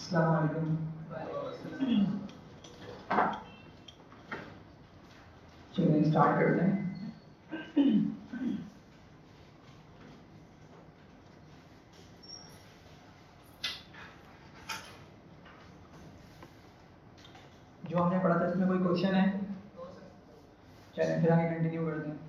अस्सलाम वालेकुम। चलिए स्टार्ट करते हैं। जो हमने पढ़ा था इसमें कोई क्वेश्चन है? चलिए फिर आगे कंटिन्यू करते हैं।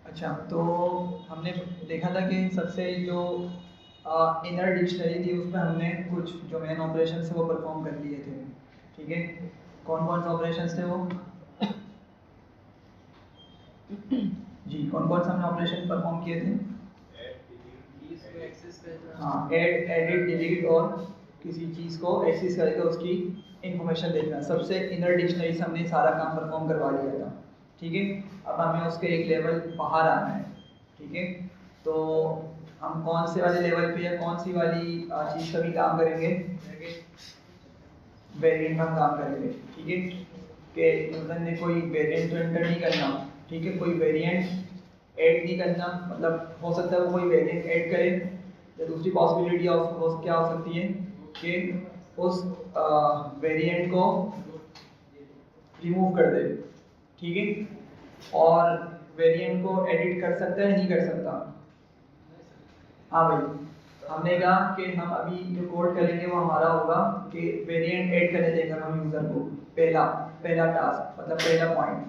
अच्छा, तो हमने देखा था कि सबसे जो इनर डिक्शनरी थी उसमें हमने कुछ जो मेन ऑपरेशन थे वो परफॉर्म कर लिए थे। ठीक है, कौन कौन से ऑपरेशन थे वो? जी, कौन कौन से हमने ऑपरेशन परफॉर्म किए थे? हाँ, ऐड, एडिट, डिलीट और किसी चीज़ को एक्सेस करके उसकी इंफॉर्मेशन देखना। सबसे इनर डिक्शनरी से हमने सारा काम परफॉर्म करवा लिया था। ठीक है, अब हमें उसके एक लेवल बाहर आना है। ठीक है, तो हम कौन से वाले लेवल पे या कौन सी वाली चीज़ का भी काम करेंगे? वेरिएंट हम काम करेंगे। ठीक है, कि यूजर ने कोई वेरिएंट तो एंटर नहीं करना। ठीक है, कोई वेरिएंट ऐड नहीं करना। मतलब हो सकता है वो कोई वेरिएंट ऐड करे, या दूसरी पॉसिबिलिटी क्या हो सकती है कि उस वेरिएंट को रिमूव कर दे। ठीक है, और वेरिएंट को एडिट कर सकता है नहीं कर सकता? हाँ भाई, हमने कहा कि हम अभी जो कोड करेंगे वो हमारा होगा कि वेरिएंट ऐड करने देंगे हम यूज़र को। पहला पहला टास्क, मतलब पहला पॉइंट।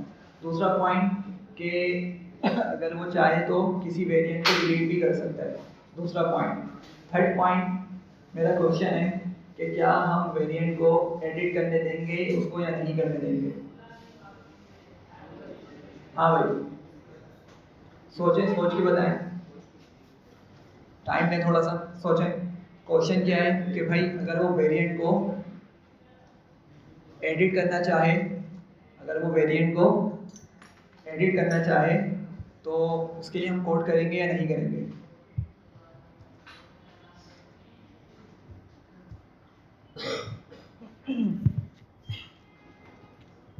दूसरा पॉइंट कि अगर वो चाहे तो किसी वेरिएंट को डिलीट भी कर सकता है। दूसरा पॉइंट। थर्ड पॉइंट मेरा क्वेश्चन है कि क्या हम वेरिएंट को एडिट करने देंगे उसको या नहीं करने देंगे? हाँ भाई, सोचें, सोच के बताएं। टाइम में थोड़ा सा सोचें। क्वेश्चन क्या है कि भाई अगर वो वेरिएंट को एडिट करना चाहे, अगर वो वेरिएंट को एडिट करना चाहे तो उसके लिए हम कोड करेंगे या नहीं करेंगे?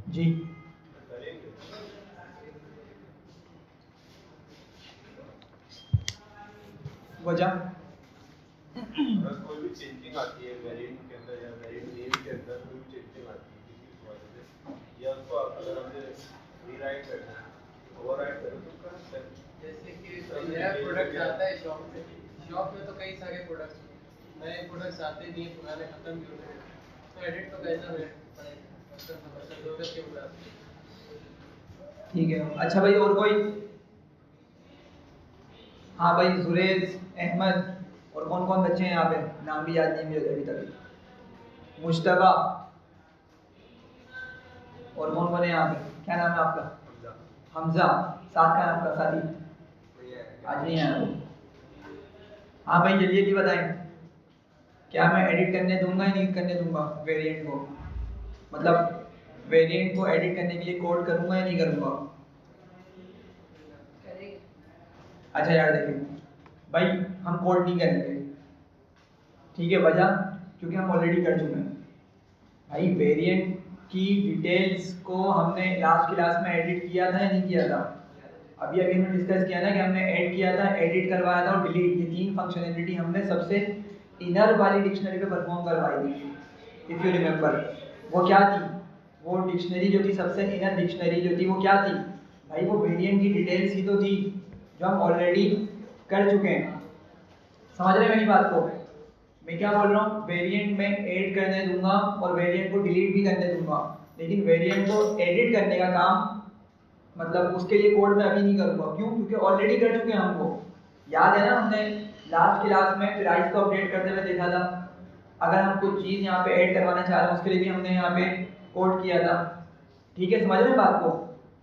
जी, वजह? अगर कोई भी चेंजिंग आती है वेरिएंट के अंदर या वेरिएंट नेम के अंदर कोई भी चेंजिंग आती है किसी वजह से, या उसको अगर हमने रीराइट करना है, ओवरराइट करें तो कर सकते हैं। जैसे कि नया प्रोडक्ट आता है शॉप में तो कई सारे प्रोडक्ट्स नए प्रोडक्ट्स आते नहीं, पुराने खत्म भी होते हैं, तो एडिट तो कैसा पड़ेगा जरूरत के मुताबिक। ठीक है, अच्छा भाई और कोई? हाँ भाई, जुरेज, अहमद और कौन कौन बच्चे हैं यहाँ पे? नाम भी याद नहीं मुझे अभी तक। मुश्तबा और कौन कौन है यहाँ पे? क्या नाम है आपका? हमजा। साथ का आपका साथी आज नहीं आया वो। हाँ भाई, जल्दी जल्दी बताएं। क्या मैं एडिट करने दूंगा या नहीं करने दूंगा वेरिएंट को? मतलब वेरिएंट को एडिट करने के लिए कोड करूंगा या नहीं करूंगा? अच्छा यार देखिए भाई, हम कोड नहीं करेंगे। ठीक है, वजह क्योंकि हम ऑलरेडी कर चुके हैं। भाई वेरिएंट की डिटेल्स को हमने लास्ट क्लास में एडिट किया था या नहीं किया था? अभी अभी हमने डिस्कस किया ना कि हमने ऐड किया था, एडिट करवाया था और डिलीट, ये तीन फंक्शनैलिटी हमने सबसे इनर वाली डिक्शनरी पे परफॉर्म करवाई थी। इफ़ यू रिमेंबर, वो क्या थी? वो डिक्शनरी जो थी, सबसे इनर डिक्शनरी जो थी वो क्या थी? भाई वो वेरिएंट की डिटेल्स ही तो थी जो हम ऑलरेडी कर चुके हैं। समझ रहे हैं मेरी बात को? मैं क्या बोल रहा हूँ, वेरिएंट में ऐड करने दूंगा और वेरिएंट को डिलीट भी करने दूंगा, लेकिन वेरिएंट को एडिट करने का काम, मतलब उसके लिए कोड मैं अभी नहीं करूँगा। क्यों? क्योंकि ऑलरेडी कर चुके हैं हम वो। याद है ना, हमने लास्ट क्लास में प्राइस को अपडेट करते हुए देखा था। अगर हम कुछ चीज़ यहाँ पे ऐड करवाना चाह रहे हैं उसके लिए भी हमने यहाँ पे कोड किया था। ठीक है, समझ रहे हैं बात को?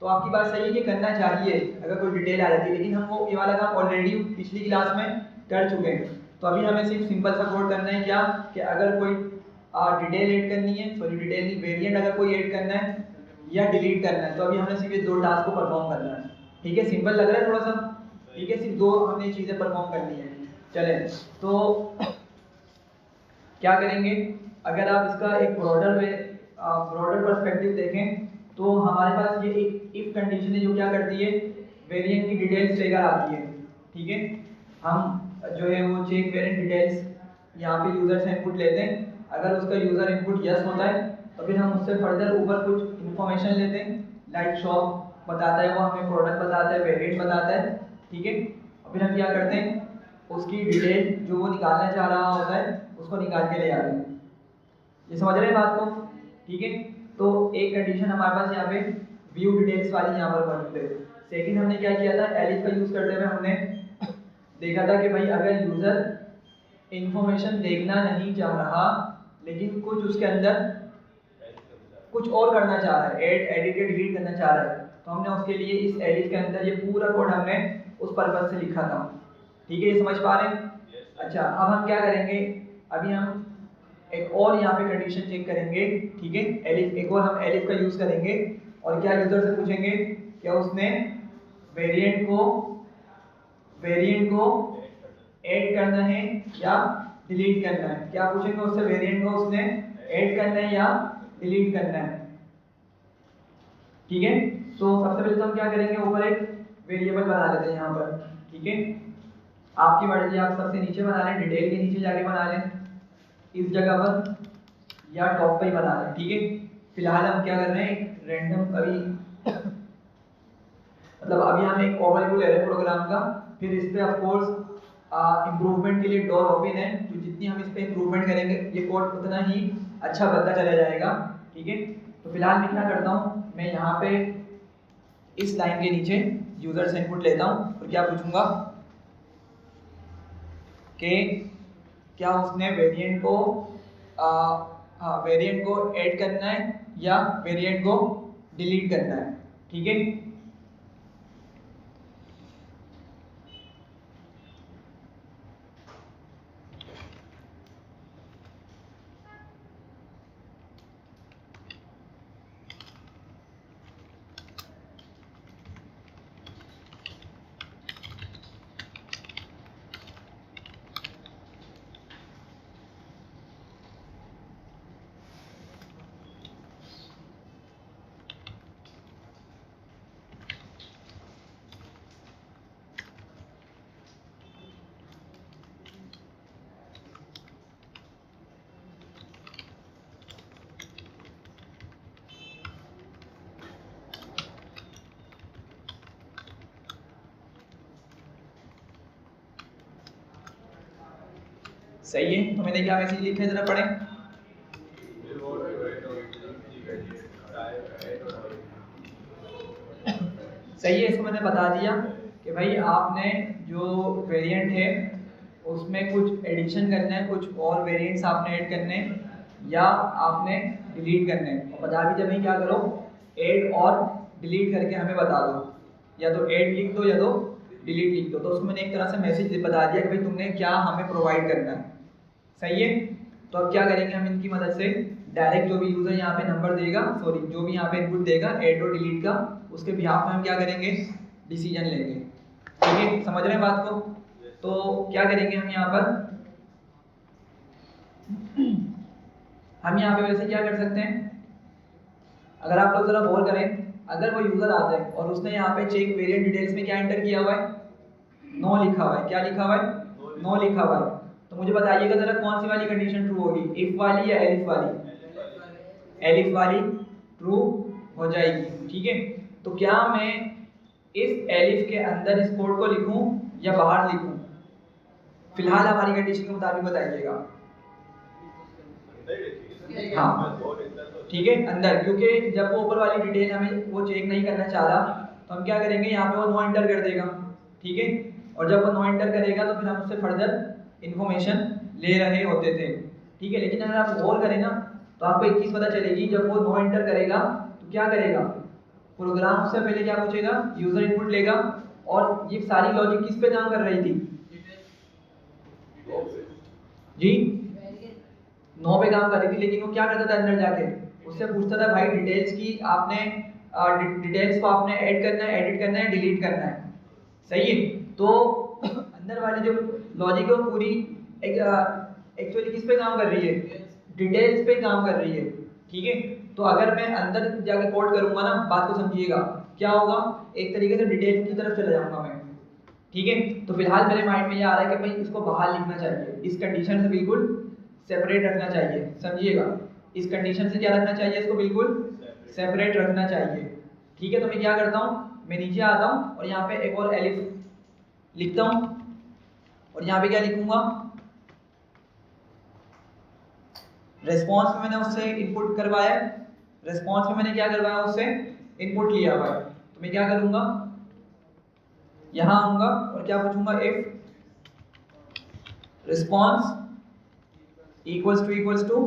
तो आपकी बात सही है कि करना चाहिए अगर कोई डिटेल आ जाती है, लेकिन हम वो ये वाला काम ऑलरेडी पिछली क्लास में कर चुके हैं। तो अभी हमें सिर्फ सिंपल सा कोड करना है क्या, कि अगर कोई डिटेल ऐड करनी है, सॉरी डिटेल नहीं, वेरिएंट अगर कोई ऐड करना है या डिलीट करना है, तो अभी हमने सिर्फ ये 2 टास्क को परफॉर्म करना है। ठीक है, सिंपल लग रहा है थोड़ा सा? ठीक है, सिर्फ 2 हमने चीज़ें परफॉर्म करनी है। चलें, तो क्या करेंगे, अगर आप इसका एक ब्रॉडर पर्सपेक्टिव देखें तो हमारे पास ये एक इफ कंडीशन है जो क्या करती है, वेरिएंट की डिटेल्स लेकर आती है। ठीक है, हम जो है वो चेक वेरिएंट डिटेल्स यहाँ पे यूजर से इनपुट लेते हैं। अगर उसका यूजर इनपुट यस होता है तो फिर हम उससे फर्दर ऊपर कुछ इन्फॉर्मेशन लेते हैं, लाइक शॉप बताता है, वो हमें प्रोडक्ट बताता है, वेरिएंट बताता है। ठीक है, और फिर हम क्या करते हैं, उसकी डिटेल जो वो निकालना चाह रहा होता है उसको निकाल के ले आते हैं। ये समझ रहे हैं बात को? ठीक है, तो एक कंडीशन हमारे पास यहाँ पे व्यू डिटेल्स वाली यहाँ पर मौजूद है। सेकंड हमने क्या किया था, एलिफ का यूज करते हुए हमने देखा था कि भाई अगर यूजर इंफॉर्मेशन देखना नहीं चाह रहा लेकिन कुछ उसके अंदर कुछ और करना चाह रहा है, ऐड एडिट या डिलीट करना चाह रहा है, तो हमने उसके लिए इस एलिफ के अंदर ये पूरा कोड हमने उस पर्पज से लिखा था। ठीक है, ये समझ पा रहे हैं? अच्छा, अब हम क्या करेंगे, अभी हम एक और यहाँ पे कंडीशन चेक करेंगे। ठीक है, एलिफ, एक और हम एलिफ का यूज करेंगे और क्या यूजर से पूछेंगे क्या उसने वेरिएंट को ऐड करना है या डिलीट करना है। क्या पूछेंगे उससे, वेरिएंट को उसने ऐड करना है या डिलीट करना है। ठीक है, तो सबसे पहले तो हम क्या करेंगे, ऊपर एक वेरिएबल बना लेते हैं यहाँ पर। ठीक है, आपकी मर्जी, आप सबसे नीचे बना लें, डिटेल के नीचे जाके बना लें, इस जगह पर या टॉप पे ही बना लें। ठीक है, फिलहाल हम क्या कर रहे हैं, रैंडम अभी मतलब अभी हम एक ओवरव्यू ले रहे हैं प्रोग्राम का, फिर इस पे ऑफ कोर्स इम्प्रूवमेंट के लिए डोर ओपन है, तो जितनी हम इस पे इम्प्रूवमेंट करेंगे ये कोड उतना ही अच्छा बनता चला जाएगा। ठीक है, तो फिलहाल मैं क्या करता हूँ, मैं यहाँ पे इस लाइन के नीचे यूजर से इनपुट लेता हूँ और क्या पूछूंगा कि क्या उसने वेरिएंट को वेरिएंट को ऐड करना है या वेरिएंट को डिलीट करना है। ठीक है, सही है, तो मैंने क्या मैसेज लिखे जरा पढ़ें। सही है, इसको मैंने बता दिया कि भाई आपने जो वेरिएंट है उसमें कुछ एडिशन करना है, कुछ और वेरिएंट्स आपने ऐड करने हैं या आपने डिलीट करने हैं, और बता दीजिए भाई क्या करो, ऐड और डिलीट करके हमें बता दो, या तो ऐड लिख दो या तो डिलीट लिख दो। तो उसको मैंने एक तरह से मैसेज बता दिया कि भाई तुमने क्या हमें प्रोवाइड करना है। सही है, तो अब क्या करेंगे हम इनकी मदद से, डायरेक्ट जो भी यूजर यहाँ पे नंबर देगा, सॉरी जो भी यहाँ पे इनपुट देगा ऐड और डिलीट का, उसके बिहाफ में हम क्या करेंगे, डिसीजन लेंगे। ठीक है, समझ रहे हैं बात को? तो क्या करेंगे हम यहाँ पर, हम यहाँ पे वैसे क्या कर सकते हैं, अगर आप लोग जरा गौर करें, अगर वो यूजर आता है और उसने यहाँ पे चेक वेरिएंट डिटेल्स में क्या एंटर किया हुआ है, नो लिखा हुआ है। क्या लिखा हुआ है, नो लिखा हुआ है। तो मुझे बताइएगा जरा कौन सी वाली कंडीशन ट्रू होगी, इफ वाली या एलिफ वाली? एलिफ वाली ट्रू हो जाएगी। ठीक है, तो क्या मैं इस एलिफ के अंदर इस कोड को लिखूं या बाहर लिखूं, फिलहाल हमारी कंडीशन के मुताबिक बताइएगा। हाँ ठीक है, अंदर, क्योंकि जब वो ऊपर वाली डिटेल हमें वो चेक नहीं करना चाह रहा तो हम क्या करेंगे, यहाँ पे वो नो एंटर कर देगा। ठीक है, और जब वो नो एंटर करेगा तो फिर हम उससे फर्दर इन्फॉर्मेशन ले रहे होते थे, ठीक है। लेकिन अगर आप गौर करें ना तो आपको एक चीज़ पता चलेगी, जब वो नो एंटर करेगा तो क्या करेगा, प्रोग्राम उससे पहले क्या पूछेगा, यूजर इनपुट लेगा, और ये सारी लॉजिक किस पे काम कर रही थी जी, 9 पे काम कर रही थी। लेकिन वो क्या करता था अंदर जाके, उससे पूछता था भाई डिटेल्स की आपने डिटेल्स को आपने ऐड करना है, एडिट करना है, डिलीट करना है, सही है। तो अंदर वाली जो लॉजिक है वो पूरी एक्चुअली किस पे काम कर रही है, डिटेल्स पे काम कर रही है, ठीक है। तो अगर मैं अंदर जाके कोड करूंगा ना, बात को समझिएगा, क्या होगा, एक तरीके से डिटेल की तरफ चला जाऊंगा मैं, ठीक है। तो फिलहाल मेरे माइंड में ये आ रहा है कि भाई इसको बाहर लिखना चाहिए, इस कंडीशन से बिल्कुल सेपरेट रखना चाहिए, समझिएगा, इस कंडीशन से क्या रखना चाहिए, इसको बिल्कुल सेपरेट रखना चाहिए, ठीक है। तो मैं क्या करता हूँ, मैं नीचे आता हूँ और यहाँ पे एक और एलिफ लिखता हूँ, और यहाँ पे क्या लिखूंगा, रेस्पॉन्स में मैंने उससे इनपुट करवाया, रेस्पॉन्स में मैंने क्या करवाया, उससे इनपुट लिया हुआ है। तो मैं क्या करूंगा, यहां आऊंगा और क्या पूछूंगा, if response equals to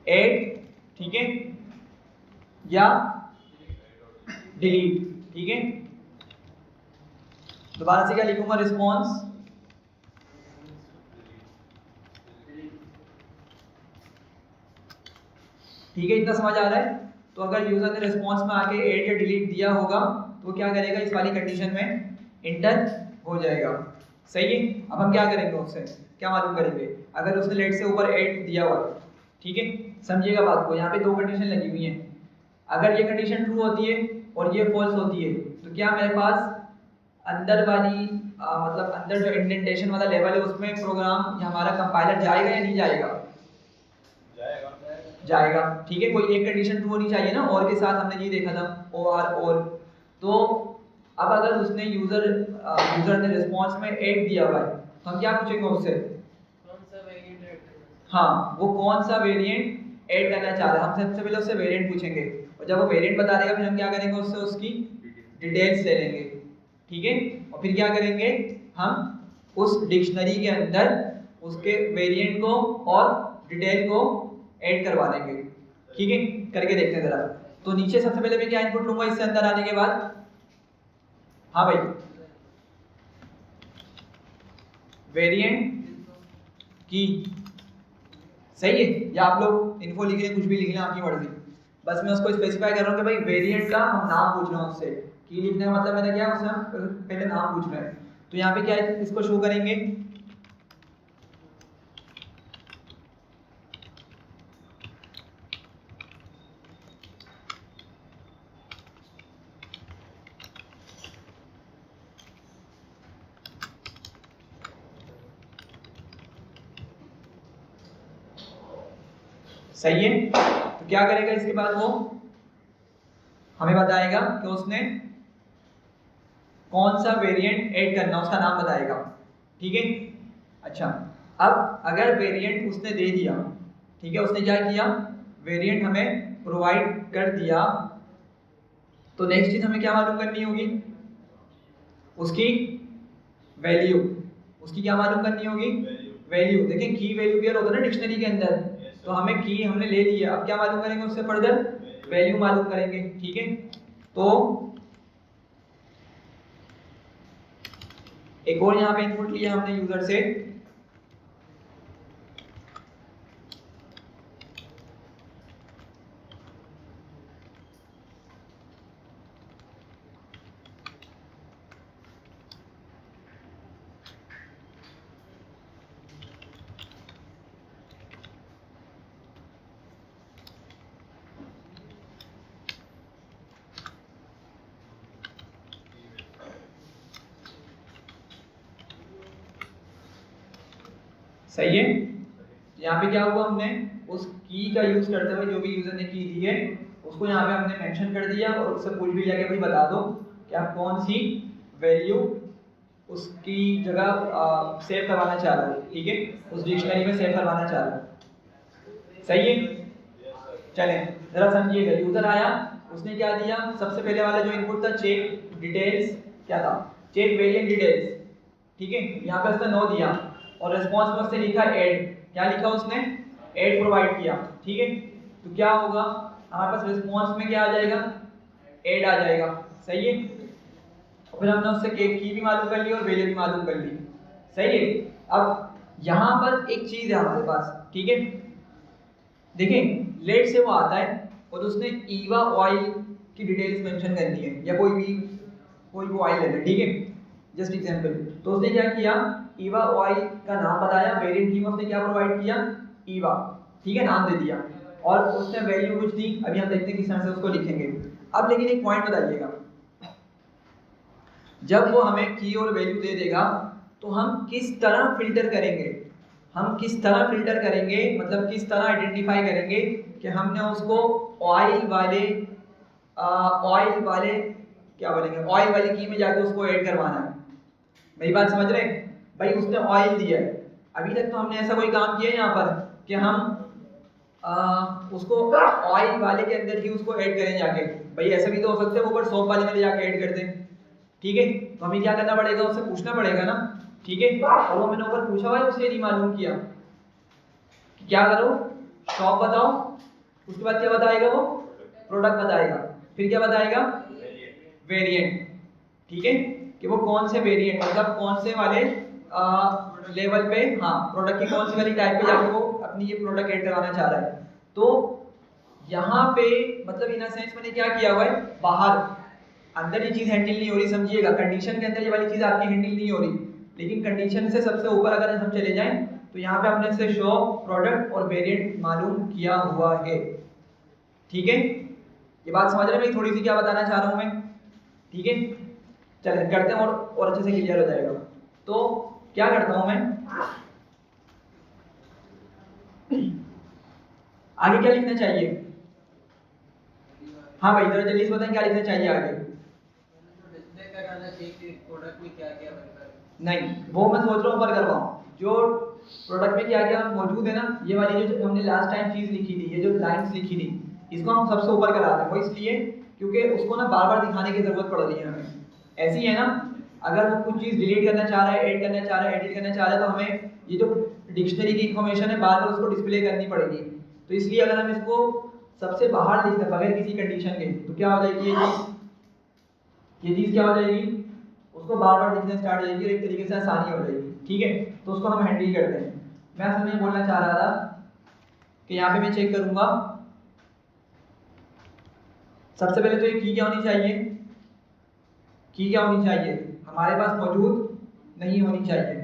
add, ठीक है, या डिलीट, ठीक है। दोबारा से क्या लिखूंगा, रिस्पॉन्स ठीक है, इतना समझ आ रहा है। तो अगर यूजर ने रिस्पॉन्स में आके ऐड या डिलीट दिया होगा तो क्या करेगा, इस वाली कंडीशन में इंटर हो जाएगा, सही है। अब हम क्या करेंगे, उससे क्या मालूम करेंगे, अगर उसने लेट से ऊपर ऐड दिया हुआ, ठीक है, समझिएगा बात को, यहाँ पे दो कंडीशन लगी हुई हैं। अगर ये कंडीशन ट्रू होती है और ये फॉल्स होती है तो क्या मेरे पास अंदर वाली मतलब अंदर जो इंडेंटेशन वाला लेवल है उसमें प्रोग्राम या हमारा कंपाइलर जाएगा या नहीं जाएगा, जाएगा, ठीक है। कोई एक कंडीशन ट्रू होनी चाहिए ना, और के साथ हमने ये देखा था और तो अब अगर उसने यूजर ने रिस्पॉन्स में ऐड दिया हुआ है तो हम क्या पूछेंगे उससे, कौन सा वेरिएंट ऐड करना, हाँ वो कौन सा वेरिएंट ऐड करना चाह रहा है, हम सबसे पहले उससे वेरिएंट पूछेंगे, और जब वो वेरिएंट बता देगा फिर हम क्या करेंगे, उससे उसकी डिटेल्स ले लेंगे, ठीक है। और फिर क्या करेंगे, हम उस डिक्शनरी के अंदर उसके वेरिएंट को और डिटेल को ऐड करवा देंगे, ठीक है। करके देखते हैं जरा। तो नीचे सबसे पहले मैं क्या इनपुट लूंगा इससे अंदर आने के बाद, हाँ भाई, वेरिएंट की, सही है, या आप लोग इन्फो लिख लें, कुछ भी लिख लें, आपकी मर्जी। बस मैं उसको स्पेसिफाई कर रहा हूँ कि भाई वेरिएंट का हम नाम पूछ रहे हैं उससे, की लिखने का मतलब मैंने क्या उससे हम पहले नाम पूछ रहे हैं। तो यहाँ पे क्या है, इसको शो करेंगे, सही है। तो क्या करेगा इसके बाद, वो हमें बताएगा कि उसने कौन सा वेरिएंट ऐड करना, उसका नाम बताएगा, ठीक है। अच्छा, अब अगर वेरिएंट उसने दे दिया, ठीक है, उसने क्या किया, वेरिएंट हमें प्रोवाइड कर दिया, तो नेक्स्ट चीज हमें क्या मालूम करनी होगी, उसकी वैल्यू, उसकी क्या मालूम करनी होगी, वैल्यू। देखिए की वैल्यू पेयर होता है ना डिक्शनरी के अंदर, तो हमें की हमने ले लिया, अब क्या मालूम करेंगे उससे फर्दर, वैल्यू मालूम करेंगे, ठीक है। तो एक और यहाँ पे इनपुट लिया हमने यूजर से, सही है। यहाँ पे क्या हुआ, हमने उस की का यूज करते हुए जो भी यूजर ने की दी है उसको यहाँ पे हमने मेंशन कर दिया, और उससे पूछ भी लिया कि भाई बता दो कि आप कौन सी वैल्यू उसकी जगह सेव करवाना चाह रहे हो, ठीक है, उस डिक्शनरी में सेव करवाना चाह रहे हो, सही है। चलें जरा समझिएगा, यूजर आया, उसने क्या दिया, सबसे पहले वाला जो इनपुट था चेक डिटेल्स क्या था, चेक वेरिएंट डिटेल्स, ठीक है। यहाँ पे उसने नो दिया और रिस्पॉन्स में उसने लिखा ऐड, क्या लिखा उसने, ऐड प्रोवाइड किया, ठीक है। तो क्या होगा, हमारे पास रिस्पॉन्स में क्या आ जाएगा, ऐड आ जाएगा, सही है। और फिर हमने उससे केक की भी मालूम कर ली और वैल्यू भी मालूम कर ली, सही है। अब यहाँ पर एक चीज है हमारे पास, ठीक है। देखें लेट से वो आता है और उसने ईवा ऑयल की डिटेल्स मेंशन करनी है, या कोई भी ऑयल लेना है, ठीक है, जस्ट एग्जांपल। तो उसने क्या किया, ईवा ऑयल का नाम बताया, वेरिएंट की में उसने क्या प्रोवाइड किया, ईवा, ठीक है, नाम दे दिया और उसने वैल्यू कुछ दी। अभी हम देखते हैं किस तरह से उसको लिखेंगे। अब लेकिन एक पॉइंट बताइएगा, जब वो हमें की और वैल्यू दे देगा तो हम किस तरह फिल्टर करेंगे, हम किस तरह फिल्टर करेंगे, मतलब किस तरह आइडेंटिफाई करेंगे कि हमने उसको ऑयल वाले क्या बोलेंगे, ऑयल वाली की में जाके उसको ऐड करवाना है। मेरी बात समझ रहे हैं भाई, उसने ऑयल दिया है, अभी तक तो हमने ऐसा कोई काम किया है यहाँ पर कि हम उसको ऑयल वाले के अंदर ही उसको ऐड करें जाके। भाई ऐसा भी तो हो सकता है वो ऊपर सोप वाले में ले जाके ऐड कर दें, ठीक है। तो हमें क्या करना पड़ेगा, उससे पूछना पड़ेगा ना, ठीक है। और वो मैंने ऊपर पूछा हुआ है, उसने नहीं मालूम किया कि क्या करो, शॉप बताओ, उसके बाद क्या बताएगा वो, प्रोडक्ट बताएगा, फिर क्या बताएगा, वेरिएंट, ठीक है, कि वो कौन से वेरिएंट, मतलब कौन से वाले लेवल पे, हाँ, प्रोडक्ट की कौन सी वाली टाइप पे जाके वो अपनी ये प्रोडक्ट ऐड करवाना चाह रहा है। तो यहाँ पे मतलब इन सेंस मैंने क्या किया हुआ है, बाहर अंदर ये चीज हैंडल नहीं हो रही, समझिएगा, कंडीशन के अंदर ये वाली चीज आपकी हैंडल नहीं हो रही, लेकिन कंडीशन से सबसे ऊपर अगर हम चले जाएं तो यहाँ पे हमने से शो, प्रोडक्ट और वेरिएंट मालूम किया हुआ है, ठीक है। ये बात समझ रहे हैं भाई, थोड़ी सी क्या बताना चाह रहा हूँ मैं, ठीक है। चलिए करते हैं और अच्छे से क्लियर हो जाएगा। तो क्या करता हूँ मैं, आगे क्या लिखना चाहिए, हाँ भाई जरा जल्दी से बताएं क्या लिखना चाहिए आगे। डिस्प्ले कराना चाहिए कि प्रोडक्ट में क्या क्या बनता है। नहीं, वो मैं सोच रहा हूँ ऊपर करवाऊँ, जो प्रोडक्ट में क्या क्या मौजूद है ना, ये वाली जो हमने लास्ट टाइम चीज लिखी थी, ये जो लाइंस लिखी थी, इसको हम सबसे ऊपर करा रहे हैं। वो इसलिए क्योंकि उसको ना बार बार दिखाने की जरूरत पड़ रही है हमें। ऐसी है ना, अगर वो कुछ चीज डिलीट करना चाह रहा है, ऐड करना चाह रहा है, एडिट करना चाह रहा है, तो हमें ये जो डिक्शनरी की इंफॉर्मेशन है बार बार उसको डिस्प्ले करनी पड़ेगी। तो इसलिए अगर हम इसको सबसे बाहर लिख दें बगैर किसी कंडीशन के, तो क्या हो जाएगी, ये चीज क्या हो जाएगी, उसको बार बार दिखना स्टार्ट हो जाएगी और एक तरीके से आसानी हो जाएगी, ठीक है। तो उसको हम हैंडल करते हैं। मैं असल में बोलना चाह रहा था कि यहाँ पे मैं चेक करूंगा, सबसे पहले तो ये की क्या होनी चाहिए, की क्या होनी चाहिए, हमारे पास मौजूद नहीं होनी चाहिए,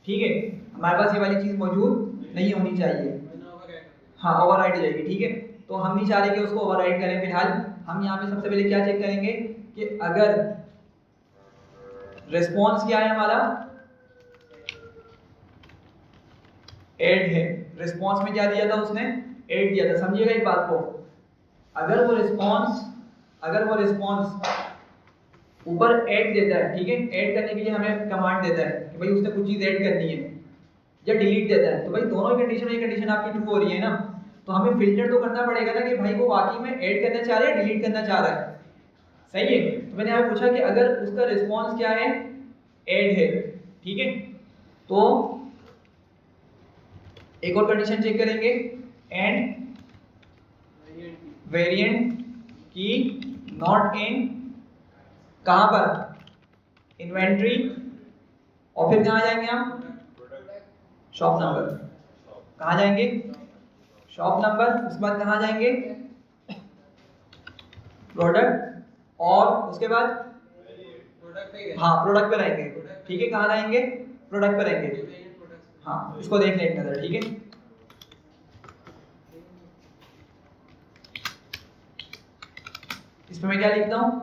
ठीक है। हमारे पास ये वाली चीज मौजूद नहीं होनी चाहिए, हाँ, ओवरराइड हो जाएगी, ठीक है। तो हम नहीं चाह रहे कि उसको ओवरराइड करें। फिलहाल हम यहाँ पे सबसे पहले क्या चेक करेंगे कि अगर रिस्पॉन्स क्या है हमारा, ऐड है, रिस्पॉन्स में क्या दिया था उसने, ऐड दिया था, समझिएगा एक बात को। अगर वो रिस्पॉन्स ऊपर ऐड देता है, ठीक है, ऐड करने के लिए हमें कमांड देता है कि भाई उसने कुछ चीज ऐड करनी है, या डिलीट देता है, तो भाई दोनों ही कंडीशन, एक कंडीशन आपकी ट्रू हो रही है ना, तो हमें फिल्टर तो करना पड़ेगा ना कि भाई वो वाकई में ऐड करना चाह रहा है, डिलीट करना चाह रहा है, सही है। तो मैंने यहाँ पूछा कि अगर उसका रिस्पॉन्स क्या है, ऐड है, ठीक है, तो एक और कंडीशन चेक करेंगे, एंड वेरिएंट की नॉट इन, कहां पर, इन्वेंट्री, और फिर कहां जाएंगे हम, शॉप नंबर, कहां जाएंगे, शॉप नंबर, उसके बाद कहां जाएंगे, प्रोडक्ट, और उसके बाद हाँ प्रोडक्ट पे रहेंगे, ठीक है, कहां रहेंगे, प्रोडक्ट पे रहेंगे, हाँ, इसको देख लें एक नजर, ठीक है। इसमें मैं क्या लिखता हूँ,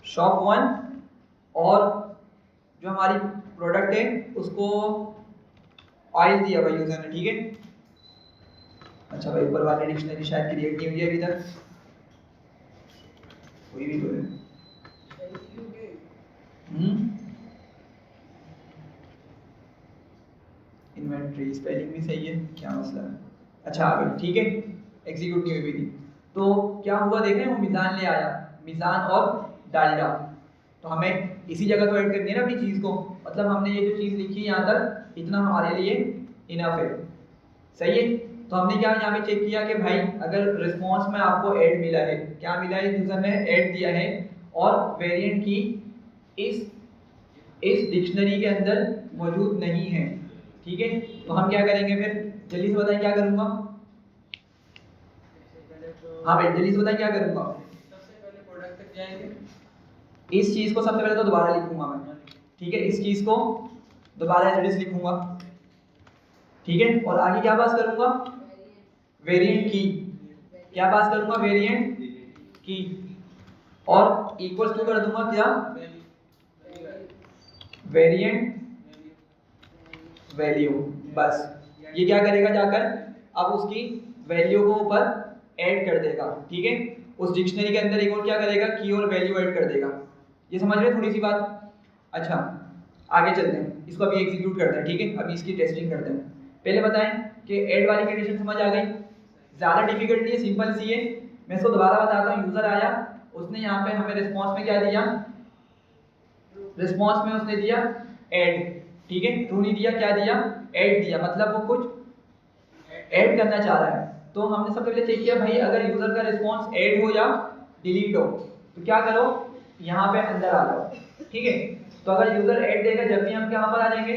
शॉप 1, और जो हमारी प्रोडक्ट है उसको ऑयल दिया भाई यूजर ने, ठीक है। अच्छा भाई ऊपर वाली डिक्शनरी शायद क्रिएट नहीं हुई है अभी तक, कोई भी तो है, इन्वेंट्री स्पेलिंग भी सही है, क्या मसला है, अच्छा आ गई, ठीक है, एग्जीक्यूट नहीं हुई थी। तो क्या हुआ देख रहे हैं, वो मीज़ान ले आया, मीज़ान और डालडा, तो हमें इसी जगह तो ऐड करनी है ना अपनी चीज़ को, मतलब हमने ये जो चीज़ लिखी है यहाँ तक इतना हमारे लिए इनफ है। सही है, तो हमने क्या यहाँ पे चेक किया कि भाई अगर रिस्पॉन्स में आपको ऐड मिला है, क्या मिला है, यूजर ने ऐड दिया है और वेरिएंट की इस डिक्शनरी के अंदर मौजूद नहीं है, ठीक है, तो हम क्या करेंगे फिर, जल्दी से बताएं क्या करूंगा। हाँ भाई जल्दी से बताएं क्या करूंगा। सबसे पहले प्रोडक्ट तक जाएंगे, इस चीज को सबसे पहले तो दोबारा लिखूंगा मैं, ठीक है, इस चीज को दोबारा एड्रेस लिखूंगा, ठीक है, और आगे क्या पास करूंगा, वेरिएंट की, क्या पास करूंगा, वेरिएंट की, और इक्वल टू कर दूंगा क्या, वेरिएंट वैल्यू। बस ये क्या करेगा, जाकर अब उसकी वैल्यू को ऊपर ऐड कर देगा, ठीक है, उस डिक्शनरी के अंदर एक और क्या करेगा, की और वैल्यू ऐड कर देगा। ये समझ रहे थोड़ी सी बात। अच्छा आगे चलते हैं, इसको अभी एग्जीक्यूट करते हैं, ठीक है, अभी इसकी टेस्टिंग करते हैं। पहले बताएं कि ऐड वाली कंडीशन समझ आ गई, ज़्यादा डिफिकल्ट नहीं है, सिंपल सी है। मैं इसको दोबारा बताता हूँ। यूज़र आया, उसने यहाँ पे हमें रिस्पॉन्स में क्या दिया, रिस्पॉन्स में उसने दिया ऐड, ठीक है, ट्रू नहीं दिया, क्या दिया, ऐड दिया, मतलब वो कुछ ऐड करना चाह रहा है। तो हमने सबसे पहले चेक किया भाई अगर यूजर का रिस्पॉन्स ऐड हो या डिलीट हो, तो क्या करो, यहाँ पे अंदर आ जाओ, ठीक है। तो अगर यूजर ऐड देगा जब भी हम कहाँ पर आ जाएंगे,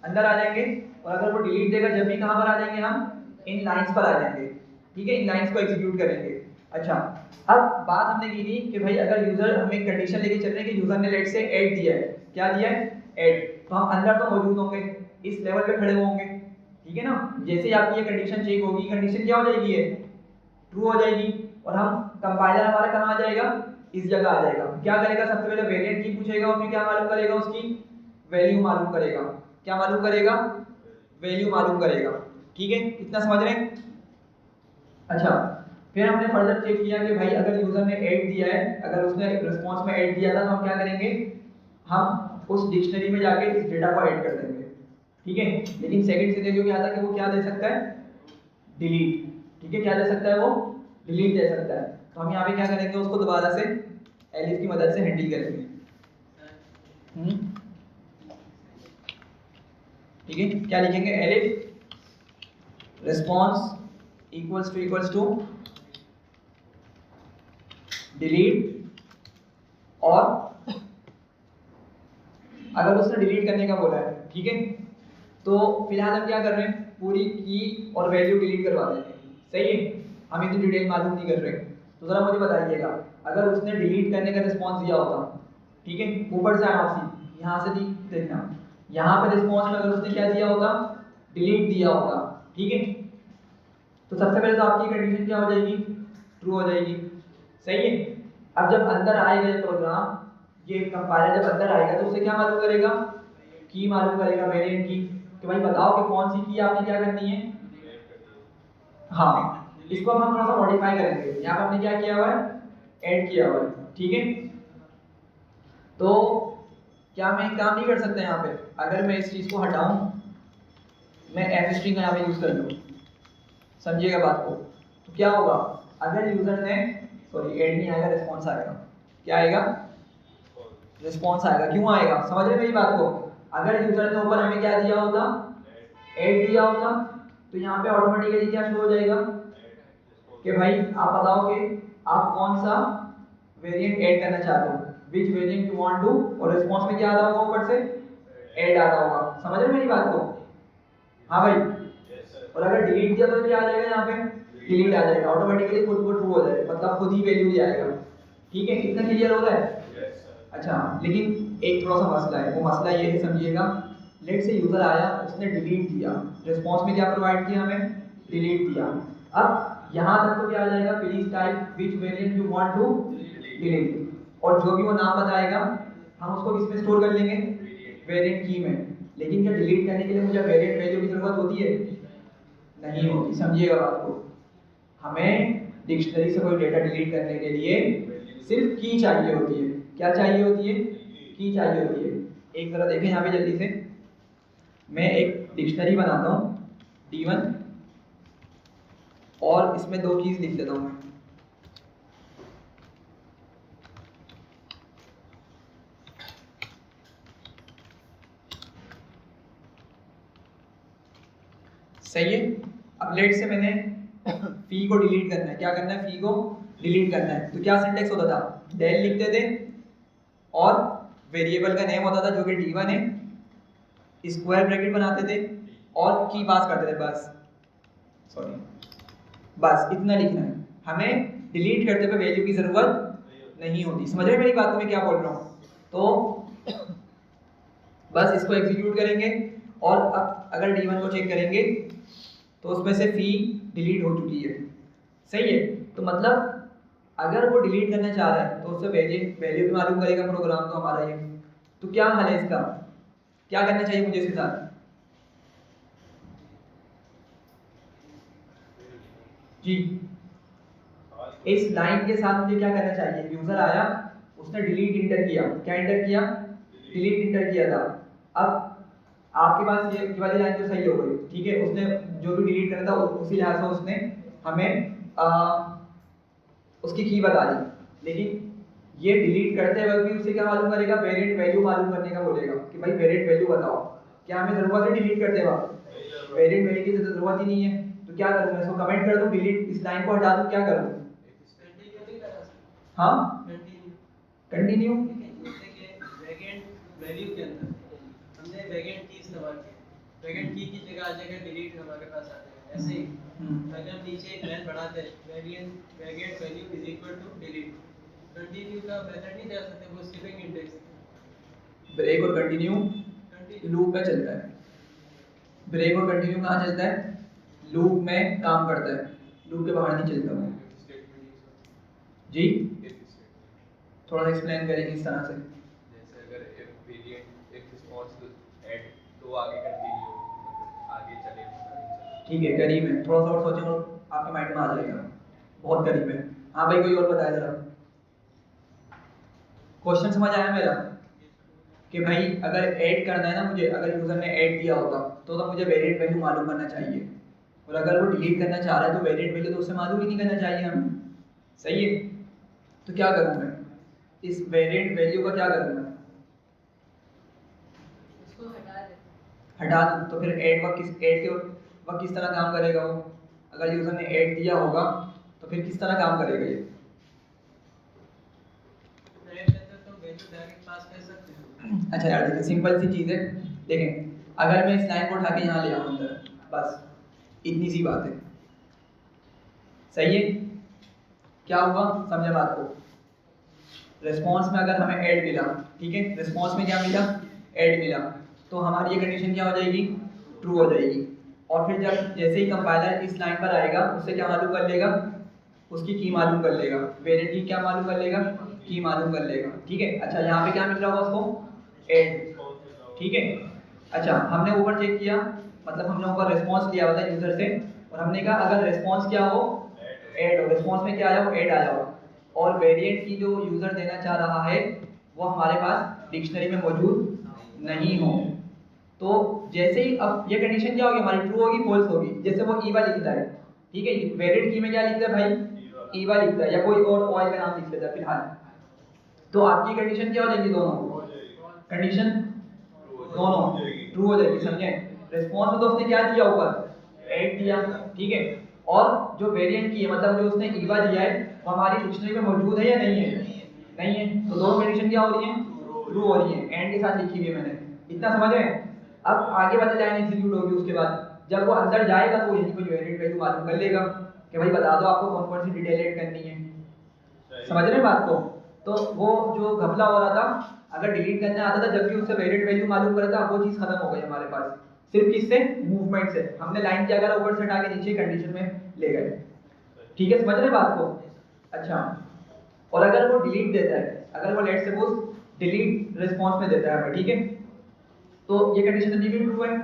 अंदर आ जाएंगे, और अगर वो डिलीट देगा जब भी कहाँ पर आ जाएंगे, हम इन लाइंस पर आ जाएंगे, ठीक है, इन लाइंस को एग्जीक्यूट करेंगे। अच्छा अब बात हमने की थी कि भाई अगर यूजर हमें कंडीशन लेके चल रहे हैं कि यूजर ने लेट से ऐड दिया है, क्या दिया है, ऐड, तो हम अंदर तो मौजूद होंगे, इस लेवल पे खड़े होंगे, ठीक है ना। जैसे ही आपकी ये कंडीशन चेक होगी, कंडीशन क्या हो जाएगी, है ट्रू हो जाएगी, और हम कंपाइलर हमारा कहाँ आ जाएगा, इस जगह आ जाएगा। क्या करेगा, सबसे पहले वेरिएंट की पूछेगा और फिर क्या मालूम करेगा, उसकी वैल्यू मालूम करेगा। क्या मालूम करेगा, वैल्यू मालूम करेगा, ठीक है, इतना समझ रहे हैं। अच्छा फिर हमने फर्दर चेक किया कि भाई अगर यूजर ने ऐड दिया है, अगर उसने रिस्पॉन्स में ऐड दिया था, तो हम क्या करेंगे, हम उस डिक्शनरी में जाके इस डेटा को ऐड कर देंगे, ठीक है। लेकिन सेकंड सिनेरियो क्या था कि वो क्या दे सकता है, डिलीट, ठीक है, क्या दे सकता है, वो डिलीट दे सकता है। तो हम यहाँ पे क्या करेंगे, उसको दोबारा से एलिफ की मदद से हैंडल करेंगे, ठीक है। क्या लिखेंगे, elif response equals to delete, और अगर उसने डिलीट करने का बोला है, ठीक है, तो फिलहाल हम क्या कर रहे हैं, पूरी की और वैल्यू डिलीट करवा देंगे, सही है, हम इतनी डिटेल मालूम नहीं कर रहे। तो जरा मुझे बताइएगा अगर उसने डिलीट करने का रिस्पॉन्स दिया होता, ठीक है, ऊपर से आपसी यहाँ से देखना, यहाँ पे रिस्पॉन्स में अगर उसने क्या दिया होता, डिलीट दिया होता, ठीक है, तो सबसे पहले तो आपकी कंडीशन क्या हो जाएगी, ट्रू हो जाएगी, सही है। अब जब अंदर आएगा ये प्रोग्राम, ये कंपाइलर जब अंदर आएगा तो उसे क्या मालूम करेगा, की मालूम करेगा, वेरिएंट की, कि भाई बताओ कि कौन सी की आपने क्या करनी है। हाँ इसको अब हम थोड़ा सा मॉडिफाई करेंगे, यहाँ पे हमने क्या किया हुआ है, ऐड किया हुआ है, ठीक है। तो क्या मैं एक काम नहीं कर सकता यहाँ पे, अगर मैं इस चीज़ को हटाऊं, मैं एफ स्ट्रिंग का यहाँ पे यूज़ कर लूँ, समझिएगा बात को, तो क्या होगा, अगर यूजर ने सॉरी ऐड नहीं आएगा, रिस्पॉन्स आएगा, क्या आएगा, रिस्पॉन्स आएगा। क्यों आएगा, समझ रहे मेरी बात को। अगर यूजर ने ऊपर हमें क्या दिया होता, ऐड दिया होता, तो यहाँ पे ऑटोमेटिकली क्या शो हो जाएगा कि भाई आप बताओ कि आप कौन सा वेरिएंट ऐड करना चाहते हो, विच वेरिएंट यू वांट टू, और रिस्पॉन्स में क्या आ रहा होगा, ऊपर से ऐड आ रहा होगा, समझ रहे मेरी बात को। हाँ भाई, और अगर डिलीट किया तो क्या आ जाएगा, यहाँ पे डिलीट आ जाएगा, ऑटोमेटिकली खुद को ट्रू हो जाएगा, मतलब खुद ही वैल्यू ले आएगा, ठीक है, इतना क्लियर हो रहा है। अच्छा लेकिन एक थोड़ा सा मसला है, वो मसला ये है, समझिएगा, लेट से यूजर आया, उसने डिलीट दिया, रिस्पॉन्स में क्या प्रोवाइड किया, हमें डिलीट दिया। अब यहाँ तक तो क्या आ जाएगा, please type which variant you want to delete, और जो भी वो नाम बताएगा हम उसको किस में स्टोर कर लेंगे, वेरिएंट की में। लेकिन क्या डिलीट करने के लिए मुझे वेरिएंट वैल्यू की जरूरत होती है, नहीं होती, समझिएगा बात को। हमें डिक्शनरी से कोई डेटा डिलीट करने के लिए सिर्फ की चाहिए होती है, क्या चाहिए होती है, की चाहिए होती है। एक जरा देखें यहाँ पे जल्दी से, मैं एक डिक्शनरी बनाता हूँ D1, और इसमें दो कीज लिख देता हूँ मैं, सही है। अब लेट से मैंने फी को डिलीट करना है, क्या करना है, फी को डिलीट करना है, तो क्या सिंटेक्स होता था, डेल लिखते थे और वेरिएबल का नेम होता था जो कि d1 है, स्क्वायर ब्रैकेट बनाते थे और की पास करते थे, बस सॉरी बस इतना लिखना है, हमें डिलीट करते हुए वैल्यू की जरूरत नहीं होती। समझ रहे मेरी बात को मैं क्या बोल रहा हूँ? तो बस इसको एग्जीक्यूट करेंगे और अब अगर d1 को चेक करेंगे तो उसमें से फी डिलीट हो चुकी है। सही है, तो मतलब अगर वो डिलीट करना चाह रहा है तो उससे वैल्यू भी मालूम करेगा प्रोग्राम तो हमारा ये। तो क्या हल है इसका, क्या करना चाहिए मुझे इसके साथ? जी, इस लाइन के साथ मुझे क्या करना चाहिए, यूजर आया उसने डिलीट इंटर किया, क्या इंटर किया, डिलीट इंटर किया था। अब आपके पास ये वाली लाइन तो सही हो गई, ठीक है, उसने जो भी डिलीट करना था उसी लिहाज से उसने हमें उसकी की बता दी, लेकिन ये डिलीट करते वक्त भी उसे क्या मालूम करेगा, वेरिएंट वैल्यू मालूम करने का बोलेगा कि भाई वेरिएंट वैल्यू बताओ। क्या हमें जरूरत है डिलीट करते वक्त? वेरिएंट वैल्यू की तो जरूरत ही नहीं है, तो क्या करूं मैं, इसको कमेंट कर दूं, डिलीट इस लाइन को हटा दूं, क्या करूं? हाँ कंटिन्यू, वैल्यू के अंदर हमने वेरिएंट की इस्तेमाल की, वेरिएंट की जगह आ जाएगा डिलीट हमारे पास आ जाएगा। ऐसे ही अगर हम नीचे एक लाइन बढ़ाते हैं variant value is equal to delete, continue का मेथड नहीं दे सकते, वो स्किपिंग इंडेक्स। ब्रेक और कंटिन्यू लूप में चलता है, ब्रेक और कंटिन्यू कहाँ चलता है, लूप में काम करता है, लूप के बाहर नहीं चलता वो। जी थोड़ा सा एक्सप्लेन करेंगे इस तरह से। जैसे अगर if variant if response to add तो आगे कंटिन्यू आगे चले, ठीक है, करीब है, थोड़ा सा और सोचें और आपके माइंड में आ जाएगा, बहुत करीब है। हाँ भाई कोई और बताए जरा, क्वेश्चन समझ आया मेरा? कि भाई अगर ऐड करना है ना मुझे, अगर यूजर ने ऐड दिया होता तो मुझे वेरिएंट वैल्यू मालूम करना चाहिए, और अगर वो डिलीट करना चाह रहा है तो वेरिएंट वैल्यू तो उसे मालूम ही नहीं करना चाहिए हमें। सही है, तो क्या करूं मैं, इस वेरिएंट वैल्यू का क्या करूं मैं, इसको हटा दे, हटा दूं, तो फिर ऐड के वक्त किस तरह काम करेगा वो? अगर यूजर ने ऐड दिया होगा तो फिर किस तरह काम करेगा ये? अच्छा यार देखिए, सिंपल सी चीज़ है, देखें अगर मैं इस लाइन को उठा के यहाँ ले आऊँ अंदर, बस इतनी सी बात है। सही है, क्या हुआ समझे बात को? रिस्पॉन्स में अगर हमें ऐड मिला, ठीक है, रिस्पॉन्स में क्या मिला, ऐड मिला, तो हमारी ये कंडीशन क्या हो जाएगी, ट्रू हो जाएगी। और फिर जब जैसे ही कंपाइलर इस लाइन पर आएगा उससे क्या मालूम कर लेगा, उसकी की मालूम कर लेगा, वेरिएंट की क्या मालूम कर लेगा, की मालूम कर लेगा। ठीक है, अच्छा यहाँ पे क्या मिल रहा होगा उसको, ऐड, ठीक है। अच्छा हमने ऊपर चेक किया, मतलब हमने ऊपर रिस्पॉन्स लिया हुआ था यूजर से, और हमने कहा अगर रिस्पॉन्स क्या हो, ऐड हो, रिस्पॉन्स में क्या आया हो, ऐड आया हो, और वेरिएंट की जो यूजर देना चाह रहा है वो हमारे पास डिक्शनरी में मौजूद नहीं हो, तो जैसे ही अब ये कंडीशन क्या होगी हमारी, ट्रू होगी फॉल्स होगी। जैसे वो ईवा लिखता है, ठीक है, वेरिएंट की में क्या लिखता है भाई, ईवा लिखता है, या कोई और ऑयल का नाम लिख लेता है फिलहाल, तो आपकी कंडीशन क्या हो जाएगी, दोनों कंडीशन दोनों ट्रू हो जाएगी। समझे, रिस्पॉन्स में तो उसने क्या दिया ऊपर, ऐड दिया, ठीक है, और जो वेरिएंट की है मतलब जो उसने ईवा दिया है वो हमारी डिक्शनरी में मौजूद है या नहीं है, नहीं है, तो दोनों कंडीशन क्या हो रही है, ट्रू हो रही है, एंड के साथ लिखी हुई है मैंने, इतना समझ रहे हैं। अब आगे वाली लाइन एग्जीक्यूट होगी, उसके बाद जब वो अंदर जाएगा तो यही कोई वेरिएंट वैल्यू मालूम कर लेगा कि भाई बता दो आपको कौन कौन सी डिटेल ऐड करनी है। समझ रहे हैं बात को? तो वो जो घपला हो रहा था, अगर डिलीट करने आता था जबकि उससे वेरिएंट वैल्यू मालूम करा था, वो चीज़ खत्म हो गई हमारे पास, सिर्फ किससे, मूवमेंट से। हमने लाइन क्या करा, ऊपर से हटा के नीचे कंडीशन में ले गए। ठीक है, समझ रहे बात को? अच्छा, और अगर वो डिलीट देता है, अगर वो लेट्स सपोज डिलीट रिस्पॉन्स में देता है हमें, ठीक है, तो ये कंडीशन भी ट्रू है,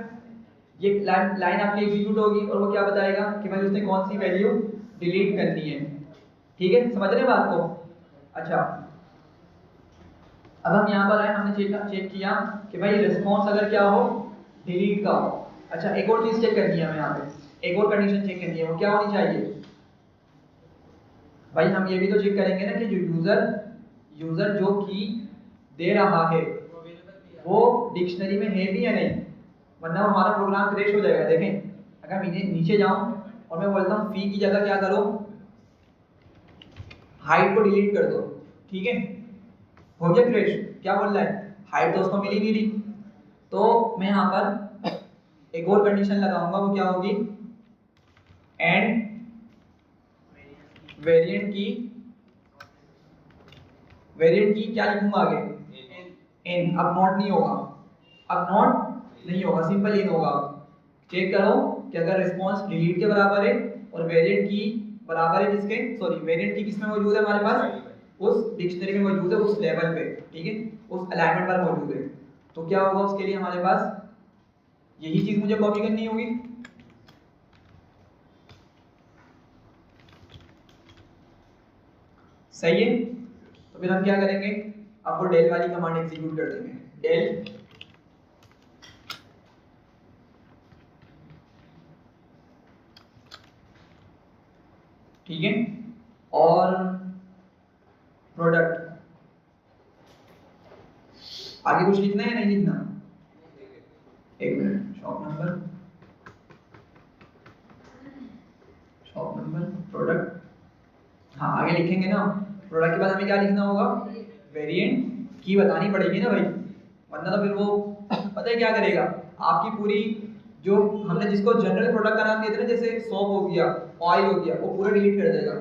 ये लाइन आपकी एग्जीक्यूट होगी और वो क्या बताएगा कि भाई उसने कौन सी वैल्यू डिलीट करनी है। ठीक है, समझ रहे हैं बात को? अच्छा अब हम यहाँ पर आए, हमने चेक किया कि भाई रिस्पॉन्स अगर क्या हो, डिलीट का हो। अच्छा एक और चीज चेक करनी है हमें यहाँ पे, एक और कंडीशन चेक करनी है, वो क्या होनी चाहिए भाई, हम ये भी तो चेक करेंगे ना कि जो यूजर जो की दे रहा है वो डिक्शनरी में है भी या नहीं, वरना हमारा प्रोग्राम क्रैश हो जाएगा। देखें अगर मैं नीचे जाऊं और मैं बोलता हूँ फी की जगह क्या करो, हाइट को डिलीट कर दो, ठीक है, हो गया क्रेश। क्या बोल रहा है, हाइट तो उसको मिली नहीं रही, तो मैं यहाँ पर एक और कंडीशन लगाऊंगा, वो क्या होगी, एंड वेरिएंट की क्या लिखूंगा आगे, इन। अब नॉट नहीं होगा, अब नॉट नहीं होगा, सिंपल इन होगा। चेक करो कि अगर रिस्पॉन्स डिलीट के बराबर है और वेरिएंट की बराबर है किसके, सॉरी वेरिएंट की किसमें मौजूद है हमारे पास, उस डिक्शनरी में मौजूद है, उस लेवल पे, ठीक है, उस अलाइनमेंट पर मौजूद है, तो क्या होगा उसके लिए हमारे पास यही चीज मुझे कॉपी करनी होगी। सही है, तो फिर हम क्या करेंगे, अब वो डेल वाली कमांड एग्जीक्यूट कर देंगे, डेल ठीक है, और प्रोडक्ट, आगे कुछ लिखना है या नहीं लिखना, एक मिनट, शॉप नंबर प्रोडक्ट, हाँ आगे लिखेंगे ना, प्रोडक्ट के बाद हमें क्या लिखना होगा, वेरिएंट की बतानी पड़ेगी ना भाई, वरना तो फिर वो पता है क्या करेगा, आपकी पूरी जो हमने जिसको जनरल प्रोडक्ट का नाम दिया था ना, जैसे सोप हो गया, ऑयल हो गया, वो पूरा डिलीट कर देगा।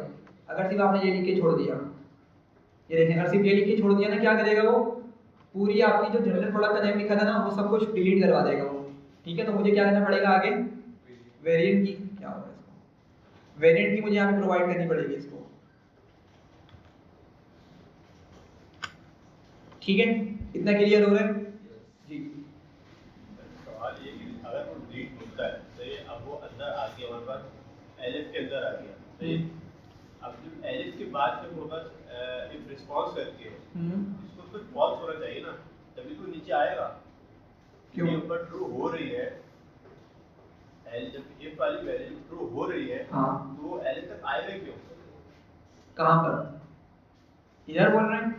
अगर सिर्फ आपने ये लिख के छोड़ दिया, ये देखें, अगर सिर्फ ये लिख के छोड़ दिया ना, क्या करेगा वो, पूरी आपकी जो जनरल प्रोडक्ट का नेम लिखा था ना, वो सब कुछ डिलीट करवा देगा वो, ठीक है। तो मुझे क्या करना पड़ेगा आगे, वेरिएंट की, क्या होगा इसको, वेरिएंट की मुझे यहाँ पे प्रोवाइड करनी पड़ेगी इसको, ठीक है, इतना क्लियर हो रहा है जी। सवाल ये कि अगर वो डिलीट होता है तो ये अब वो अंदर आ गया, हमारे पास एलिफ के अंदर आ गया, तो ये अब जब एलिफ के बाद जब होगा इफ रिस्पांस करके इसको फिर फॉल्स होना चाहिए ना, तभी तो नीचे आएगा। क्यों? ये ऊपर ट्रू हो रही है, एल जब इफ वाली वैल्यू ट्रू हो रही है, हाँ, तो वो एलिफ तक आएगा क्यों? कहाँ पर, इधर बोल रहे हैं,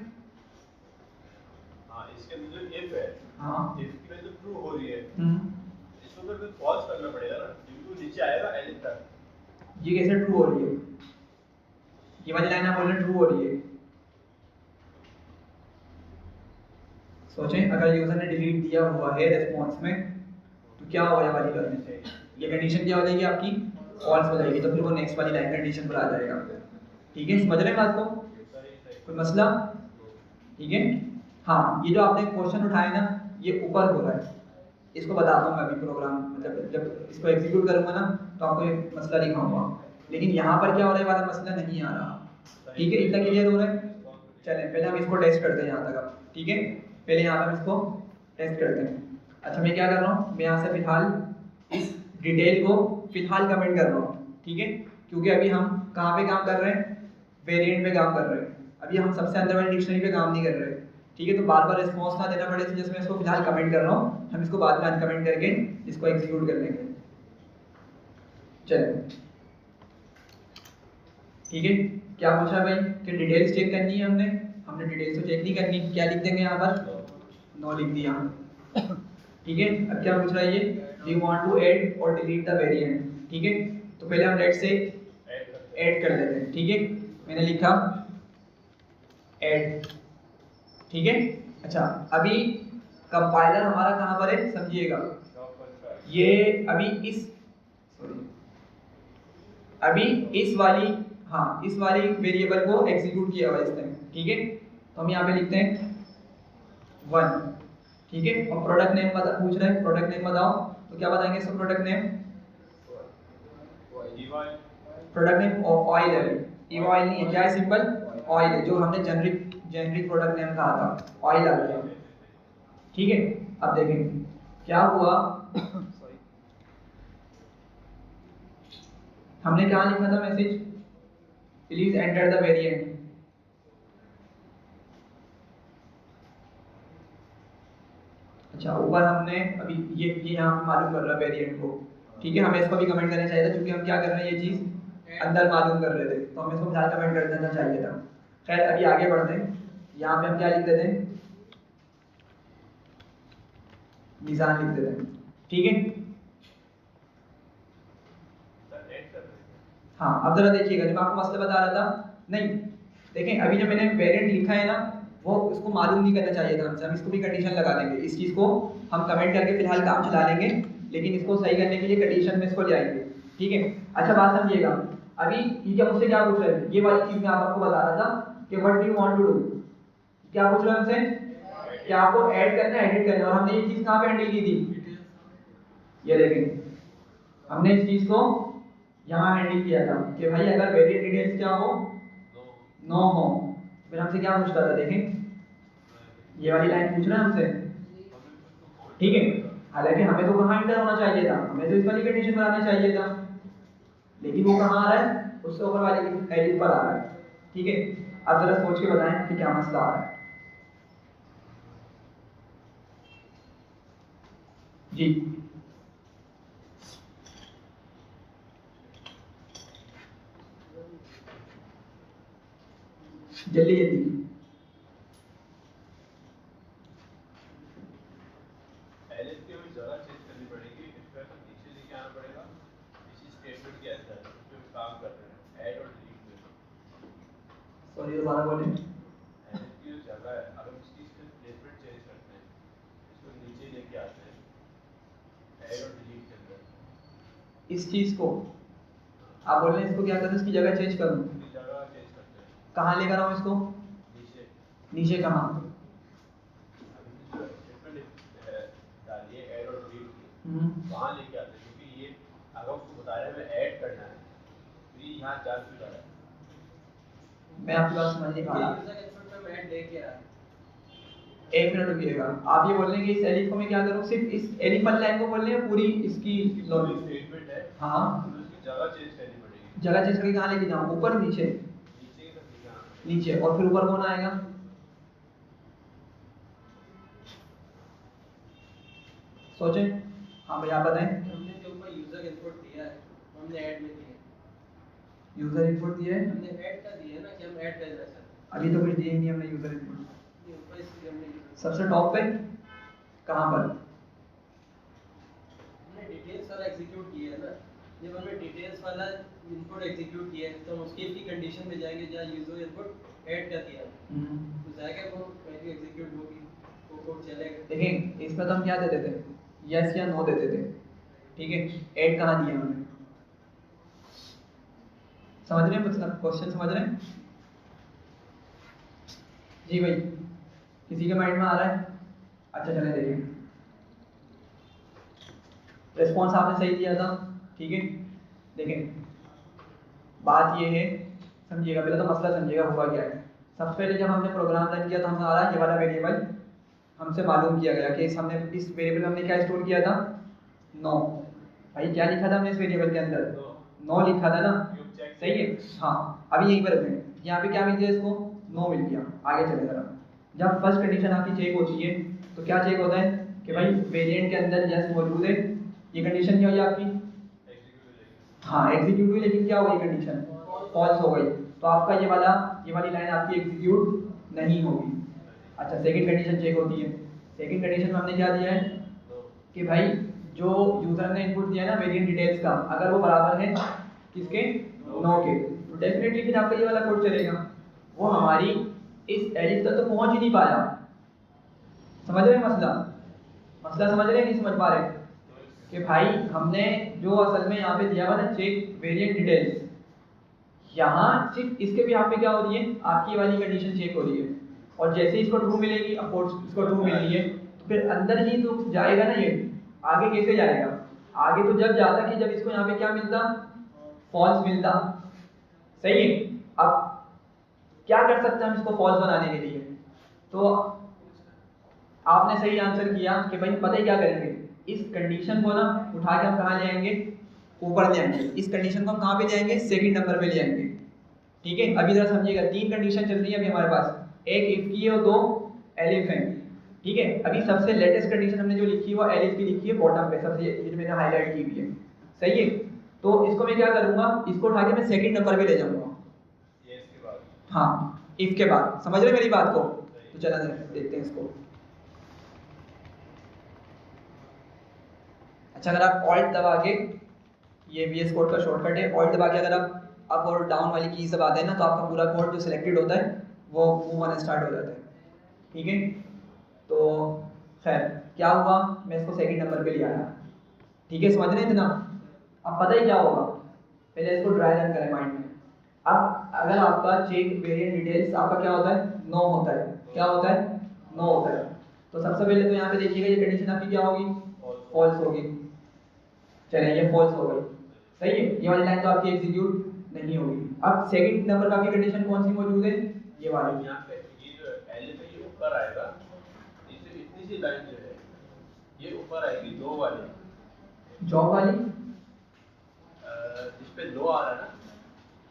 हाँ इसके अंदर जो इफ है, हाँ, इफ की वैल्यू ट्रू हो रही है, हम्म, इसको तो फिर फॉल्स करना पड़ेगा ना, क्योंकि वो नीचे आएगा एलिफ तक। ये कैसे ट्रू हो रही है, ये वाली लाइन आप बोल रहे हैं ट्रू हो रही है, सोचें अगर यूजर ने डिलीट दिया हुआ है रिस्पॉन्स में, तो क्या होगा ये वाली लाइन, ये कंडीशन क्या हो जाएगी आपकी, फॉल्स हो जाएगी, तो फिर वो नेक्स्ट वाली लाइन कंडीशन पर आ जाएगा, ठीक है, समझ रहे हैं बात को, कोई मसला, ठीक है। हाँ, ये जो आपने क्वेश्चन उठाया ना, ये ऊपर हो रहा है, इसको बताता हूँ मैं अभी प्रोग्राम, मतलब जब इसको एग्जीक्यूट करूंगा ना, तो आपको ये मसला दिखाऊंगा, लेकिन यहाँ पर क्या हो रहा है वाला मसला नहीं आ रहा, ठीक है, इतना क्लियर हो रहा है। चलें पहले हम इसको टेस्ट करते हैं यहाँ तक अब, ठीक है, पहले यहाँ पर हम इसको टेस्ट करते हैं। अच्छा मैं क्या कर रहा हूँ, मैं यहाँ से फिलहाल इस डिटेल को फिलहाल कमेंट कर रहा हूँ, ठीक है, क्योंकि अभी हम कहाँ पे काम कर रहे हैं, वेरिएंट पे काम कर रहे हैं, अभी हम सबसे अंदर वाली डिक्शनरी पे काम नहीं कर रहे, ठीक है, तो बार बार रिस्पॉन्स ना देना पड़े, जिसमें इसको फिलहाल कमेंट कर रहा हूँ, हम इसको बाद में अनकमेंट करके इसको एग्जीक्यूट कर लेंगे। चलिए ठीक है, क्या पूछा भाई कि डिटेल्स चेक करनी है, हमने डिटेल्स तो चेक नहीं करनी, क्या लिख देंगे यहाँ पर, नो लिख दिया, ठीक है। अब क्या पूछ रहा है ये, वी वांट टू ऐड और डिलीट द वेरिएंट, ठीक है, तो पहले हम लेट से ऐड कर लेते हैं, ठीक है, मैंने लिखा ऐड, ठीक है। अच्छा अभी कंपाइलर हमारा कहाँ पर है समझिएगा, ये अभी इस अभी इस वाली, हाँ इस वाली वेरिएबल को एग्जीक्यूट किया हुआ इसने, ठीक है, तो हम यहाँ पे लिखते हैं 1, ठीक है, और प्रोडक्ट नेम पूछ रहे हैं, प्रोडक्ट नेम बताओ, तो क्या बताएंगे इसको, product name, product name oil है, ईवा ऑयल नहीं है, क्या है, सिंपल ऑयल है, जो हमने जेनरिक प्रोडक्ट नेम कहा था, ऑयल आ गया, ठीक है। अब देखें क्या हुआ, हमने क्या लिखा था message, please enter the variant, अच्छा ऊपर हमने अभी ये यहाँ पे मालूम कर रहा है वेरिएंट को, ठीक है, हमें इसको भी कमेंट करना चाहिए था, क्योंकि हम क्या कर रहे हैं, ये चीज अंदर मालूम कर रहे थे, तो हमें इसको फिलहाल कमेंट कर देना चाहिए था। खैर अभी आगे बढ़ते हैं, यहाँ पे हम क्या लिख देते हैं, मीज़ान लिख देते हैं, ठीक है। हाँ अब जरा देखिएगा, जब आपको मसला बता रहा था नहीं, देखें अभी जब मैंने वेरिएंट लिखा है ना, वो उसको मालूम नहीं करना चाहिए था हमसे, हम इसको भी कंडीशन लगा देंगे, इस चीज़ को हम कमेंट करके फिलहाल काम चला लेंगे, लेकिन इसको सही करने के लिए कंडीशन में इसको ले आएंगे, ठीक है। अच्छा बात समझिएगा, अभी ये क्या मुझसे क्या पूछ रहे हैं, ये वाली चीज़ मैं आपको बता रहा था कि what do you want to do, क्या पूछ रहे हैं हमसे कि आपको ऐड करना है एडिट करना है, और हमने ये चीज़ कहाँ पे हैंडल की थी, ये देखें हमने इस चीज़ को यहाँ हैंडल किया था कि भाई अगर वेरिएंट डिटेल्स क्या हो, नो हो, फिर हमसे क्या पूछता था, देखें ये वाली लाइन पूछ रहा है हमसे, ठीक है। हालांकि हमें तो कहाँ इंटर होना चाहिए था, हमें तो इस वाली कंडीशन पर आना चाहिए था, लेकिन वो कहाँ आ रहा है, उससे ऊपर वाली एडिट पर आ रहा है, ठीक है। अब जरा सोच के बताएं कि क्या मसला आ रहा है जी। जल्दी जल्दी एलिफ की भी जगह चेंज करनी पड़ेगी, इसमें तो नीचे लेके आना पड़ेगा, इसी स्टेटमेंट के अंदर जो काम कर रहे हैं ऐड और डिलीट में। सॉरी दोबारा बोलें। एलिफ की जो जगह है, अगर उसकी स्टेटमेंट चेंज करते हैं, इसको नीचे लेके आते हैं ऐड और डिलीट के अंदर, इस चीज़ को आप बोल रहे हैं इसको क्या करूँ, इसकी जगह चेंज करूँ, उसकी जगह चेंज करते हैं कहाँ लेकर आऊँ इसको, नीचे। नीचे कहाँ, अभी जो स्टेटमेंट डालिए ऐड और डिलीट की, हम्म, वहाँ लेके आते हैं, क्योंकि ये अगर उसको बता रहे हैं हमें ऐड करना है, तो ये यहाँ जा क्यों रहा है। मैं आपकी बात समझ नहीं पा रहा, यूजर इनपुट में मैं लेके आ, एक मिनट रुकिएगा, आप ये बोल रहे हैं कि इस एलिफ को मैं क्या करूँ, सिर्फ इस एलिफ वाली लाइन को बोल रहे हैं पूरी इसकी लॉजिक, स्टेटमेंट है, हाँ तो उसकी जगह चेंज करनी पड़ेगी, जगह चेंज करके कहाँ लेके जाऊँ, ऊपर नीचे, नीचे की तरफ लेके आना पड़ेगा। नीचे, और फिर ऊपर कौन आएगा, सोचें, हाँ भाई आप बताएं। हमने जो ऊपर यूजर इनपुट दिया है हमने ऐड में दिया है, यूजर इनपुट दिया है, हमने ऐड का दिया है ना कि हम ऐड करना चाहते हैं, अभी तो कुछ दिया ही नहीं हमने यूजर इनपुट, ये ऊपर इसलिए हमने user- सबसे टॉप पे कहाँ पर, हमने डिटेल्स वाला एग्जीक्यूट किया है ना, जब हमने डिटेल्स वाला इनपुट एग्जीक्यूट किया है तो हम उसकी की कंडीशन में जाएंगे जहाँ यूजर इनपुट ऐड कर दिया, तो जाएगा वो वैल्यू एग्जीक्यूट होगी, वो कोड चलेगा। देखें इसमें तो हम क्या देते थे, यस या नो देते थे, ठीक है, ऐड कहाँ दिया हमने, समझ रहे हैं मतलब क्वेश्चन समझ रहे हैं जी भाई, किसी के माइंड में आ रहा है, अच्छा चले देखिए, रिस्पॉन्स आपने सही दिया था, ठीक है। देखें बात ये है, समझिएगा पहले तो मसला समझिएगा हुआ क्या है। सबसे पहले जब हमने प्रोग्राम रन किया तो हमारा ये वाला वेरिएबल हमसे मालूम किया गया कि हमने इस वेरिएबल में हमने क्या स्टोर किया था, नो, भाई क्या लिखा था हमने इस वेरिएबल के अंदर, नो लिखा था ना, सही है, हाँ। अभी यहीं पर रखें, यहाँ पे क्या मिल गया इसको, नो मिल गया। आगे चले जरा, जब फर्स्ट कंडीशन आपकी चेक होती है तो क्या चेक होता है कि भाई वेरिएंट के अंदर यस मौजूद है, ये कंडीशन क्या हुई आपकी, हाँ एग्जीक्यूट हुई, लेकिन क्या हो गई कंडीशन, फॉल्स हो गई, तो आपका ये वाली लाइन आपकी एग्जीक्यूट नहीं होगी। अच्छा सेकंड कंडीशन चेक होती है, सेकंड कंडीशन में हमने क्या दिया है कि भाई जो यूजर ने इनपुट दिया है ना वेरिएंट डिटेल्स का, अगर वो बराबर है किसके, नो के, तो डेफिनेटली फिर आपका ये वाला कोड चलेगा। वो हमारी इस एलिफ तक तो पहुंच ही नहीं पाया, समझ रहे हैं मसला समझ रहे हैं, नहीं समझ पा रहे कि भाई हमने जो असल में यहाँ पे दिया हुआ ना चेक वेरिएंट डिटेल्स, यहाँ सिर्फ इसके भी यहाँ पे क्या हो रही है, आपकी वाली कंडीशन चेक हो रही है, और जैसे इसको ट्रू मिलेगी, ऑफ कोर्स इसको ट्रू मिल रही है, तो फिर अंदर ही तो जाएगा ना, ये आगे कैसे जाएगा, आगे तो जब जाता कि जब इसको यहाँ पे क्या मिलता, फॉल्स मिलता, सही है। अब क्या कर सकते हैं हम इसको फॉल्स बनाने के लिए, तो आपने सही आंसर किया कि भाई पता ही क्या करेंगे, इस कंडीशन को ना उठा के हम कहाँ ले आएंगे, ऊपर ले आएंगे, इस कंडीशन को हम कहाँ पे ले आएंगे, सेकंड नंबर पे ले आएंगे, ठीक है। अभी जरा समझिएगा, तीन कंडीशन चल रही है अभी हमारे पास, एक इफ की है और दो एलिफ है, ठीक है। अभी सबसे लेटेस्ट कंडीशन हमने जो लिखी है वो एलिफ की लिखी है बॉटम पे, सबसे ये जो मैंने हाईलाइट की हुई है, सही है। तो इसको मैं क्या करूंगा, इसको उठा के मैं सेकंड नंबर पे ले जाऊंगा, ये इसके बाद, हाँ इफ के बाद, समझ रहे मेरी बात को, तो चला देखते हैं इसको। अच्छा अगर आप ऑल्ट दबा के, ये VS कोड का शॉर्टकट है, ऑल्ट दबा के अगर आप अप और डाउन वाली की सब आते हैं ना, तो आपका पूरा कोड जो सिलेक्टेड होता है वो मूव होना स्टार्ट हो जाता है। ठीक है, तो खैर क्या हुआ, मैं इसको सेकंड नंबर पे ले आया। ठीक है, समझ रहे हैं इतना? अब पता ही क्या होगा, पहले इसको ड्राई रन करें माइंड में। अब अगर आपका चेक वेरिएंट डिटेल्स आपका क्या होता है, नो होता है, क्या होता है, नो होता है, तो सबसे पहले तो यहाँ पे देखिएगा ये कंडीशन आपकी क्या होगी, फॉल्स होगी। चलिए ये फॉल्स हो गई, सही है, ये वाली लाइन तो आपकी एग्जीक्यूट नहीं होगी। अब सेकंड नंबर का आपकी कंडीशन कौन सी मौजूद है, ये वाली। यहाँ पे ये जो एल पे ये ऊपर आएगा, इससे इतनी सी लाइन जो है ये ऊपर आएगी, नो वाली, जॉब वाली, जिस पे नो आ रहा है ना,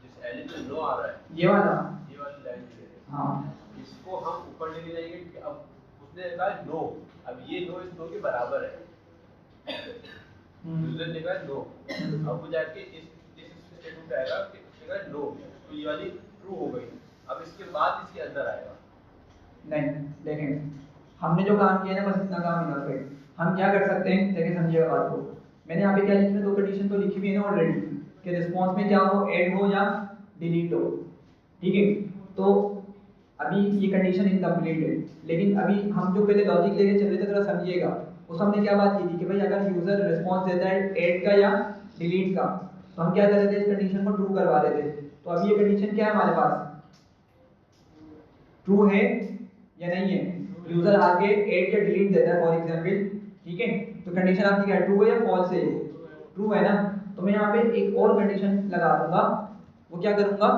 जिस एल पे नो आ रहा है, ये वाला, ये वाली लाइन जो है, हाँ इसको हम ऊपर लेके जाएंगे कि अब उसने कहा नो, अब ये नो इस नो के बराबर है, यूजर ने कहा नो, अब वो जाके इस स्टेटमेंट पे आएगा कि उसने कहा नो, तो ये वाली ट्रू हो गई। अब इसके बाद इसके अंदर आएगा, नहीं देखें, हमने जो काम किया ना बस इतना काम यहाँ पे हम क्या कर सकते हैं, देखिए समझिएगा बात को। मैंने यहाँ पे क्या लिखी है, दो कंडीशन तो लिखी हुई है ना ऑलरेडी, कि रिस्पॉन्स में क्या हो, ऐड हो या डिलीट हो। ठीक है, तो अभी ये कंडीशन इनकम्प्लीट है, लेकिन अभी हम जो पहले लॉजिक लेके चल रहे थे थोड़ा समझिएगा, उस हमने क्या बात की थी कि भाई अगर यूजर रिस्पॉन्स देता है ऐड का या डिलीट का, तो हम क्या कर रहे थे, इस कंडीशन को ट्रू करवा रहे थे। तो अभी ये कंडीशन क्या है हमारे पास, ट्रू है या नहीं है, यूजर आके ऐड या डिलीट देता है फॉर एग्जांपल। ठीक है, तो कंडीशन आपकी क्या है, ट्रू है या फॉल्स है, ट्रू है ना। तो मैं यहाँ पे एक और कंडीशन लगा दूंगा, वो क्या करूंगा,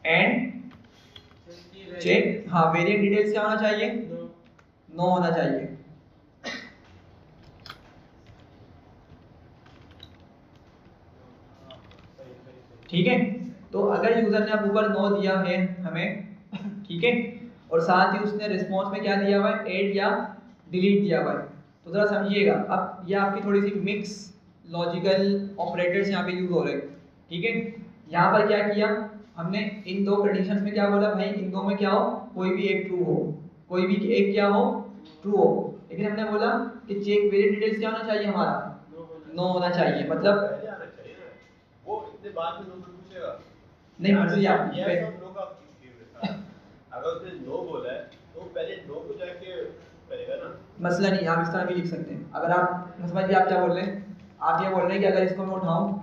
एंड चेक, हाँ वेरिएंट डिटेल्स क्या होना चाहिए, नो होना चाहिए। ठीक है, तो अगर यूजर ने अब ऊपर नो दिया है हमें, ठीक है, और साथ ही उसने रिस्पॉन्स में क्या दिया हुआ है, ऐड या डिलीट दिया हुआ है, तो जरा समझिएगा। अब ये आपकी थोड़ी सी मिक्स लॉजिकल ऑपरेटर्स यहाँ पे यूज हो रहे हैं। ठीक है, यहाँ पर क्या किया हमने, इन दो कंडीशंस में क्या बोला, भाई इन दो में क्या हो, कोई भी एक ट्रू हो, कोई भी एक क्या हो, ट्रू हो। लेकिन हमने बोला कि चेक वेरिएंट डिटेल्स क्या होना चाहिए हमारा, नो होना चाहिए, मतलब पहले आना चाहिए ना, वो इतने बाद में नो पूछेगा, नहीं मर्जी आप ये सब नो का अगर उसने नो बोला है तो पहले नो को जाके करेगा ना, मसला नहीं, आप इस तरह भी लिख सकते हैं। अगर आप समझिए आप क्या बोल रहे हैं, आप ये बोल रहे हैं कि अगर इसको मैं उठाऊं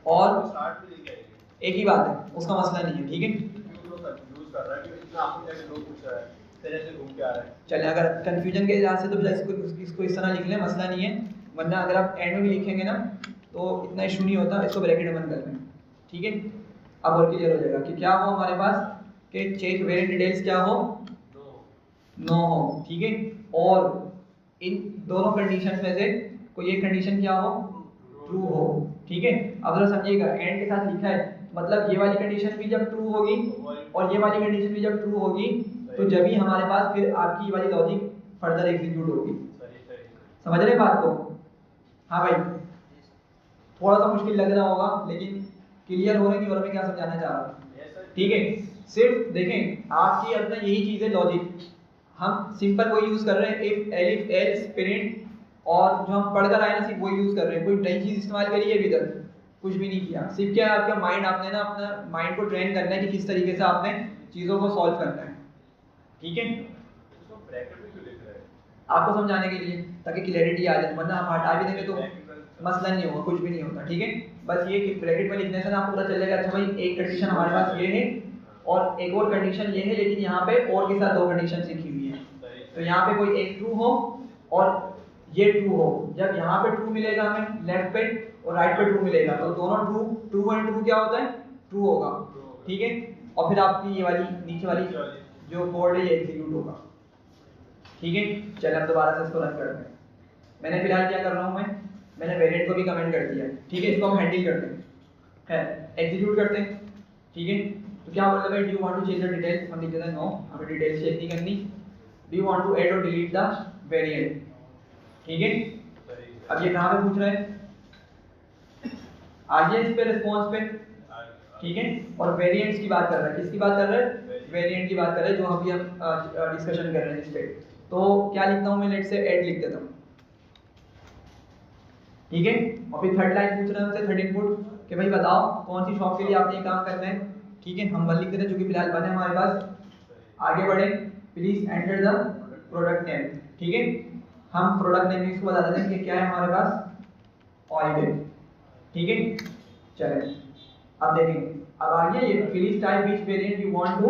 और स्टार्ट में लेके आएंगे, एक ही बात है, उसका मसला नहीं है। ठीक है, क्यों लोग कंफ्यूज कर रहा है कि इतना आपको जाके नो पूछ रहा है, तेरे से घूम के आ रहा है। चलिए अगर कंफ्यूजन के लिहाज से तो इसको इस तरह लिख लें, मसला नहीं है, वरना अगर आप एंड में भी लिखेंगे ना तो इतना इशू नहीं होता, इसको ब्रैकेट में बंद कर लें। ठीक है, अब और क्लियर हो जाएगा कि क्या हो हमारे पास, कि चेक वेरिएंट डिटेल्स क्या हो, नो हो। ठीक है, और इन दोनों कंडीशन में से कोई एक कंडीशन क्या हो, ट्रू हो। ठीक है, अब जरा समझिएगा, एंड के साथ लिखा है, मतलब ये वाली कंडीशन भी जब ट्रू होगी और ये वाली कंडीशन भी जब ट्रू होगी, तो जब ही हमारे पास फिर आपकी ये वाली लॉजिक फर्दर एग्जीक्यूट होगी। समझ रहे बात को? हाँ भाई, थोड़ा सा मुश्किल लग रहा होगा, लेकिन क्लियर होने की और मैं क्या समझाना चाह रहा हूँ। ठीक है, सिर्फ देखें आपकी अपना यही चीज़ है लॉजिक, हम सिंपल वही यूज़ कर रहे हैं, इफ एलिफ एल्स प्रिंट, और जो हम पढ़कर आए ना सिर्फ वही यूज़ कर रहे हैं, कोई नई चीज़ इस्तेमाल करी है अभी तक कुछ भी नहीं किया। सिर्फ क्या है, आपका माइंड, आपने ना अपना माइंड को ट्रेन करना है कि किस तरीके से आपने चीज़ों को सॉल्व करना है। ठीक है, इसको ब्रैकेट में क्यों लिख रहा है? आपको समझाने के लिए, ताकि क्लैरिटी आ जाए, वरना हम हटा भी देंगे तो मसला नहीं होगा, कुछ भी नहीं होता। ठीक है, बस ये कि ब्रैकेट में लिखने से ना आपको पता चलेगा, अच्छा भाई एक कंडीशन हमारे पास ये है और एक और कंडीशन ये है, लेकिन यहाँ पे और के साथ दो कंडीशन लिखी हुई है, तो यहाँ पे कोई एक ट्रू हो और ये ट्रू हो। जब यहाँ पे ट्रू मिलेगा हमें लेफ्ट पे और राइट पे ट्रू मिलेगा, तो दोनों ट्रू, ट्रू एंड ट्रू क्या होता है, ट्रू होगा। ठीक है, और फिर आपकी ये वाली नीचे वाली जो कोड है ये एग्जीक्यूट होगा। ठीक है, चलिए अब दोबारा से इसको रन करते हैं। मैंने फिलहाल क्या कर रहा हूँ, मैंने वेरिएंट को भी कमेंट कर दिया। ठीक है, इसको हम हैंडल करते हैं, है एग्जीक्यूट करते हैं। ठीक है, तो क्या बोल रहे हैं, do you want to change the details, हम लिख देते हैं नो, हमें डिटेल्स चेक नहीं करनी। Do you want to add और डिलीट द वेरिएंट। ठीक है, अब ये कहाँ पे पूछ रहा है, आगे इस पे रिस्पॉन्स पे। ठीक है, और वेरिएंट्स की बात कर रहा है, किसकी बात कर रहा है, वेरिएंट की बात कर रहे हैं, जो अभी हम डिस्कशन कर रहे हैं इस पे। तो क्या लिखता हूँ मैं, लेट से ऐड लिख देता हूँ। ठीक है। और फिर थर्ड लाइन पूछ रहा है हमसे, थर्ड इनपुट कि भाई बताओ कौन सी शॉप के लिए आपने ये काम करना है। ठीक है, हम 1 लिख देते हैं जो कि फिलहाल 1 है हमारे पास। आगे बढ़े, please enter the product name. ठीक है, हम प्रोडक्ट नेम इसको बता देते हैं कि क्या है हमारे पास, ऑयल है। ठीक है, चलें अब देखें, अब आ गया ये please type which variant you want to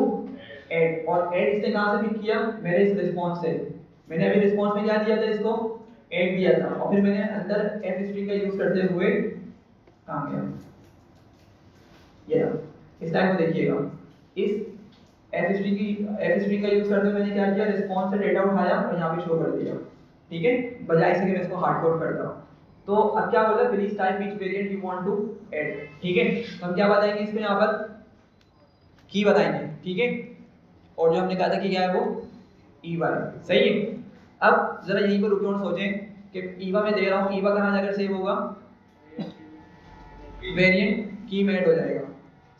add. और ऐड इसने कहां से पिक किया, मेरे इस रिस्पांस से। मैंने अभी रिस्पांस में क्या दिया था, इसको ऐड दिया था, और फिर मैंने अंदर एफ स्ट्रिंग का यूज करते हुए कहां गया, ये रहा। इस टाइम को देखिएगा, इस एफ स्ट्रिंग का यूज करते हुए मैंने क्या किया, रिस्पांस से डेटा उठाया और यहां पे शो कर दिया। ठीक है, बजाय इसके कि मैं इसको हार्ड कोड करता। तो अब क्या बोला, please type which variant you want to add. ठीक है, तो हम क्या बताएंगे इसको, यहां पर की बताएंगे। ठीक है, और जो हमने कहा था कि क्या है वो ईवा है। सही है, अब जरा यहीं पर रुके और सोचें कि ईवा में दे रहा हूं, ईवा कहां जाकर सेव होगा, वेरिएंट की में ऐड हो जाएगा,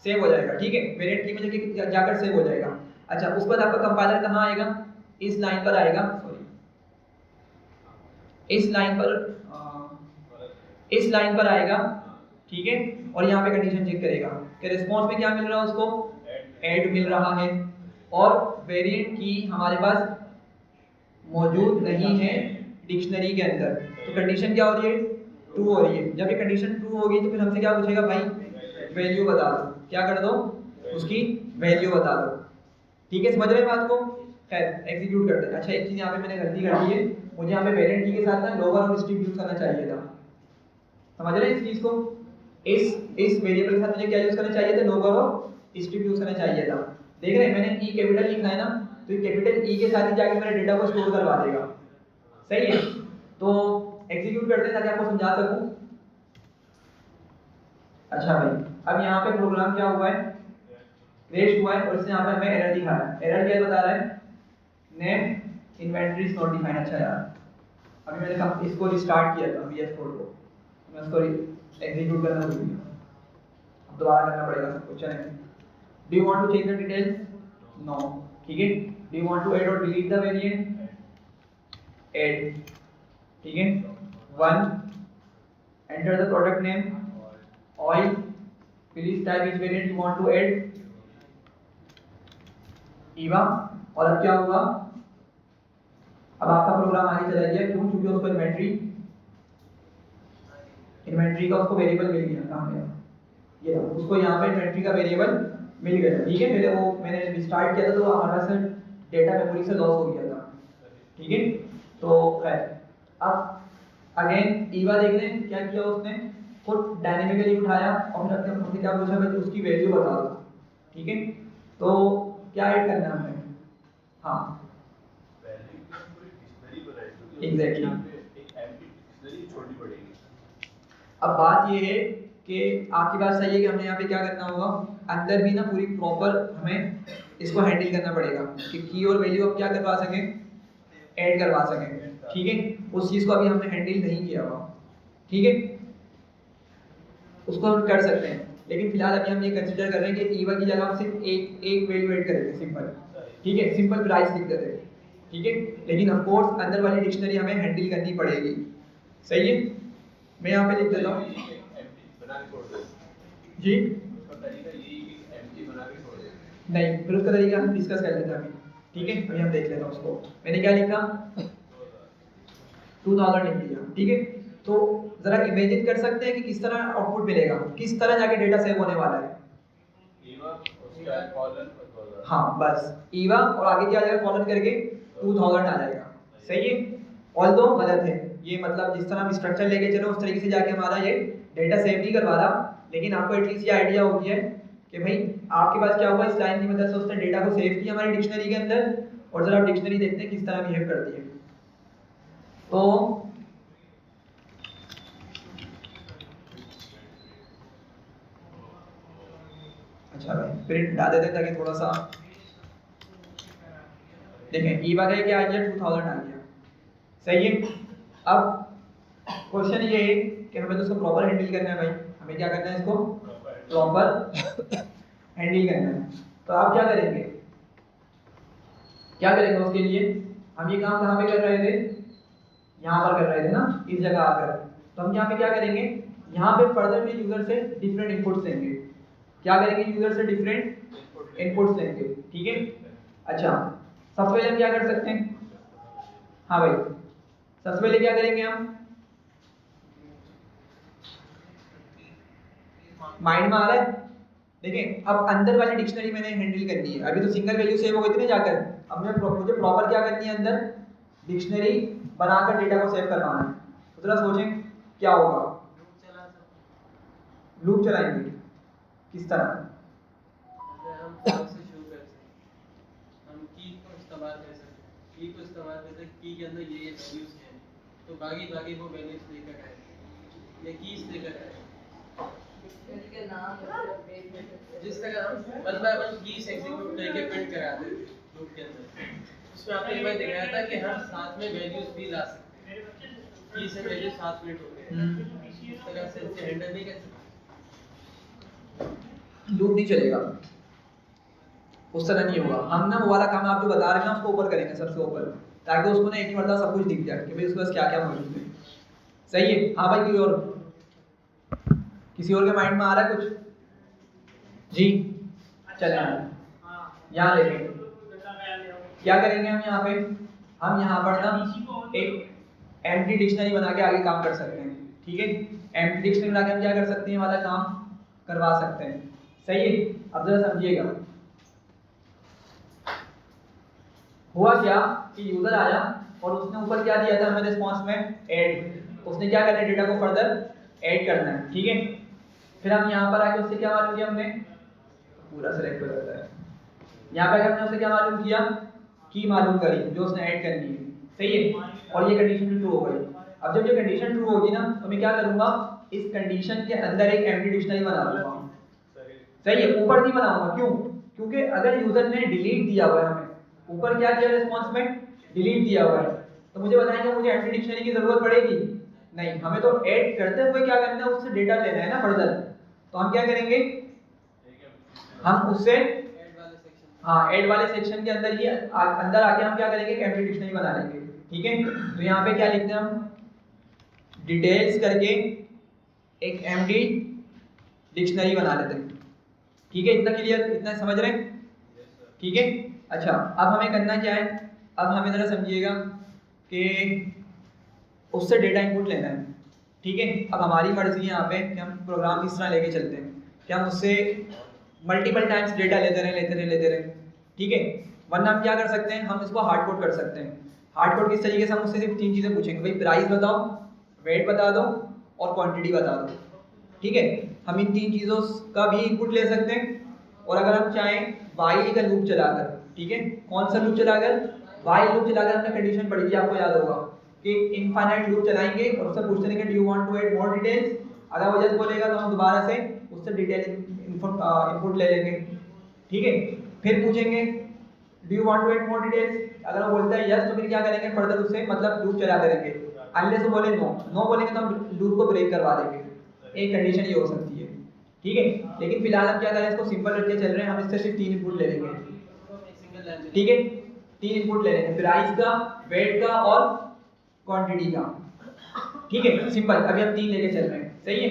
सेव हो जाएगा। ठीक है, वेरिएंट की में जाकर सेव हो जाएगा। अच्छा, उसके बाद आपका कंपाइलर कहां आएगा, इस लाइन पर आएगा, सॉरी इस लाइन पर आएगा। ठीक है, और यहाँ पे कंडीशन चेक करेगा कि रिस्पांस में क्या मिल रहा है उसको, ऐड मिल रहा है, और वेरिएंट की हमारे पास मौजूद नहीं है डिक्शनरी के अंदर। तो कंडीशन क्या हो रही है, ट्रू हो रही है। जब ये कंडीशन ट्रू होगी तो फिर हमसे क्या पूछेगा, भाई वैल्यू बता दो, क्या कर दो, उसकी वैल्यू बता दो। ठीक है, समझ रहे हैं बात को। खैर एग्जीक्यूट करते हैं। अच्छा, एक चीज यहाँ पे मैंने गलती कर दी है, मुझे यहाँ पे वेरिएंट की के साथ ना लोअर और स्ट्रिप यूज करना चाहिए था। समझ रहे हैं इस चीज को, इस वेरिएबल के साथ मुझे क्या यूज करना चाहिए था, लोअर और स्ट्रिप यूज करना चाहिए था। देख रहे हैं, मैंने ई कैपिटल लिखा है ना, तो ये कैपिटल ई के साथ ही जाके मेरे डेटा को स्टोर करवा देगा। सही है, तो एग्जीक्यूट करते हैं ताकि आपको समझा सकूं। अच्छा भाई, अब यहाँ पे प्रोग्राम क्या हुआ है, क्रेश हुआ है, और इसने यहाँ पे हमें एरर दिखाया है। एरर क्या बता रहा है, name inventory is not defined. अच्छा यार, अभी मैंने कहा इसको रिस्टार्ट किया था VS कोड को, मैं उसको एग्जीक्यूट करना भूल गया, अब दोबारा करना पड़ेगा सब कुछ। चलें, do you want to check the details, no. ठीक है, do you want to add और डिलीट द वेरिएंट, ऐड। ठीक है, 1 enter the product name oil, please type which variant you want to add, ईवा। और अब क्या हुआ, अब आपका प्रोग्राम आगे चला गया, क्यों, क्योंकि उसको इन्वेंटरी का उसको वेरिएबल मिल गया। कहां गया, ये रहा, उसको यहाँ पे इन्वेंटरी का वेरिएबल मिल गया। ठीक है, पहले वो मैंने रिस्टार्ट किया था तो हमारे पास डेटा मेमोरी से लॉस हो गया था। ठीक है, तो खैर अब अगेन ईवा देख रहे हैं क्या किया उसने, खुद डायनेमिकली उठाया और फिर अपने हमसे क्या पूछा, भाई उसकी वैल्यू बता दो। ठीक है, तो क्या ऐड करना है हमें, हाँ वैल्यू की पूरी डिक्शनरी बनाई, क्योंकि एग्जैक्टली, एक एम्प्टी डिक्शनरी छोड़नी पड़ेगी। अब बात ये है कि आपकी बात सही है कि हमें यहाँ पे क्या करना होगा, अंदर भी ना पूरी प्रॉपर हमें इसको हैंडल करना पड़ेगा कि की और वैल्यू अब क्या करवा सकें, ऐड करवा सकें। ठीक है, उस चीज़ को अभी हमने हैंडल नहीं किया हुआ। ठीक है, उसको हम कर सकते हैं, लेकिन फिलहाल अभी हम ये कंसीडर कर रहे हैं कि ईवा की जगह हम सिर्फ एक वैल्यू ऐड करेंगे, सिंपल। ठीक है, सिंपल प्राइस लिख देते हैं। ठीक है, लेकिन ऑफ कोर्स अंदर वाली डिक्शनरी हमें हैंडल करनी पड़ेगी। सही है, मैं यहाँ पे लिख देता हूँ जी, नहीं फिर उसका तरीका हम डिस्कस कर लेते हैं अभी। ठीक है, अभी हम देख लेते हैं उसको। मैंने क्या लिखा, 2000 लिख दिया। ठीक है, तो जरा इमेजिन कर सकते हैं कि किस तरह आउटपुट मिलेगा, किस तरह जाके डेटा सेव होने वाला है। हाँ बस, ईवा और आगे क्या आ जाएगा, कॉलन करके 2000 आ जाएगा। सही है, ऑल्दो गलत है ये, मतलब जिस तरह हम स्ट्रक्चर लेके चले उस तरीके से जाके हमारा ये डेटा सेव नहीं करवा रहा, लेकिन आपको एटलीस्ट ये आइडिया हो गया है कि भाई आपके पास क्या हुआ, इस लाइन की मदद से उसने डेटा को सेव किया हमारी डिक्शनरी के अंदर। और जरा आप डिक्शनरी देखते हैं किस तरह बिहेव करती है। तो अच्छा भाई प्रिंट हटा देते हैं ताकि थोड़ा सा देखें, ईवा का क्या आ गया, 2000 आ गया। सही है, अब क्वेश्चन ये है कि हमें तो इसको प्रॉपर हैंडल करना है भाई, हमें क्या करना है, इसको प्रॉपर हैंडल करना है। तो आप क्या करेंगे, क्या करेंगे उसके लिए, हम ये काम कहाँ पे कर रहे थे, यहाँ पर कर रहे थे ना, इस जगह आकर। तो हम यहाँ पे क्या करेंगे, यहाँ पे फर्दर में यूजर से डिफरेंट इनपुट्स लेंगे। क्या करेंगे, यूजर से डिफरेंट इनपुट्स लेंगे, ठीक है। अच्छा, सबसे पहले हम क्या कर सकते हैं, हाँ भाई सबसे पहले क्या करेंगे हम, माइंड में आ रहा है, देखें अब अंदर वाली डिक्शनरी मैंने हैंडल करनी है। अभी तो सिंगल वैल्यू सेव हो गई थी ना जाकर, अब मुझे प्रॉपर क्या करनी है, अंदर डिक्शनरी बनाकर डेटा को सेव करवाना है। तो जरा सोचें क्या होगा, लूप चलाएंगे, किस तरह, हम फॉर से शुरू कर सकते हैं, हम की को इस्तेमाल कर सकते हैं, की को इस्तेमाल कर सकते हैं, की के अंदर ये वैल्यूज हैं तो बाकी वो वैल्यूज लेकर आएंगे, ये कीज लेकर आएंगे। इसके नाम जिस तरह हम one by one keys execute करके प्रिंट कराते थे लूप के अंदर, उसमें आपने एक बार दिखाया था कि हम साथ में वैल्यूज भी ला सकते हैं, की से वैल्यू साथ प्रिंट होते हैं, इस तरह से इसे हैंडल नहीं कर सकते। लूप नहीं चलेगा, उस तरह नहीं होगा। हम ना वो वाला काम आप जो बता रहे हैं ना उसको ऊपर करेंगे, सबसे ऊपर, ताकि उसको ना एक ही मरतबा सब कुछ दिख जाए कि भाई उसके पास क्या क्या मौजूद है। सही है, हाँ भाई किसी और के माइंड में आ रहा है कुछ जी, चले यहाँ देखें क्या करेंगे हम यहाँ पे, हम यहाँ पर ना एक एम्प्टी डिक्शनरी बना के आगे काम कर सकते हैं, ठीक है। एम्प्टी डिक्शनरी बना के हम क्या कर सकते हैं, वाला काम करवा सकते हैं, सही है। अब जरा समझिएगा हुआ क्या कि यूजर आया और उसने ऊपर क्या दिया था हमें रिस्पांस में, ऐड। उसने क्या करना है, डेटा को फर्दर ऐड करना है, ठीक है। फिर हम यहाँ पर आके उससे क्या मालूम किया, हमने पूरा सेलेक्ट हो जाता है, यहाँ पे हमने उससे क्या मालूम किया, की मालूम करी जो उसने ऐड करनी है, सही है। और ये कंडीशन ट्रू हो गई। अब जब ये कंडीशन ट्रू होगी ना तो मैं क्या करूंगा, इस कंडीशन के अंदर एक एम्प्टी डिक्शनरी बना दूंगा, सही है। ऊपर नहीं बनाऊंगा, क्यों, क्योंकि अगर यूजर ने डिलीट दिया हुआ है, हमें ऊपर क्या किया रिस्पांस में, डिलीट दिया हुआ है, तो मुझे बताएंगे मुझे एम्प्टी डिक्शनरी की जरूरत पड़ेगी नहीं, हमें तो ऐड करते हुए क्या करना है, उससे डेटा लेना है ना फर्दर। तो हम क्या करेंगे, हम उससे हाँ ऐड वाले सेक्शन के अंदर ही अंदर आके हम क्या करेंगे, एम्प्टी डिक्शनरी बना लेंगे, ठीक है। तो यहाँ पे क्या लिखते हैं हम, डिटेल्स करके एक एम्प्टी डिक्शनरी बना लेते हैं, ठीक है। इतना क्लियर, इतना समझ रहे हैं, ठीक है। अच्छा, अब हमें करना क्या है, अब हमें जरा समझिएगा कि उससे डेटा इनपुट लेना है, ठीक है। अब हमारी मर्जी है यहाँ पे कि हम प्रोग्राम किस तरह लेके चलते हैं, कि हम उससे मल्टीपल टाइम्स डेटा लेते रहे, ठीक है। वरना हम क्या कर सकते हैं, हम इसको हार्ड कोड कर सकते हैं। हार्ड कोड किस तरीके से, हम उससे सिर्फ 3 चीज़ें पूछेंगे, भाई प्राइस बताओ, वेट बता दो और क्वांटिटी बता दो, ठीक है। हम इन 3 चीज़ों का भी इनपुट ले सकते हैं, और अगर हम चाहें वाइल का लूप चलाकर, ठीक है। कौन सा लूप चलाकर, वाइल लूप चलाकर, हमने कंडीशन पढ़ी थी, आपको याद होगा कि इनफाइनाइट लूप चलाएंगे और उससे पूछते हैं कि do you want to add more details. अगर वो जस्ट बोलेगा तो हम दोबारा से उससे डिटेल इनपुट ले लेंगे, ठीक है। फिर पूछेंगे do you want to add more details, अगर वो बोलता है यस तो फिर क्या करेंगे, फर्दर उससे मतलब लूप चला करेंगे। अनलेस वो बोले नो, नो बोलेंगे तो हम लूप को ब्रेक करवा देंगे। एक कंडीशन ये हो सकती है, ठीक है। लेकिन फिलहाल हम क्या करें, इसको सिंपल रख के चल रहे हैं, हम इससे सिर्फ 3 इनपुट ले लेंगे, ठीक है। 3 इनपुट ले लेंगे, प्राइस का, वेट का और क्वांटिटी का, ठीक है। सिंपल, अभी हम 3 लेके चल रहे हैं, सही है।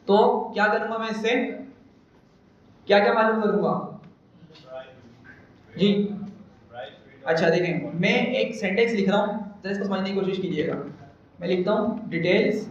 तो क्या करूंगा मैं इससे, क्या क्या मालूम करूंगा जी। अच्छा देखें, मैं एक सेंटेंस लिख रहा हूँ, जरा इसको समझने की कोशिश कीजिएगा। मैं लिखता हूँ डिटेल्स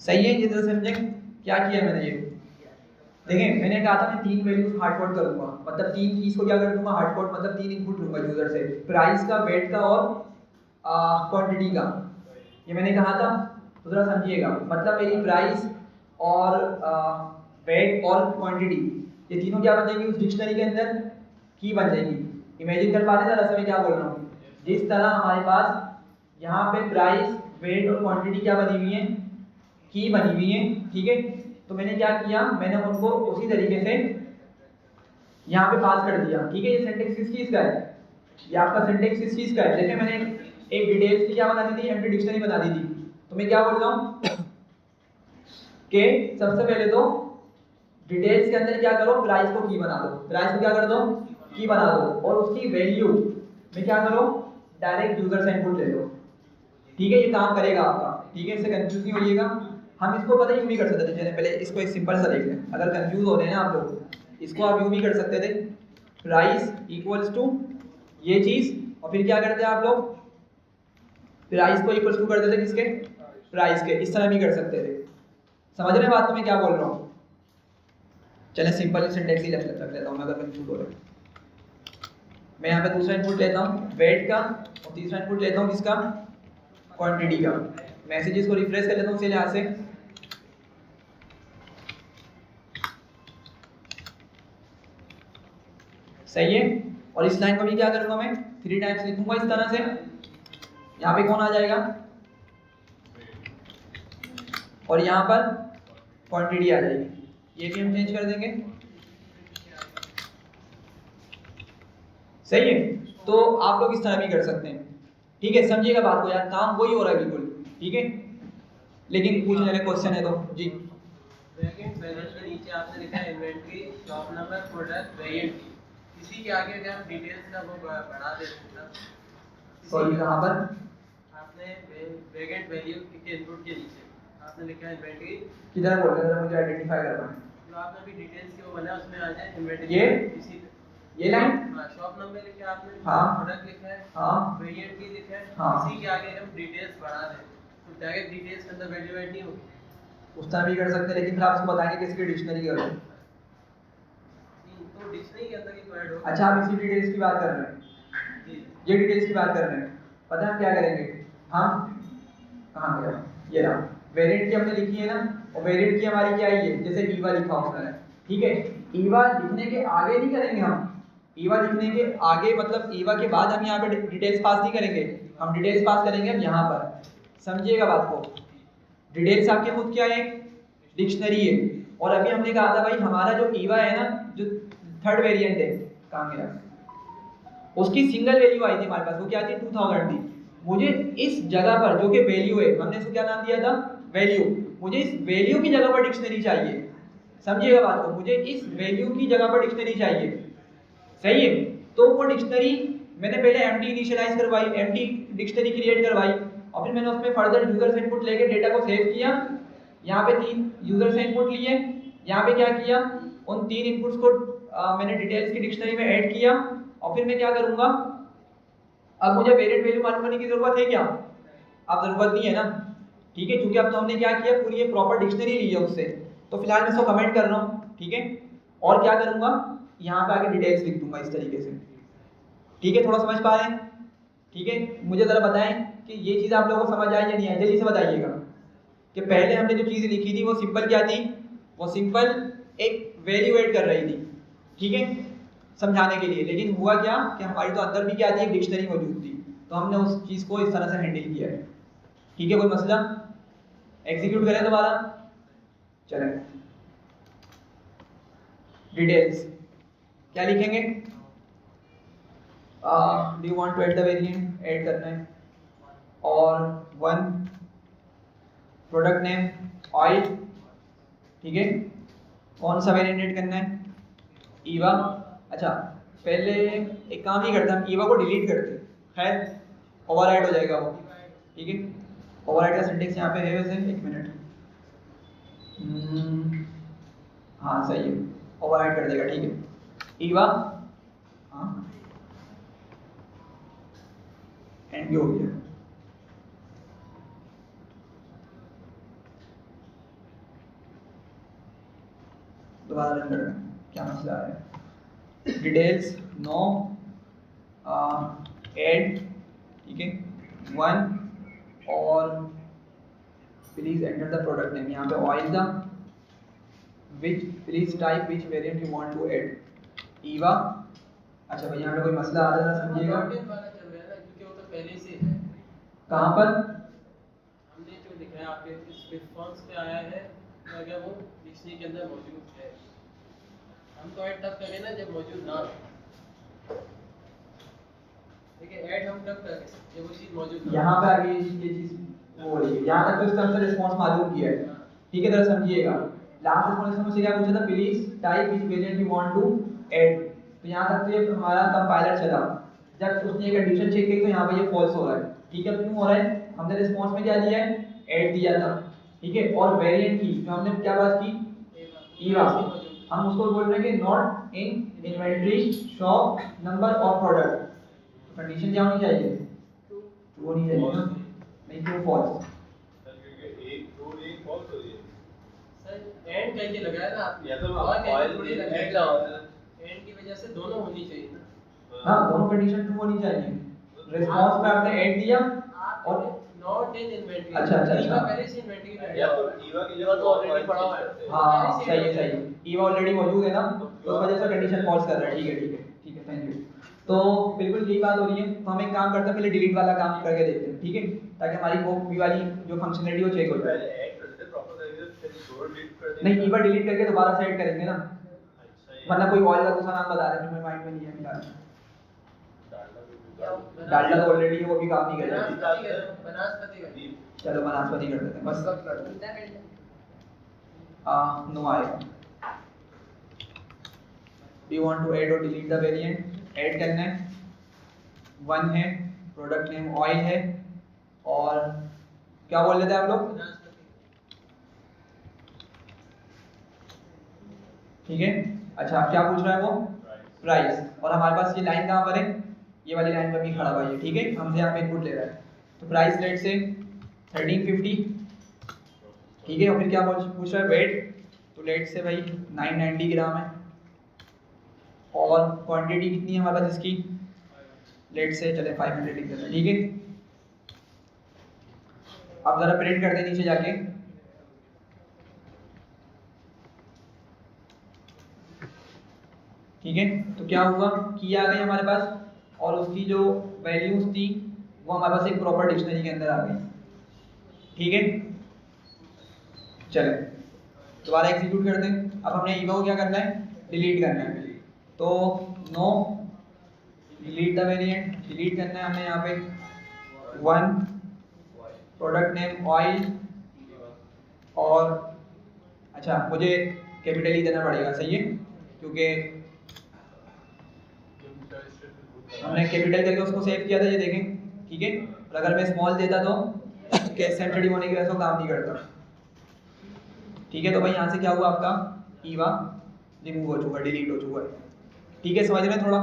सही है। ये जरा समझें क्या किया मैंने। ये देखें, मैंने कहा था मैं 3 वैल्यूज हार्ड कोड करूंगा, मतलब 3 कीज को क्या कर दूंगा, हार्ड कोड, मतलब 3 इनपुट लूंगा यूजर से, प्राइस का, वेट का और क्वांटिटी का, ये मैंने कहा था। तो जरा समझिएगा, मतलब मेरी प्राइस और वेट और क्वांटिटी, ये तीनों क्या बन जाएंगी उस डिक्शनरी के अंदर, की बन जाएगी। इमेजिन कर पा रहे हैं जरा से मैं क्या बोल रहा हूँ, जिस तरह हमारे पास यहाँ पे प्राइस, वेट और क्वांटिटी क्या बनी हुई है, की बनी हुई है, ठीक है। तो मैंने क्या किया, मैंने उनको उसी तरीके से यहाँ पे पास कर दिया, ठीक है। ये सिंटेक्स किस चीज का है, ये आपका सिंटेक्स किस चीज का है। जैसे मैंने एक डिटेल्स की क्या बना दी थी, एम्प्टी डिक्शनरी बना दी थी। तो मैं क्या बोल रहा हूँ कि सबसे पहले तो डिटेल्स के अंदर क्या करो, प्राइस को की बना दो, प्राइस को क्या कर दो, की बना दो, और उसकी वैल्यू में क्या करो, डायरेक्ट यूजर से इनपुट ले लो, ठीक है। ये काम करेगा आपका, ठीक है। इससे कंफ्यूज नहीं होइएगा। हम इसको पता यूं भी कर सकते थे, चलिए पहले इसको एक सिंपल सा देख लें। अगर कंफ्यूज हो रहे हैं ना आप लोग, इसको आप यूं भी कर सकते थे, प्राइस इक्वल्स टू ये चीज, और फिर क्या करते हैं आप लोग, प्राइस को इक्वल्स टू कर देते किसके, प्राइस के। इस तरह भी कर सकते थे। समझ रहे हैं बात को मैं क्या बोल रहा हूँ। चले सिंपल सिंटेक्स ही रख लेता हूँ मैं, अगर कंफ्यूज हो रहे हैं। मैं यहाँ पे दूसरा इनपुट लेता हूँ वेट का, और तीसरा इनपुट लेता हूँ किसका, क्वांटिटी का। मैसेजेस को रिफ्रेश कर लेता हूँ उसी लिहाज से। सही है। और इस लाइन को भी क्या करूंगा मैं, 3 टाइम्स लिखूंगा इस तरह से। यहाँ पे कौन आ जाएगा, और यहाँ पर क्वांटिटी आ जाएगी। ये भी हम चेंज कर देंगे, सही है। तो आप लोग इस तरह भी कर सकते हैं, ठीक है। समझिएगा बात को यार, काम वही हो रहा है बिल्कुल, ठीक है। लेकिन पूछने वाले क्वेश्चन है तो जी। वेरिएंट बैलेंस के नीचे आपने लिखा है inventory, shop number, product, variant. इसी के आगे अगर हम डिटेल्स का वो बढ़ा देते हैं, सॉरी कहाँ पर, आपने वेरिएंट वैल्यू के इनपुट के नीचे आपने लिखा है इन्वेंटरी। किधर बोल रहे हैं, मुझे आइडेंटिफाई करना है। जो आपने अभी डिटेल्स के वो बना उसमें आ जाए इन्वेंटरी, ये इसी ये लाइन, हाँ, शॉप नंबर लिखा है आपने, हाँ, प्रोडक्ट लिखा है, हाँ, वेरिएंट भी लिखा है, हाँ। इसी के आगे हम डिटेल्स बढ़ा दें तो डायरेक्ट डिटेल्स के अंदर वैल्यू ऐड नहीं होगी। उस तरह भी कर सकते हैं, लेकिन फिर आप उसको बताएंगे किसकी डिक्शनरी करो। तो डिक्शनरी के अंदर ही तो ऐड होगा। अच्छा आप इसी डिटेल्स की बात कर रहे हैं, जी ये डिटेल्स की बात कर रहे हैं। पता है हम क्या करेंगे, हम कहाँ गया, ये रहा। वेरिएंट की हमने लिखी है ना, और वेरिएंट की हमारी क्या है, ये जैसे ईवा लिखा होता है, ठीक है। ईवा लिखने के आगे नहीं करेंगे हम, ईवा लिखने के आगे मतलब ईवा के बाद हम यहाँ पे डिटेल्स पास नहीं करेंगे, हम डिटेल्स पास करेंगे अब यहाँ पर। समझिएगा बात को। डिटेल्स आपके खुद क्या है, डिक्शनरी है। और अभी हमने कहा था भाई हमारा जो ईवा है ना, जो थर्ड वेरिएंट है, कहाँ गया, उसकी सिंगल वैल्यू आई थी हमारे पास, वो क्या थी, 2000 थी। मुझे इस जगह पर जो कि वैल्यू है, हमने इसको क्या नाम दिया था, वैल्यू। मुझे इस वैल्यू की जगह पर डिक्शनरी चाहिए। समझिएगा बात को, मुझे इस वैल्यू की जगह पर डिक्शनरी चाहिए, सही है। तो वो डिक्शनरी मैंने पहले एम्प्टी इनिशियलाइज करवाई, एम्प्टी डिक्शनरी क्रिएट करवाई, और फिर मैंने उसमें फर्दर यूजर से इनपुट लेके डेटा को सेव किया। यहाँ पे 3 यूजर से इनपुट लिए, यहाँ पे क्या किया, उन 3 इनपुट्स को मैंने डिटेल्स की डिक्शनरी में ऐड किया। और फिर मैं क्या करूंगा, अब मुझे वेरिएंट वैल्यू मालूम करने की जरूरत है क्या, अब जरूरत नहीं है ना, ठीक है। क्योंकि अब तो हमने क्या किया, पूरी ये प्रॉपर डिक्शनरी ली है उससे। तो फिलहाल मैं इसको कमेंट कर रहा हूँ, ठीक है। और क्या करूंगा, यहाँ पे आगे डिटेल्स लिख दूंगा इस तरीके से, ठीक है। थोड़ा समझ पा रहे हैं, ठीक है। मुझे जरा बताएं कि ये चीज़ आप लोगों को समझ आई या नहीं आई, जल्दी से बताइएगा। कि पहले हमने जो चीज़ लिखी थी वो सिंपल क्या थी, वो सिंपल एक वैल्यू ऐड कर रही थी, ठीक है, समझाने के लिए। लेकिन हुआ क्या कि हमारी तो अंदर भी क्या थी, एक डिक्शनरी मौजूद थी। तो हमने उस चीज़ को इस तरह से हैंडल किया है, ठीक है। कोई मसला, एग्जीक्यूट करें दोबारा, चलें। डिटेल्स क्या लिखेंगे, do you want to add the variant, add करना है। और 1 प्रोडक्ट नेम ऑयल, ठीक है। कौन सा वेरिएंट ऐड करना है, ईवा। अच्छा पहले एक काम ही करते हैं, हम ईवा को डिलीट करते हैं, खैर ओवरराइड हो जाएगा वो, ठीक है। ओवरराइड का सिंटेक्स यहाँ पे है वैसे, 1 मिनट, हाँ सही है, ओवरराइड कर देगा, ठीक है। ईवा, हाँ एंड भी हो गया। दोबारा रन करना, क्या मसला है। डिटेल्स नो ऐड, ठीक है, 1 और please enter the product name, यहाँ पे ऑयल था, which please type which variant you want to add, ईवा। अच्छा भाई यहाँ पे कोई मसला आ रहा है, समझिएगा। डॉटेड वाला चल रहा है ना, क्योंकि वो तो पहले से है। कहाँ पर, हमने जो लिखा है आपके इस रिस्पॉन्स पे आया है तो अगर वो डिक्शनरी के अंदर मौजूद है। हम तो ऐड तब करें ना जब मौजूद ना हो। ठीक है, ऐड हम तब करें जब वो चीज़ मौजूद ना हो। यहाँ पे आगे ये चीज वो हो रही है, यहाँ तक तो इस तरह से रिस्पॉन्स मालूम किया है, ठीक है, जरा समझिएगा। लास्ट रिस्पॉन्स में मुझसे क्या पूछा था, please type which variant you want to add. तो यहाँ तक तो ये हमारा कंपाइलर चला, जब उसने ये कंडीशन चेक की तो यहाँ पे ये फॉल्स हो रहा है, ठीक है। क्यों हो रहा है, हमने रिस्पॉन्स में क्या दिया है, ऐड दिया था, ठीक है। और वेरिएंट की जो हमने क्या बात की, ईवा, हम उसको बोल रहे हैं कि not in inventory shop number और प्रोडक्ट। कंडीशन क्या होनी चाहिए, ट्रू होनी चाहिए ना, नहीं ट्रू फॉल्स। सर क्योंकि एक ट्रू एक फॉल्स हो रही है सर एंड करके लगाया ना आपने, या तो और कहीं ऑयल थोड़ी एंड लगाया लगाया एंड की वजह से दोनों होनी चाहिए ना। हाँ, दोनों कंडीशन ट्रू होनी चाहिए। रिस्पॉन्स में आपने ऐड दिया और नॉट इन इन्वेंटरी, अच्छा, अच्छा, अच्छा। ईवा पहले से इन्वेंटरी में या है। तो ईवा की जगह तो ऑलरेडी पड़ा हुआ है। हाँ सही है, सही है, ईवा ऑलरेडी मौजूद है ना, तो उस वजह से कंडीशन फॉल्स कर रहा है, ठीक है, ठीक है, ठीक है, थैंक यू। तो बिल्कुल यही बात हो रही है। तो हम एक काम करते हैं, पहले डिलीट वाला काम करके देखते हैं, ठीक है, ताकि हमारी वो भी वाली जो फंक्शनलिटी वो चेक हो जाए। पहले ऐड कर देते प्रॉपर तरीके से, फिर स्टोर डिलीट कर देते। नहीं, ईवा डिलीट करके दोबारा से ऐड करेंगे ना, अच्छा ये वरना कोई ऑयल का दूसरा नाम बता रहे हैं, मेरे माइंड में नहीं है फिलहाल। डालना डालडा तो ऑलरेडी है, वो भी काम नहीं कर रहा। वनस्पति का चलो वनस्पति कर देते हैं बस। गंदा कर दे। नो आएगा। Do you want to add or delete the variant? Add करना है, वन है, प्रोडक्ट नेम ऑयल है, और क्या बोल रहे थे आप लोग, ठीक है। अच्छा, क्या पूछ रहा है वो, प्राइस। और हमारे पास ये लाइन कहाँ पर है, ये वाली लाइन पर भी खड़ा हुआ है, ठीक है, हमसे यहाँ पे इनपुट ले रहा है। तो प्राइस लेट से 1350, ठीक है। और फिर क्या पूछ रहा है, वेट, तो लेट से भाई 990 ग्राम है, और क्वांटिटी कितनी है हमारे पास इसकी, लेट से चले 500 लिख देते हैं, ठीक है। अब जरा प्रिंट करते हैं नीचे जाके, ठीक है। तो क्या हुआ, की आ गई हमारे पास, और उसकी जो वैल्यूज थी वो हमारे पास एक प्रॉपर डिक्शनरी के अंदर आ गई, ठीक है। चले दोबारा एग्जीक्यूट करते हैं। अब हमने ईवा को क्या करना है, डिलीट करना है। तो no delete the variant, delete करना है हमें यहाँ पे वन, प्रोडक्ट नेम ऑयल, और अच्छा मुझे कैपिटल ही देना पड़ेगा, सही है, क्योंकि हमने कैपिटल करके उसको सेव किया था, ये देखें, ठीक है। और अगर मैं स्मॉल देता तो केस सेंसिटिव होने की वजह से काम नहीं करता, ठीक है। तो भाई यहाँ से क्या हुआ, आपका ईवा रिमूव हो चुका, डिलीट हो चुका है, ठीक है, समझ रहे हैं थोड़ा।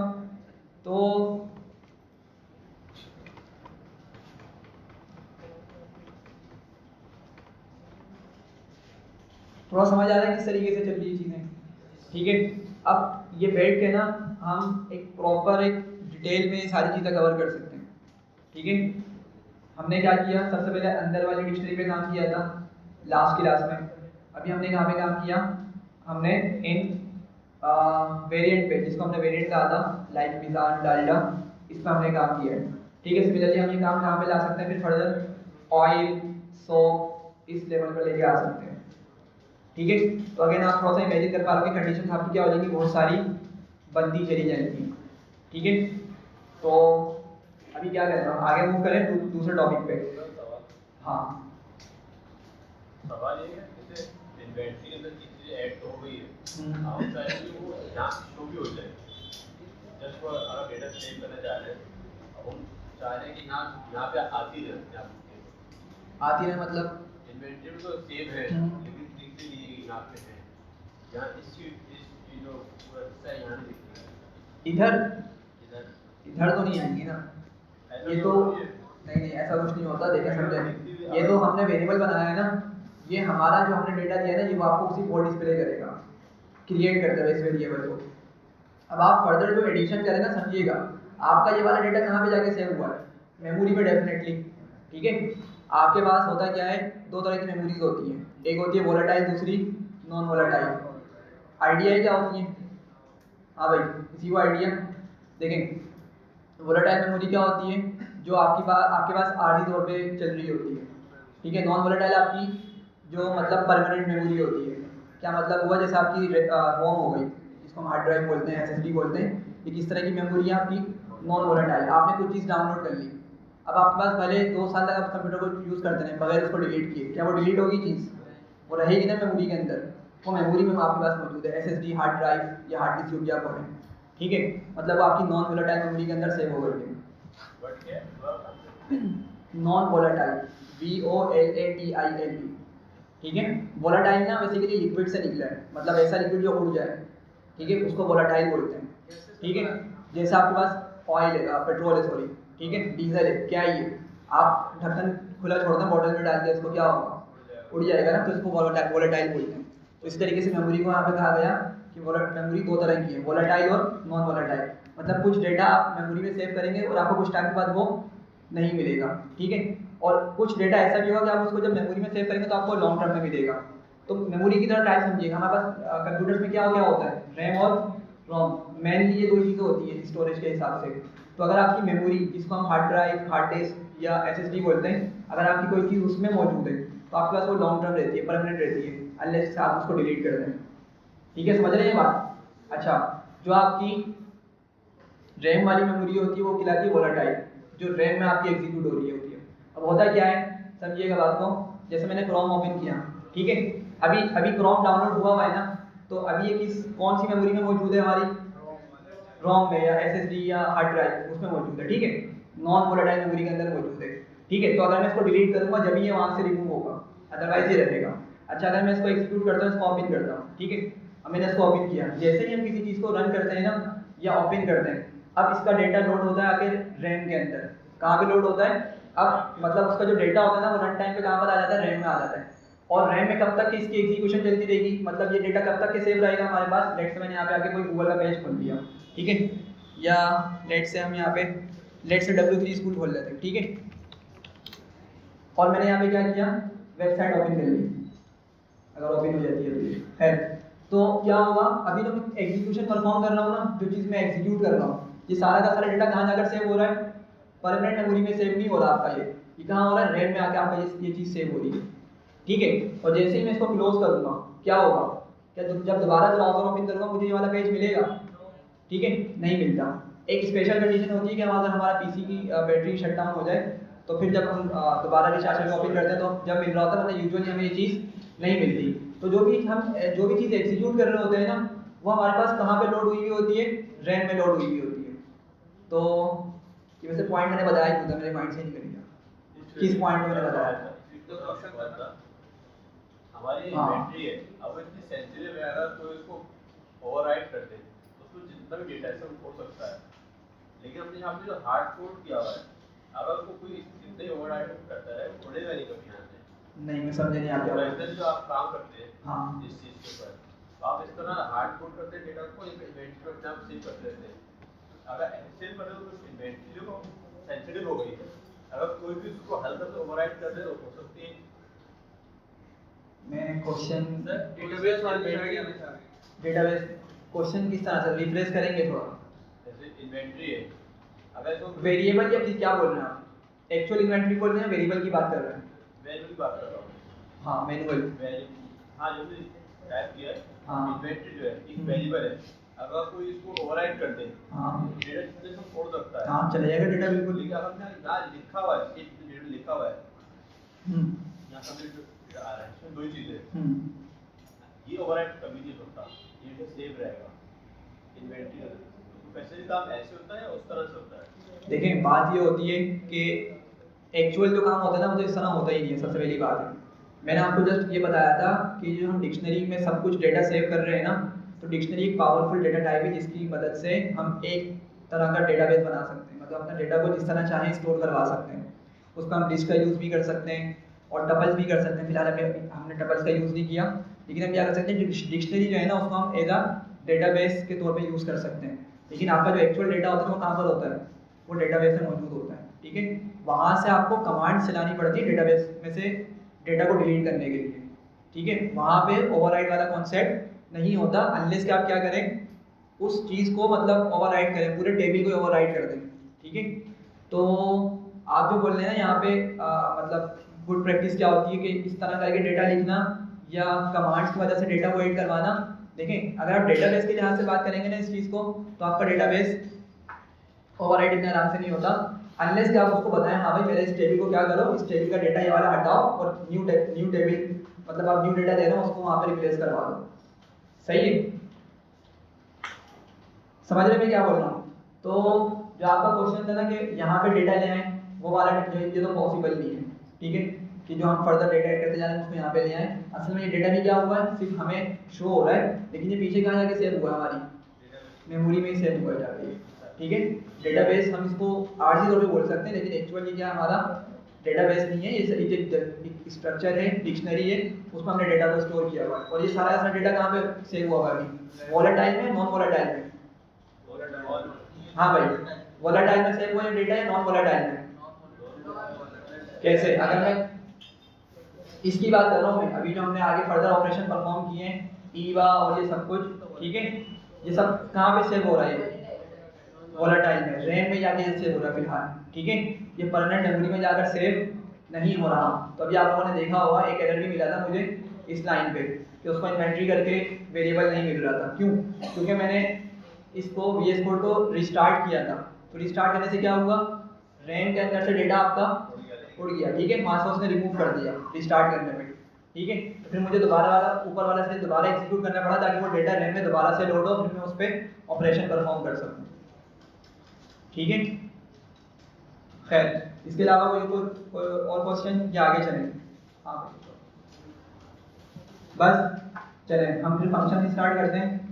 तो थोड़ा समझ आ रहा है किस तरीके से चल रही है चीज़ें, ठीक है। अब ये बैठ के ना हम एक प्रॉपर एक डिटेल में सारी चीज़ें कवर कर सकते हैं, ठीक है। हमने क्या किया, सबसे पहले अंदर वाली डिक्शनरी पे काम किया था लास्ट क्लास में। अभी हमने कहाँ पे काम किया, हमने इन वेरिएंट पे, जिसको हमने वेरिएंट कहा था, लाइक मिजान डालडा, इस पर हमने काम किया है, ठीक है। सिमिलरली हम ये काम कहाँ पे ला सकते हैं, फिर फर्दर ऑयल, सोप, इस लेवल पर लेके आ सकते हैं, ठीक है। तो अगेन आप थोड़ा सा इमेजिन कर पा रहे हो कि कंडीशन आपकी क्या हो जाएगी, बहुत सारी बनती चली जाएगी, ठीक है। तो अभी क्या करना है, आगे मूव करें दूसरे टॉपिक पे। हाँ सवाल ये है जैसे इन्वेंटरी के अंदर चीजें ऐड हो गई है, हम चाहें कि वो यहाँ शो भी हो जाए, जस्ट फॉर अगर डेटा सेव करना चाह रहे हैं, अब हम चाह रहे हैं कि यहाँ पे आती रहे, आती है मतलब इन्वेंटरी में तो सेव है लेकिन दिखती नहीं यहाँ पे है, यहाँ इस जो पूरा हिस्सा है यहाँ नहीं दिखती है, इधर इधर इधर तो नहीं आएंगी ना, ये तो नहीं नहीं ऐसा कुछ नहीं होता, देखें समझे, ये तो हमने वेरिएबल बनाया है ना, ये हमारा जो हमने डेटा दिया है ना, ये वो आपको उसी को डिस्प्ले करेगा, क्रिएट करते हुए इस वेरिएबल को। अब आप फर्दर जो एडिशन करें ना, समझिएगा, आपका ये वाला डेटा कहाँ पे जाके सेव हुआ है, मेमोरी में डेफिनेटली, ठीक है। आपके पास होता क्या है, दो तरह की मेमोरीज होती हैं, एक होती है वोलेटाइल, दूसरी नॉन वोलेटाइल। आइडिया क्या होती है, हाँ भाई इसी को आइडिया देखें। वोलेटाइल मेमोरी क्या होती है, जो आपके पास आर्जी तौर पे चल रही होती है, ठीक है। नॉन वोलेटाइल आपकी जो मतलब परमानेंट मेमोरी होती है। क्या मतलब हुआ, जैसे आपकी रोम हो गई, जिसको हम हार्ड ड्राइव बोलते हैं, एसएसडी बोलते हैं, ये किस तरह की मेमोरी है आपकी, नॉन वोलेटाइल। आपने कुछ चीज़ डाउनलोड कर ली, अब आपके पास भले 2 साल तक आप कंप्यूटर को यूज़ करते हैं बगैर उसको डिलीट किए, क्या वो डिलीट होगी चीज़? वो रहेगी ना मेमोरी के अंदर, वो मेमोरी में आपके पास मौजूद है, एसएसडी, हार्ड ड्राइव या हार्ड डिस्क जो भी आप बोलें, ठीक है, मतलब वो आपकी नॉन वोलेटाइल मेमोरी के अंदर सेव हो गई है। बट क्या नॉन वोलेटाइल, VOLATILE, ठीक है। वोलेटाइल ना बेसिकली लिक्विड से निकला है, मतलब ऐसा लिक्विड जो उड़ जाए, ठीक है, उसको वोलेटाइल बोलते हैं, ठीक है। जैसे आपके पास ऑयल है, पेट्रोल है, सॉरी, ठीक है, डीजल है, क्या है ये, आप ढक्कन खुला छोड़ दें, बॉटल में डाल के इसको क्या होगा, उड़ जाएगा ना, तो इसको वोलेटाइल बोलते हैं। तो इस तरीके से मेमोरी को यहाँ पे कहा गया कि मेमोरी 2 तरह की है, वोलेटाइल और नॉन वोलेटाइल। मतलब कुछ डेटा आप मेमोरी में सेव करेंगे और आपको कुछ टाइम के बाद वो नहीं मिलेगा, ठीक है। और कुछ डेटा ऐसा भी होगा कि आप उसको जब मेमोरी में सेव करेंगे तो आपको लॉन्ग टर्म में मिलेगा। तो मेमोरी की तरह टाइप समझिएगा, हमारे पास कंप्यूटर्स में क्या होता है, रैम और रोम, मेनली ये 2 चीज़ें होती है स्टोरेज के हिसाब से। तो अगर आपकी मेमोरी, जिसको हम हार्ड ड्राइव, हार्ड डिस्क या एसएसडी बोलते हैं, अगर आपकी कोई चीज़ उसमें मौजूद है तो आपके पास वो लॉन्ग टर्म रहती है, परमानेंट रहती है, अनलेस आप उसको डिलीट कर दें, ठीक है, समझ रहे हैं ये बात। अच्छा, जो आपकी रैम वाली मेमोरी होती है वो कहलाती है वोलेटाइल, जो रैम में आपकी एग्जीक्यूट हो रही होती है। अब होता क्या है, समझिएगा बात को, जैसे मैंने क्रोम ओपन किया, ठीक है, अभी क्रोम डाउनलोड हुआ है ना, तो अभी ये कौन सी मेमोरी में मौजूद है, हमारी रोम में या एसएसडी या हार्ड ड्राइव उसमें मौजूद है, ठीक है, नॉन वोलेटाइल मेमोरी के अंदर मौजूद है, ठीक है। तो अगर मैं इसको डिलीट करूंगा जब ये वहां से रिमूव होगा, अदरवाइज ये रहेगा। अच्छा, अगर मैं इसको एग्जीक्यूट करता हूँ, इसको ओपन करता हूँ, ठीक है, अब मैंने इसको ओपन किया, जैसे ही हम किसी चीज़ को रन करते हैं ना या ओपन करते हैं, अब इसका डेटा लोड होता है आके रैम के अंदर। कहाँ पे लोड होता है, अब मतलब उसका जो डेटा होता है ना वो रन टाइम पे कहाँ पर आ जाता है, रैम में आ जाता है। और रैम में कब तक इसकी एग्जीक्यूशन चलती रहेगी, मतलब ये डेटा कब तक के सेव रहेगा हमारे पास। लेट्स से मैंने यहाँ पे आके कोई गूगल का पेज खोल लिया, ठीक है, या लेट्स से हम यहाँ पे लेट्स से W3 स्कूल खोल लेते हैं, ठीक है, और मैंने यहाँ पे क्या किया, वेबसाइट ओपन कर ली, अगर ओपन हो जाती है तो क्या होगा, अभी जो मैं एग्जीक्यूशन परफॉर्म कर रहा हूँ ना, जो चीज़ मैं एग्जीक्यूट कर रहा हूँ, ये सारा का सारा डेटा कहाँ जाकर सेव हो रहा है, परमानेंट मेमोरी में सेव नहीं हो रहा आपका, ये कहाँ हो रहा है, रैम में आके आपका ये चीज़ सेव हो रही है, ठीक है। और जैसे ही मैं इसको क्लोज करूँगा क्या होगा, क्या जब दोबारा ब्राउज़र ओपन करूँगा मुझे ये वाला पेज मिलेगा, ठीक है, नहीं मिलता। एक स्पेशल कंडीशन होती है कि अगर हमारा पीसी की बैटरी शट डाउन हो जाए तो फिर जब हम दोबारा रिचार्ज करके ओपन करते हैं तो जब मिल रहा होता है, मतलब यूजुअली हमें ये चीज़ नहीं मिलती। तो जो भी चीज़ एग्जीक्यूट कर रहे होते हैं ना, वो हमारे पास कहाँ पे लोड हुई हुई होती है, रैम में लोड हुई हुई होती है। तो ये वैसे पॉइंट मैंने बताया ही था, मेरे माइंड से निकल गया किस पॉइंट में मैंने बताया। हमारी बैटरी है, अब इतनी सेंसिटिव है, अगर तो इसको ओवरराइट कर दे तो उसमें जितना भी डेटा है सब हो सकता है। लेकिन हमने यहाँ पे जो हार्ड कोड किया हुआ है, अगर उसको कोई जितने ही ओवरराइट करता है उड़ेगा नहीं कभी यहाँ से। नहीं, मैं समझे नहीं आप क्या बोल रहे हैं। जो आप काम करते हैं हाँ, इस चीज़ के ऊपर, तो आप इस तरह हार्ड कोड करते हैं, डेटा को इन्वेंटरी में अपने आप सेव कर लेते हैं। अगर ऐसे करें तो इन्वेंटरी जो सेंसिटिव हो गई है, अगर कोई भी उसको हल्का से ओवरराइट कर दे तो हो सकती है। मैं क्वेश्चन डेटाबेस वाली साइड जाना चाह रहे हैं। डेटाबेस क्वेश्चन किस तरह से रिफ्रेश करेंगे थोड़ा। जैसे इन्वेंटरी है, अगर तो वेरिएबल या क्या बोल रहे हैं आप, एक्चुअल इन्वेंटरी बोल रहे हैं, वेरिएबल की बात कर रहे हैं। वैल्यू की बात कर रहा हूँ। हाँ, मैनुअल। हाँ, जो भी टाइप किया है, हाँ। इन्वेंटरी जो है एक वेरिएबल है, अगर कोई इसको ओवरराइट कर दे हाँ, डेटा कितने से छोड़ सकता है। हाँ, चले जाएगा डेटा बिल्कुल। लेकिन अगर हमने यहाँ लिखा हुआ है, एक डेटा लिखा हुआ है, यहाँ सबमिट आ रहा है, इसमें 2 चीजें, ये ओवरराइट कभी नहीं होता, ये सेव रहेगा इन्वेंटरी। तो पैसे का काम ऐसे होता है या उस तरह से होता है। देखें, बात ये होती है कि एक्चुअल जो काम होता है ना वो तो इस तरह होता ही नहीं है, सबसे पहली बात है। मैंने आपको जस्ट ये बताया था कि जो हम डिक्शनरी में सब कुछ डेटा सेव कर रहे हैं ना, तो डिक्शनरी एक पावरफुल डेटा टाइप है जिसकी मदद से हम एक तरह का डेटाबेस बना सकते हैं, मतलब अपना डेटा को जिस तरह चाहें स्टोर करवा सकते हैं। उसका हम लिस्ट का यूज़ भी कर सकते हैं और टपल्स भी कर सकते हैं। फिलहाल हमने टपल्स का यूज़ नहीं किया, लेकिन हम क्या कर सकते हैं, डिक्शनरी जो है ना उसको हम एज अ डेटाबेस के तौर पे यूज़ कर सकते हैं। लेकिन आपका जो एक्चुअल डेटा होता है वो कहाँ पर होता है, वो डेटाबेस में मौजूद होता है, ठीक है। वहाँ से आपको कमांड चलानी पड़ती है डेटाबेस में से डेटा को डिलीट करने के लिए, ठीक है। वहाँ पे ओवरराइड वाला कॉन्सेप्ट नहीं होता, अनलेस कि आप क्या करें, उस चीज़ को मतलब ओवरराइड करें, पूरे टेबल को ओवरराइड कर दें, ठीक है। तो आप जो बोल रहे हैं ना यहाँ पे मतलब गुड प्रैक्टिस क्या होती है कि इस तरह करके डेटा लिखना या कमांड्स की मदद से डेटा को एडिट करवाना। देखें अगर आप डेटाबेस के लिहाज से बात करेंगे ना इस चीज़ को, तो आपका डेटाबेस ओवरराइट इतना आराम से नहीं होता अनलेस कि आप उसको बताएं हाँ भाई मेरे इस टेबल को क्या करो, इस टेबल का डेटा ये वाला हटाओ और न्यू टेबल, मतलब आप न्यू डेटा दे रहे हो उसको वहाँ पर रिप्लेस करवा दो। सही है, समझ रहे मैं क्या बोल रहा हूँ? तो जो आपका क्वेश्चन था ना कि यहाँ पे डेटा ले आए, वो वाला ये तो पॉसिबल नहीं है, ठीक है, कि जो हम फर्दर डेटा ऐड करते जा रहे हैं उसको यहाँ पे ले आए। असल में ये डेटा भी क्या हुआ है, सिर्फ हमें शो हो रहा है, लेकिन ये पीछे कहाँ जाके सेव हुआ है, हमारी मेमोरी में ही सेव हुआ जाके, ठीक है। डेटाबेस हम इसको आरजी तौर पे बोल सकते हैं, लेकिन एक्चुअली क्या हमारा डेटाबेस नहीं है, ये एक स्ट्रक्चर है, डिक्शनरी है, उसमें हमने डेटा को स्टोर किया हुआ है। और ये सारा ऐसा डेटा कहाँ पे सेव हुआ है, वोलेटाइल में, नॉन वोलेटाइल में? हाँ भाई, वोलेटाइल में सेव हुआ डेटा है, नॉन वोलेटाइल में? कैसे? अगर मैं इसकी बात कर रहा हूँ, मैं अभी जो हमने आगे फर्दर ऑपरेशन परफॉर्म किए हैं, ईवा और ये सब कुछ, ठीक है, ये सब कहाँ पे सेव हो रहा है? वोलेटाइल में, रैम में जाके सेव हो रहा है फिलहाल, ठीक है। ये परमानेंट मेमोरी में जाकर सेव नहीं हो रहा। तो अभी आप लोगों ने देखा होगा एक एरर भी मिला था मुझे इस लाइन पे कि उसको इन्वेंट्री करके वेरिएबल नहीं मिल रहा था। क्यों? क्योंकि मैंने इसको VS कोड को रिस्टार्ट किया था। तो रिस्टार्ट करने से क्या हुआ, रैम के अंदर से डेटा आपका उड़ गया, ठीक है, वहाँ से उसने रिमूव कर दिया रिस्टार्ट करने में, ठीक है। तो फिर मुझे दोबारा वाला ऊपर वाला से दोबारा एग्जीक्यूट करना पड़ा ताकि वो डेटा रैम में दोबारा से लोड हो, फिर मैं उस पर ऑपरेशन परफॉर्म कर सकूँ, ठीक है। खैर, इसके अलावा कोई और क्वेश्चन या आगे चलें? हाँ बस चलें, हम फिर फंक्शन स्टार्ट करते हैं।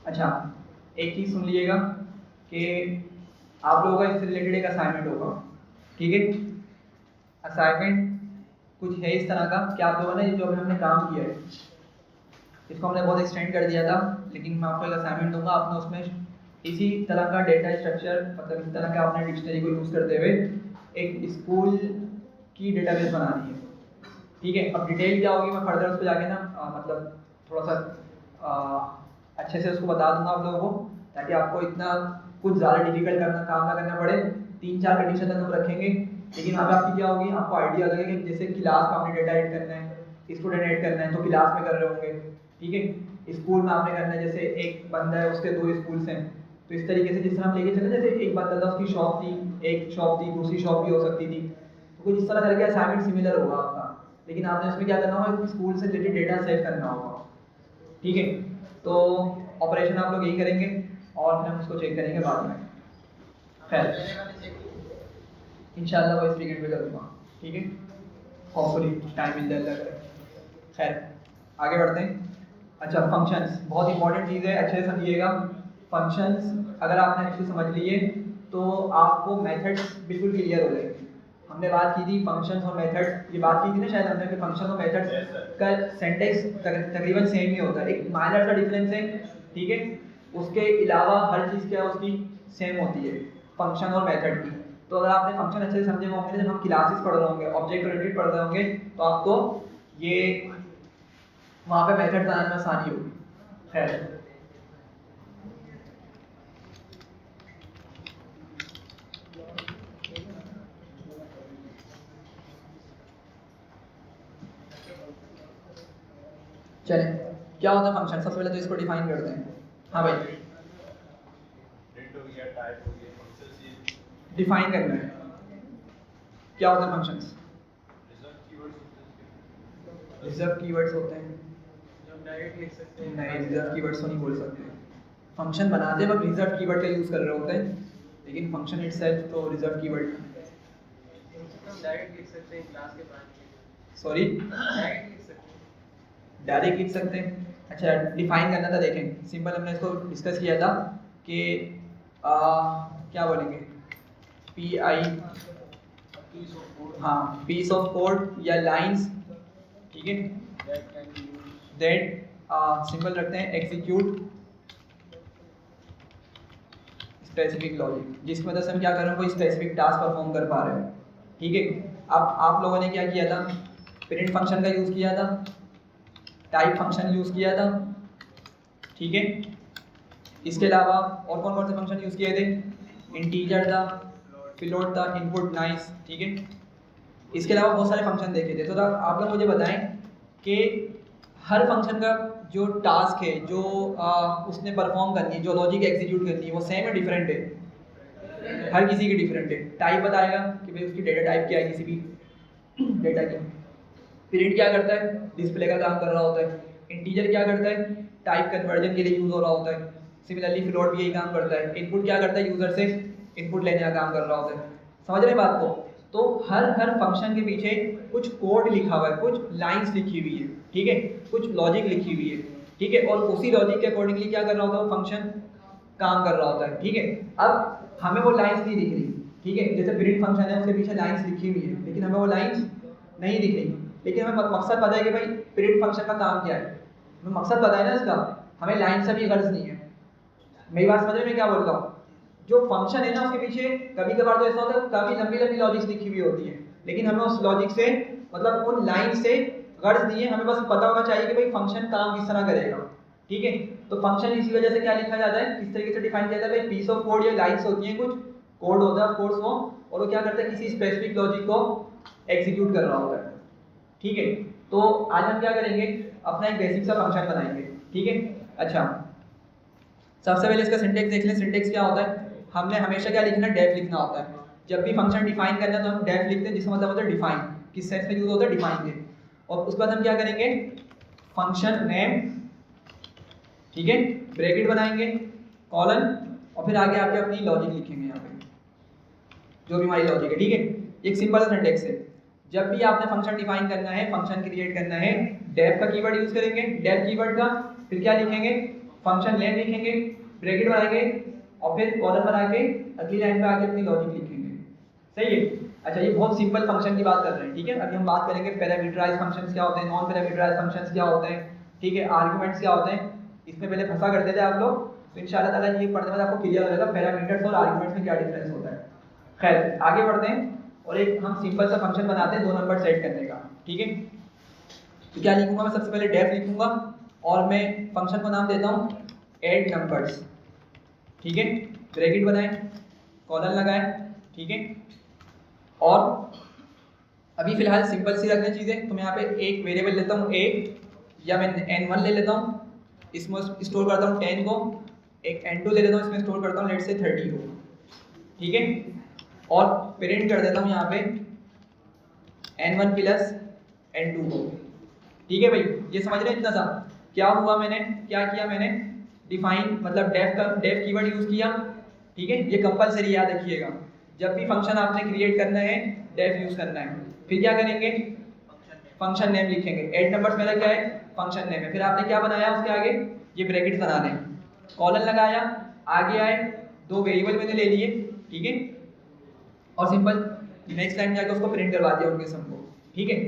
अच्छा, एक चीज़ सुन लीजिएगा कि आप लोगों का इससे रिलेटेड एक असाइनमेंट होगा, ठीक है। असाइनमेंट कुछ है इस तरह का कि आप लोगों ने जो अभी हमने काम किया है इसको हमने बहुत एक्सटेंड कर दिया था, लेकिन मैं आपको एक असाइनमेंट दूंगा, आपने उसमें इसी तरह का डेटा स्ट्रक्चर, मतलब इस तरह का आपने डिक्शनरी को यूज़ करते हुए एक स्कूल की डेटाबेस बनानी है, ठीक है। अब डिटेल क्या होगी मैं फर्दर उस पर जाके ना मतलब थोड़ा सा अच्छे से उसको बता दूंगा आप लोगों को, ताकि आपको इतना कुछ ज़्यादा डिफिकल्ट काम ना करना पड़े। 3-4 कंडीशन तक हम रखेंगे, लेकिन वहाँ पे आपकी क्या होगी, आपको आइडिया लगेगा कि जैसे क्लास में आपने डेटा ऐड करना है, स्टूडेंट ऐड करना है तो क्लास में कर रहे होंगे, ठीक है। स्कूल में आपने करना है, जैसे एक बंदा है उसके 2 स्कूल्स हैं, तो इस तरीके से जिस तरह हम लेके चले, जैसे एक बंदा था उसकी शॉप थी, एक शॉप थी, दूसरी शॉप भी हो सकती थी, तो कुछ इस तरह करके असाइनमेंट सिमिलर होगा आपका, लेकिन आपने उसमें क्या करना होगा, स्कूल से रिलेटेड डेटा सेव करना होगा, ठीक है। तो ऑपरेशन आप लोग यही करेंगे और फिर हम उसको चेक करेंगे बाद में। खैर इंशाल्लाह वो इस वीकेंड पे करूँगा, ठीक है, होपफुली टाइम मिल जाएगा। खैर आगे बढ़ते हैं। अच्छा, फंक्शंस बहुत इंपॉर्टेंट चीज़ है, अच्छे से समझिएगा। फंक्शंस अगर आपने अच्छे से समझ लिए तो आपको मेथड्स बिल्कुल क्लियर हो जाएंगे। हमने बात की थी फंक्शंस और मेथड्स, ये बात की थी ना शायद हमने कि फंक्शन और मेथड्स का सेंटेक्स तकरीबन सेम ही होता है, एक माइनर सा डिफरेंस है, ठीक है। उसके अलावा हर चीज़ क्या उसकी सेम होती है फंक्शन और मेथड की। तो अगर आपने फंक्शन अच्छे से समझे होंगे, जब हम क्लासेस पढ़ रहे होंगे, ऑब्जेक्ट ओरिएंटेड पढ़ रहे होंगे, तो आपको ये वहाँ पे मेथड बनाने में आसानी होगी। खैर चलें, क्या होता है फंक्शन, सबसे पहले तो इसको डिफाइन करते हैं। हाँ भाई, डिफाइन करना है क्या होता है फंक्शंस। रिजर्व कीवर्ड्स होते हैं, जो डायरेक्ट लिख सकते हैं, नहीं रिजर्व कीवर्ड्स तो नहीं बोल सकते। फंक्शन बनाते वक्त रिजर्व कीवर्ड का यूज़ कर रहे होते हैं, लेकिन फंक्शन इटसेल्फ तो रिजर्व कीवर्ड। डायरेक्ट लिख सकते हैं क्लास के बाद, सॉरी डायरेक्ट लिख सकते हैं, डायरेक्ट लिख सकते हैं। अच्छा, डिफाइन करना था, देखें सिंपल हमने इसको डिस्कस किया था कि क्या बोलेंगे, हाँ पीस ऑफ कोड या लाइंस, ठीक है, दैट सिंपल रखते हैं एग्जीक्यूट स्पेसिफिक लॉजिक, जिसकी मदद से हम क्या कर रहे हैं, कोई स्पेसिफिक टास्क परफॉर्म कर पा रहे हैं, ठीक है। अब आप लोगों ने क्या किया था, प्रिंट फंक्शन का यूज़ किया था, टाइप फंक्शन यूज़ किया था, ठीक है, इसके अलावा और कौन कौन से फंक्शन यूज़ किए थे? इंटीजर था, फ्लोट था, इनपुट, नाइस, ठीक है। इसके अलावा बहुत सारे फंक्शन देखे थे। तो आप लोग मुझे बताएं कि हर फंक्शन का जो टास्क है, जो उसने परफॉर्म करनी है, जो लॉजिक एग्जीक्यूट करनी है, वो सेम है डिफरेंट है? हर किसी की डिफरेंट है। टाइप बताएगा कि भाई उसकी डेटा टाइप क्या है, किसी भी डेटा की। प्रिंट क्या करता है? डिस्प्ले का काम कर रहा होता है। इंटीजर क्या करता है? टाइप कन्वर्जन के लिए यूज़ हो रहा होता है। सिमिलरली फ्लोट भी यही काम करता है। इनपुट क्या करता है? यूज़र से इनपुट लेने का काम कर रहा होता है। समझ रहे बात को? तो हर फंक्शन के पीछे कुछ कोड लिखा हुआ है, कुछ लाइंस लिखी हुई है, ठीक है, कुछ लॉजिक लिखी हुई है, ठीक है, और उसी लॉजिक के अकॉर्डिंगली क्या कर रहा होता है वो फंक्शन काम कर रहा होता है, ठीक है। अब हमें वो लाइंस नहीं दिख रही, ठीक है, जैसे प्रिंट फंक्शन है उसके पीछे लाइंस लिखी हुई है, लेकिन हमें वो लाइंस नहीं दिख रही, लेकिन हमें मकसद पता है कि भाई प्रिंट फंक्शन का काम क्या है, हमें मकसद पता है ना इसका, हमें लाइन से भी गर्ज नहीं है। मेरी बात समझ में क्या बोल रहा हूँ? जो फंक्शन है ना उसके पीछे कभी कभार तो ऐसा होता है काफी लंबी लंबी लॉजिक्स लिखी हुई होती है, लेकिन हमें उस लॉजिक से मतलब उन लाइन से गर्ज नहीं है, हमें बस पता होना चाहिए कि भाई फंक्शन काम किस तरह करेगा, ठीक है। तो फंक्शन इसी वजह से क्या लिखा जाता है, किस तरीके से डिफाइन किया जाता है, पीस ऑफ कोड या लाइन्स होती हैं, कुछ कोड होता है ऑफ कोर्स वो, और वो क्या करता है किसी स्पेसिफिक लॉजिक को एग्जीक्यूट कर रहा होता है, ठीक है। तो आज हम क्या करेंगे, अपना एक बेसिक सा फंक्शन बनाएंगे, ठीक है। अच्छा, सबसे पहले इसका सिंटेक्स देख लें। सिंटेक्स क्या होता है? हमने हमेशा क्या लिखना है? डेफ लिखना होता है। जब भी फंक्शन डिफाइन करना है तो हम डेफ लिखते हैं, जिसका मतलब होता है डिफाइन। किस सेंस में यूज होता है? डिफाइन के। और उसके बाद हम क्या करेंगे? फंक्शन नेम, ठीक है, ब्रैकेट बनाएंगे, कॉलन, और फिर आगे आके अपनी लॉजिक लिखेंगे यहाँ पे, जो भी हमारी लॉजिक है, ठीक है। एक सिंपल सा सिंटेक्स है। जब भी आपने फंक्शन डिफाइन करना है, फंक्शन क्रिएट करना है, डेफ का कीवर्ड यूज करेंगे, डेफ कीवर्ड का, फिर क्या लिखेंगे? फंक्शन नेम लिखेंगे, ब्रैकेट बनाएंगे, और फिर कॉलन बना के अगली लाइन पे आके अपनी लॉजिक लिखेंगे, सही है। अच्छा, ये बहुत सिंपल फंक्शन की बात कर रहे हैं, ठीक है। अभी हम बात करेंगे पैरामीटराइज्ड फंक्शंस क्या होते हैं, नॉन पैरामीटराइज्ड फंक्शंस क्या होते हैं, ठीक है, आर्गुमेंट्स क्या होते हैं। इसमें पहले फंसा करते थे आप लोग, तो इंशाल्लाह ताला ये पढ़ने में आपको क्लियर हो जाएगा पैरामीटर्स और आर्गुमेंट्स में क्या डिफरेंस होता है। खैर, आगे बढ़ते हैं और एक हम सिंपल सा फंक्शन बनाते हैं 2 नंबर सेट करने का, ठीक है। तो क्या लिखूंगा मैं? सबसे पहले डेफ लिखूंगा और मैं फंक्शन को नाम देता हूँ ऐड नंबर्स, ठीक है, ब्रैकेट बनाएं, कॉलन लगाएं, ठीक है। और अभी फिलहाल सिंपल सी रखने चीज़ें, तो मैं यहाँ पे एक वेरिएबल लेता हूँ a, या मैं n1 ले लेता हूँ, इसमें स्टोर करता हूँ 10 को, एक n2 ले लेता हूँ, इसमें स्टोर करता हूँ लेट से 30 को, ठीक है। और प्रिंट कर देता हूँ यहाँ पे n1 प्लस n2 को, ठीक है भाई। ये समझ रहे हैं इतना सा? क्या हुआ, मैंने क्या किया, मैंने डिफाइन मतलब डेफ कीवर्ड यूज किया, ठीक है। ये कंपलसरी याद रखिएगा, जब भी फंक्शन आपने क्रिएट करना है डेफ यूज करना है। फिर क्या करेंगे? फंक्शन नेम लिखेंगे। ऐड नंबर्स मेरा क्या है? फंक्शन नेम है। फिर आपने क्या बनाया उसके आगे? ये ब्रैकेट बना दें, कॉलन लगाया, आगे आए, 2 वेरिएबल मैंने ले लिए, ठीक है, और सिंपल नेक्स्ट लाइन में जाकर उसको प्रिंट करवा दिया उनके सबको, ठीक है।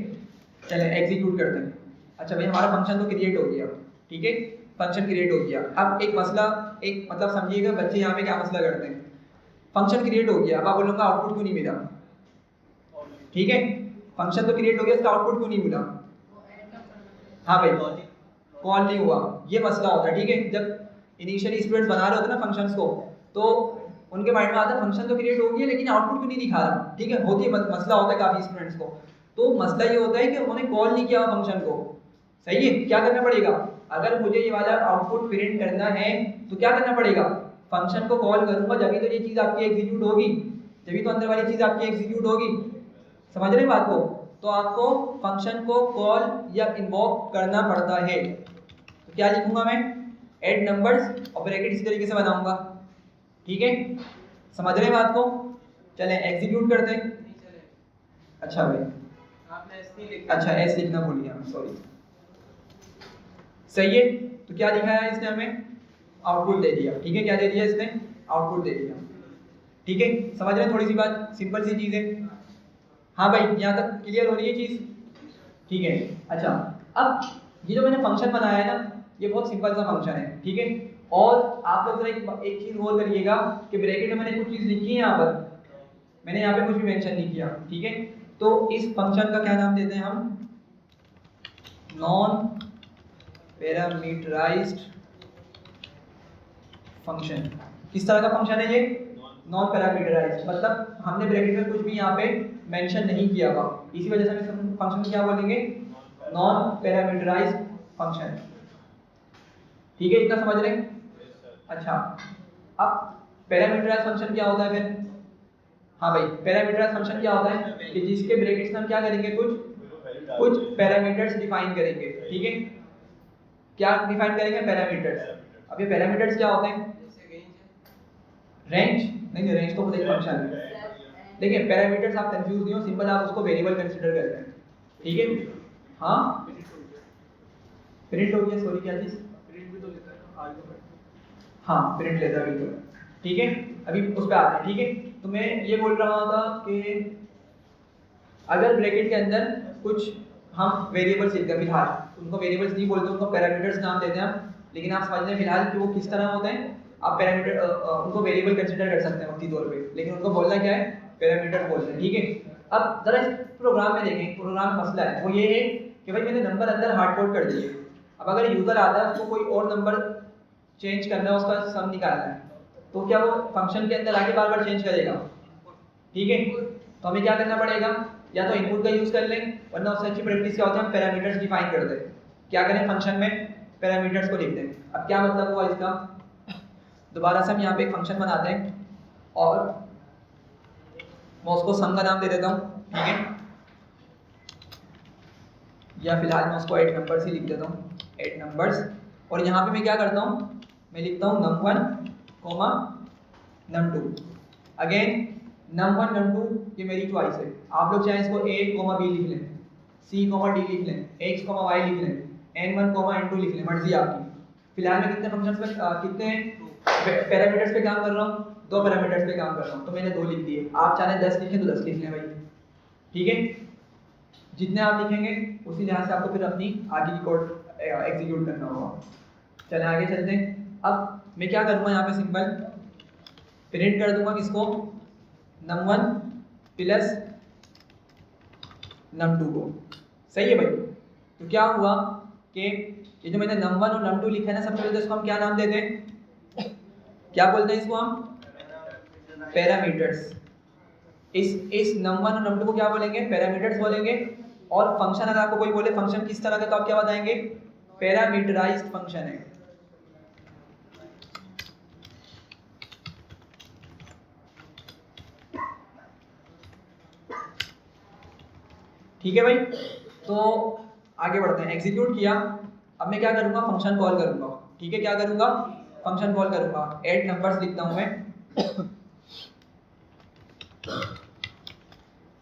चलें एग्जीक्यूट करते हैं। अच्छा भाई, हमारा फंक्शन तो क्रिएट हो गया, ठीक है, फंक्शन क्रिएट हो गया। अब एक मसला, एक मतलब समझिएगा बच्चे यहाँ पे क्या मसला करते हैं। फंक्शन क्रिएट हो गया, अब आप बोलूँगा आउटपुट क्यों नहीं मिला, ठीक है, फंक्शन तो क्रिएट हो गया, इसका आउटपुट क्यों नहीं मिला? हाँ भाई, कॉल नहीं हुआ, ये मसला होता है, ठीक है। जब इनिशियली स्टूडेंट्स बना रहे होते हैं ना फंक्शंस को, तो उनके माइंड में आता है फंक्शन तो क्रिएट हो गया लेकिन आउटपुट क्यों नहीं दिखा रहा, ठीक है, होती है मसला होता है काफी स्टूडेंट्स को। तो मसला ये होता है कि उन्होंने कॉल नहीं किया फंक्शन को, सही है। क्या करना पड़ेगा? अगर मुझे ये वाला आउटपुट प्रिंट करना है तो क्या करना पड़ेगा? फंक्शन को कॉल करूंगा, जभी तो ये चीज़ आपकी एग्जीक्यूट होगी, जभी तो अंदर वाली चीज़ आपकी एग्जीक्यूट होगी। समझ रहे हैं बात को? तो आपको फंक्शन को कॉल या इन्वोक करना पड़ता है। तो क्या लिखूंगा मैं? ऐड नंबर्स और ब्रैकेट इसी तरीके से बनाऊंगा, ठीक है। समझ रहे हैं बात को? चलें एग्जीक्यूट करते हैं। अच्छा भाई, आपने एस नहीं लिखा। अच्छा एस लिखना भूल गया, सॉरी। सही है। तो क्या दिखाया है इसने हमें? आउटपुट दे दिया, ठीक है। क्या दे दिया इसने? आउटपुट दे दिया, ठीक है। समझ रहे हैं? थोड़ी सी बात, सिंपल सी चीज़ है। हाँ भाई, यहाँ तक क्लियर हो रही है चीज़, ठीक है। अच्छा, अब ये जो मैंने फंक्शन बनाया है ना, ये बहुत सिंपल सा फंक्शन है, ठीक है। और आप लोग एक चीज़ और करिएगा कि ब्रैकेट में मैंने कुछ चीज़ लिखी है, यहाँ पर मैंने यहाँ पे कुछ भी मेंशन नहीं किया, ठीक है। तो इस फंक्शन का क्या नाम देते हैं हम? Non parameterised function. किस तरह का फंक्शन है ये? नॉन पैरामीटराइज्ड, मतलब हमने ब्रैकेट में कुछ भी यहाँ पे मेंशन नहीं किया हुआ, इसी वजह से हम इस फंक्शन को क्या बोलेंगे? Non parameterised function. ठीक है, इतना समझ रहे हैं? अच्छा, अब पैरामीटराइज्ड फंक्शन क्या होता है फिर? हाँ भाई, पैरामीटराइज्ड फंक्शन क्या होता है कि जिसके ब्रैकेट्स में हम क्या करेंगे, कुछ पैरामीटर्स डिफाइन करेंगे। ठीक है, क्या डिफाइन करेंगे? पैरामीटर्स। अब ये पैरामीटर्स क्या होते हैं? रेंज नहीं, रेंज तो खुद एक फंक्शन है। देखिए पैरामीटर्स आप कंफ्यूज नहीं हो, सिंपल आप उसको वेरिएबल कंसीडर करते हैं। ठीक है, हाँ प्रिंट हो गया, सॉरी क्या चीज? प्रिंट भी तो लेता है आर्गुमेंट। हाँ प्रिंट लेता है बिल्कुल। ठीक है, अभी उस पे आते हैं। ठीक है, तो मैं ये बोल रहा था कि अगर ब्रैकेट के अंदर कुछ हम वेरिएबल्स लिखते हैं, फिलहाल उनको वेरिएबल्स नहीं बोलते, उनको पैरामीटर्स नाम देते हैं हम, लेकिन आप समझ लें फिलहाल कि वो किस तरह होते हैं। आप पैरामीटर उनको वेरिएबल कंसीडर कर सकते हैं वक्ती तौर पे, लेकिन उनको बोलना क्या है? पैरामीटर बोलते हैं। ठीक है, अब जरा इस प्रोग्राम में देखें, प्रोग्राम में मसला है वो ये है कि भाई मैंने नंबर अंदर हार्ड कोड कर दिए। अब अगर यूजर आता है उसको कोई और नंबर चेंज करना है, उसका सम निकालना है, तो क्या वो फंक्शन के अंदर आके बार बार चेंज करेगा? ठीक है, तो हमें क्या करना पड़ेगा? या तो इनपुट का यूज कर लें, वरना उससे अच्छी प्रैक्टिस क्या होती है, हम पैरामीटर्स डिफाइन कर दें। क्या करें? फंक्शन में पैरामीटर्स को लिख दें। अब क्या मतलब हुआ इसका? दोबारा से हम यहाँ पे एक फंक्शन बनाते हैं और मैं उसको सम का नाम दे देता हूँ। ठीक है, या फिलहाल मैं उसको 8 नंबर्स ही लिख देता हूँ, 8 नंबर्स। और यहाँ पे मैं क्या करता हूँ, मैं लिखता हूँ num1, num2। Again num1 num2 ये मेरी चॉइस है, आप लोग चाहे इसको a, b लिख लें, c, d लिख लें, x, y लिख लें, n1, n2 लिख लें, मर्जी आपकी। फिलहाल मैं कितने फंक्शंस पे कितने पैरामीटर्स पे काम कर रहा हूँ? 2 पैरामीटर्स पे काम कर रहा हूँ, तो मैंने 2 लिख दिए। आप चाहे 10 लिखें तो 10 लिख लें भाई। ठीक है, जितने आप लिखेंगे उसी लिहाज से आपको फिर अपनी आगे की कोड एग्जीक्यूट करना होगा। चलें आगे चलते हैं। अब मैं क्या करूँगा यहाँ पे, सिंपल प्रिंट कर दूंगा किसको? num1 प्लस num2 को। सही है भाई, तो क्या हुआ कि ये जो मैंने num1 और num2 लिखा है ना, सबसे पहले इसको हम क्या नाम देते हैं? क्या बोलते हैं इसको हम? पैरामीटर्स। इस num1 और num2 को क्या बोलेंगे? पैरामीटर्स बोलेंगे। और फंक्शन अगर आपको कोई बोले फंक्शन किस तरह का, तो आप क्या बताएंगे? पैरामीटराइज्ड फंक्शन है। ठीक है भाई, तो आगे बढ़ते हैं। एग्जीक्यूट किया, अब मैं क्या करूंगा? फंक्शन कॉल करूंगा। ठीक है, क्या करूंगा? फंक्शन कॉल करूंगा। 8 नंबर्स लिखता हूं मैं।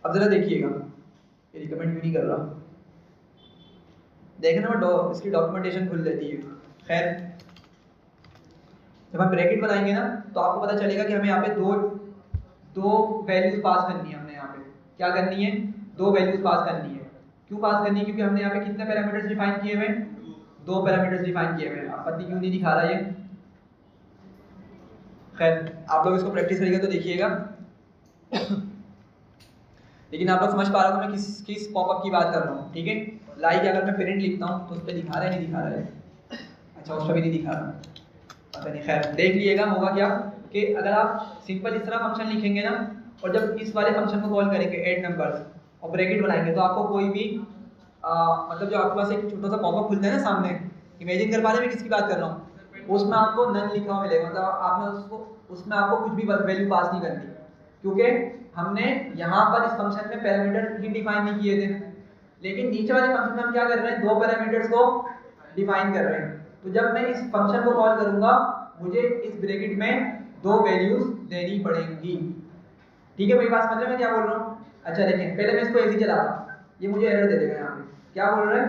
अब जरा देखिएगा, ये रिकमेंड भी नहीं कर रहा, देखना मैं इसकी डॉक्यूमेंटेशन खुल जाती है। खैर, जब हम ब्रैकेट बनाएंगे ना, तो आपको पता चलेगा कि हमें यहाँ पे दो वैल्यूज पास करनी है। हमने यहाँ पे क्या करनी है? 2 वैल्यूज पास करनी है। क्यों पास करनी है? क्योंकि हमने यहाँ पे कितने पैरामीटर्स डिफाइन किए हुए हैं? 2 पैरामीटर्स डिफाइन किए हुए हैं। आपत्ति क्यों नहीं दिखा रहा ये? खैर, आप लोग इसको प्रैक्टिस करिएगा तो देखिएगा। लेकिन आप लोग समझ पा रहे हो मैं किस पॉपअप की बात कर रहा हूँ। ठीक है, लाइक अगर मैं प्रिंट लिखता हूँ तो उस पर दिखा रहा है, नहीं दिखा रहा है? अच्छा, उस पर भी नहीं दिखा रहा, पता नहीं। खैर, देख लीजिएगा होगा क्या कि अगर आप सिंपल इस तरह फंक्शन लिखेंगे ना, और जब इस वाले फंक्शन को कॉल करेंगे 8 नंबर्स और ब्रैकेट बनाएंगे, तो आपको कोई भी मतलब जो आपके पास एक छोटा सा पॉपअप खुलता है ना सामने, इमेजिन कर पा रहे हैं मैं किसकी बात कर रहा हूँ? उसमें आपको नन लिखा हुआ मिलेगा, मतलब उसमें आपको कुछ भी वैल्यू पास नहीं करनी, क्योंकि हमने यहाँ पर इस फंक्शन में पैरामीटर ही डिफाइन नहीं किए थे। लेकिन नीचे वाले फंक्शन में हम क्या कर रहे हैं? 2 पैरामीटर्स को डिफाइन कर रहे हैं। तो जब मैं इस फंक्शन को कॉल करूंगा, मुझे इस ब्रैकेट में 2 वैल्यूज देनी पड़ेंगी। ठीक है भाई, बात समझ रहे मैं क्या बोल रहा हूँ? अच्छा देखें, पहले मैं इसको ऐसे चलाता, ये मुझे एरर दे देगा। यहाँ पे क्या बोल रहा है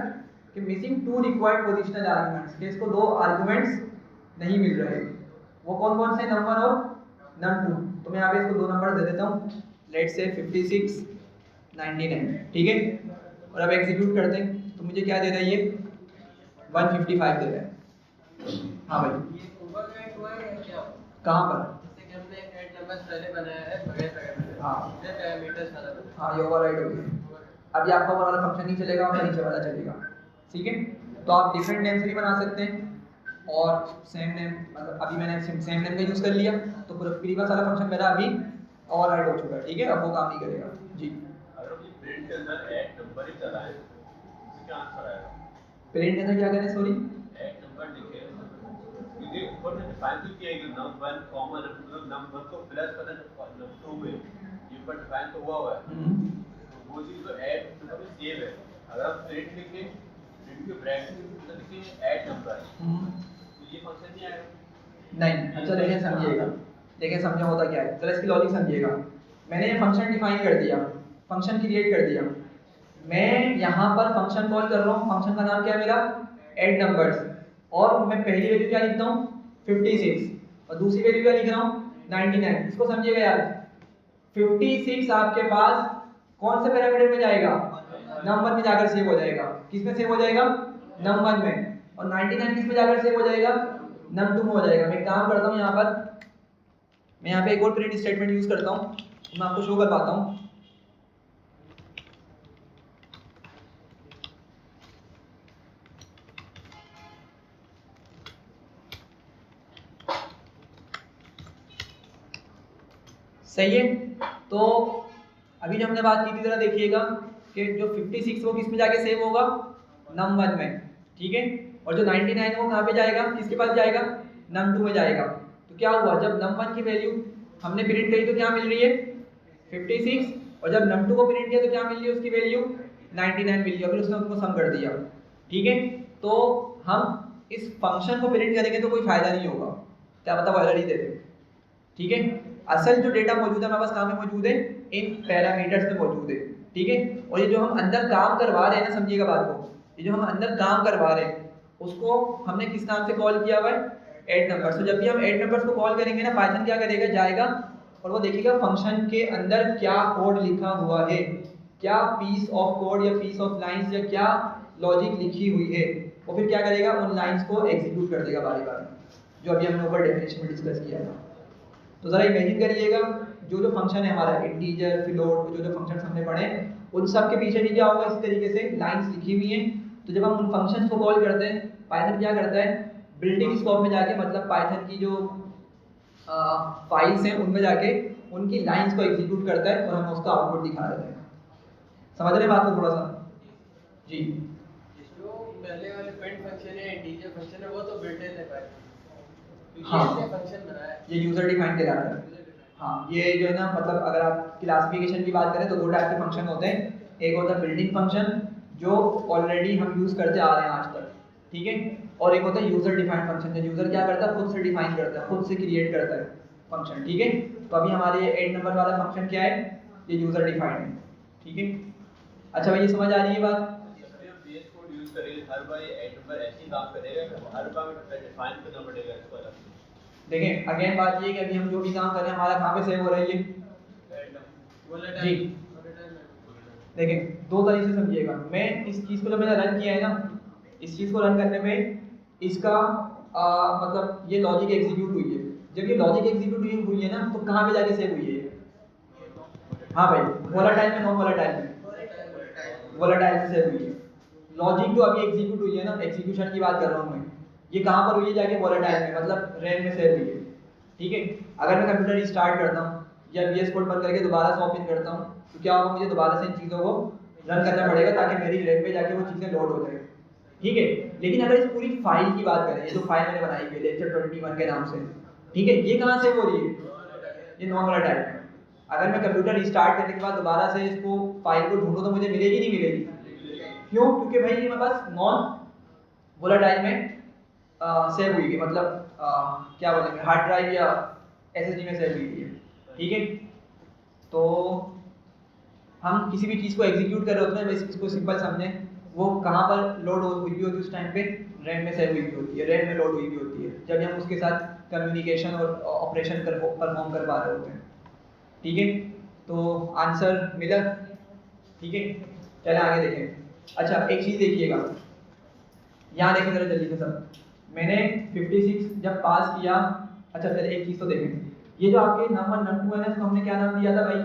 कि मिसिंग 2 रिक्वायर्ड पोजिशनल आर्गुमेंट्स, कि इसको 2 आर्गुमेंट्स नहीं मिल रहे। वो कौन कौन से? num1 और num2। तो मैं यहाँ पे इसको 2 नंबर दे देता हूँ, लेट्स से 56, 99। ठीक है, और अब एग्जीक्यूट करते हैं तो मुझे क्या दे रहा है? ये 155 दे रहा है। हाँ भाई, ये ओवरराइट हुआ है या क्या? कहाँ पर? जैसे कि हमने 8 नंबर्स पहले बनाया है बगैर पैरामीटर। हाँ, ये पैरामीटर्स वाला बनाया। हाँ, ये ओवरराइड हो गया। अभी आपका ऊपर वाला फंक्शन नहीं चलेगा, आपका नीचे वाला चलेगा। ठीक है, तो आप डिफरेंट नेम से भी बना सकते हैं। और सेम नेम, मतलब अभी मैंने सेम नेम का यूज़ कर लिया तो पूरा प्रीवियस वाला फंक्शन मेरा अभी ओवरराइड हो चुका है, ठीक है, अब वो काम नहीं करेगा जी। अगर हम प्रिंट के अंदर ऐड नंबर ही चलाएं तो क्या आंसर आएगा? प्रिंट के अंदर क्या करें, सॉरी, ऐड नंबर लिखे, क्योंकि ऊपर में डिफाइन तो किया है कि नंबर 1 कॉमन मतलब नंबर को प्लस करना नंबर 2 में ये पर डिफाइन तो हुआ है, तो वो चीज तो ऐड नंबर में सेव है। अगर हम प्रिंट लिखे, प्रिंट के ब्रैकेट में मतलब लिखे ऐड नंबर तो ये फंक्शन नहीं आएगा। नहीं। अच्छा देखिए समझिएगा, देखिए समझे होता क्या है, जरा इसकी लॉजिक समझिएगा। मैंने ये फंक्शन डिफाइन कर दिया, फंक्शन क्रिएट कर दिया, मैं यहाँ पर फंक्शन कॉल कर रहा हूँ, फंक्शन का नाम क्या है मेरा, ऐड नंबर्स, और मैं पहली वैल्यू क्या लिखता हूँ 56 और दूसरी वैल्यू क्या लिख रहा हूँ 99। इसको समझिएगा यार, 56 आपके पास कौन से पैरामीटर में जाएगा, नंबर में जाकर सेव हो जाएगा, किस में सेव हो जाएगा, नंबर में, और 99 किस में जाकर सेव हो जाएगा, num2 में हो जाएगा। मैं एक काम करता हूँ यहाँ पर, मैं यहाँ पे एक और प्रिंट स्टेटमेंट यूज करता हूँ, मैं आपको शो कर पाता हूँ। सही है, तो अभी जो हमने बात की थी जरा देखिएगा कि जो 56 वो किस में जाके सेव होगा, num1 में, ठीक है, और जो 99 है वो कहाँ पे जाएगा, किसके पास जाएगा, num2 में जाएगा। तो क्या हुआ, जब num1 की वैल्यू हमने प्रिंट करी तो क्या मिल रही है 56, और जब num2 को प्रिंट किया तो क्या मिल रही है, उसकी वैल्यू 99 मिल रही है, फिर उसने उनको सम कर दिया, ठीक है। तो हम इस फंक्शन को प्रिंट करेंगे तो कोई फायदा नहीं होगा, क्या पता वो एरर ही दे दे, ठीक है। असल जो डेटा मौजूद है हमारे पास कहाँ में मौजूद है, इन पैरामीटर्स में मौजूद है, ठीक है। और ये जो हम अंदर काम करवा रहे हैं ना, समझिएगा बात को, ये जो हम अंदर काम करवा रहे हैं उसको हमने किस नाम से कॉल किया हुआ है, ऐड नंबर्स। तो जब भी हम ऐड नंबर्स को कॉल करेंगे ना, पाइथन क्या करेगा, जाएगा और वो देखेगा फंक्शन के अंदर क्या कोड लिखा हुआ है, क्या पीस ऑफ कोड या पीस ऑफ लाइंस या क्या लॉजिक लिखी हुई है, वो फिर क्या करेगा, उन लाइंस को एग्जीक्यूट कर देगा बारी बारी, जो अभी हमने ऊपर डेफिनेशन में डिस्कस किया था। तो जरा इमेजिन करिएगा, जो फंक्शन है हमारा इंटीजर, फ्लोट, जो फंक्शंस हमने पढ़े उन सब के पीछे क्या होगा, इस तरीके से लाइंस लिखी हुई हैं। तो जब हम उन फंक्शंस को कॉल करते हैं, पाइथन क्या करता है, बिल्डिंग स्कोप में जाके, मतलब पाइथन की जो फाइल्स हैं उनमें जाके उनकी लाइंस को एग्जीक्यूट करता है और हमें उसका आउटपुट दिखा देते हैं। समझ रहे हैं बात को थोड़ा सा जी। जो पहले वाले प्रिंट फंक्शन है, इंटीजर फंक्शन है, वो तो बिल्ट इन है पाइथन, हाँ, ये फंक्शन बनाया है, ये यूजर डिफाइंड कहलाता है। हाँ, ये जो है ना, मतलब अगर आप क्लासिफिकेशन की बात करें तो दो टाइप के फंक्शन होते हैं, एक होता है बिल्डिंग फंक्शन जो ऑलरेडी हम यूज करते आ रहे हैं आज तक, ठीक है, और एक होता है यूजर डिफाइंड फंक्शन, जो यूजर क्या करता है, खुद से डिफाइन करता है, खुद से क्रिएट करता है फंक्शन, ठीक है। तो अभी हमारे ये 8 नंबर वाला फंक्शन क्या है, ये यूजर डिफाइंड है, ठीक है। अच्छा भाई, ये समझ आ रही है बात, बेस कोड यूज करेंगे हर बार ऐड नंबर ऐसे ही काम करेगा, हर बार डिफाइन करना पड़ेगा इसको अलग से। देखें अगेन बात ये है कि अभी हम जो भी काम कर रहे हैं हमारा कहाँ पे सेव हो रहा है, ये जी। देखें दो तरीके से समझिएगा, मैं इस चीज़ को जब मैंने रन किया है ना, इस चीज़ को रन करने में इसका मतलब ये लॉजिक एग्जीक्यूट हुई है। जब ये लॉजिक एग्जीक्यूट हुई है ना, तो कहाँ पे जाके सेव हुई है, हाँ भाई, वोलेटाइल में, नॉन वोलेटाइल में, वोलेटाइल में सेव हुई है। लॉजिक जो अभी एग्जीक्यूट हुई है ना, एग्जीक्यूशन की बात कर रहा हूँ मैं, ये कहाँ पर हुई है, जाके वोलेटाइल में, मतलब रैम में सेव हुई है, ठीक है। अगर मैं कंप्यूटर रिस्टार्ट करता हूँ या VS कोड बंद करके दोबारा से ओपन करता हूँ, तो क्या होगा, मुझे दोबारा से इन चीज़ों को रन करना पड़ेगा ताकि मेरी रैम पे जाके वो चीज़ें लोड हो जाए, ठीक है। लेकिन अगर इस पूरी फाइल की बात करें, ये जो फाइल मैंने बनाई है लेक्चर 21 के नाम से, ठीक है, ये कहाँ सेव हो रही है, ये नॉन वोलेटाइल में। अगर मैं कंप्यूटर रिस्टार्ट करने के बाद दोबारा से इसको फाइल को ढूंढूं तो मुझे मिलेगी नहीं मिलेगी, क्यों, क्योंकि भाई ये मेरे पास नॉन वोलेटाइल में सेव हुई है, मतलब क्या बोलेंगे, हार्ड ड्राइव या SSD में सेव हुई है, ठीक है। तो हम किसी भी चीज़ को एग्जीक्यूट कर रहे होते हैं, बस इसको सिंपल समझें, वो कहाँ पर लोड हुई भी होती है, उस टाइम पे रैम में सेव हुई भी होती है, रैम में लोड हुई भी होती है, जब हम उसके साथ कम्युनिकेशन और ऑपरेशन परफॉर्म कर पा रहे होते हैं, ठीक है। तो आंसर मिला, ठीक है। चले आगे देखें। अच्छा एक चीज़ देखिएगा, यहाँ देखें जरा जल्दी से सब, मैंने 56 जब पास किया, अच्छा पहले एक चीज़ तो देखें, ये जो आपके नंबर num2 है ना, इसको हमने क्या नाम दिया था भाई,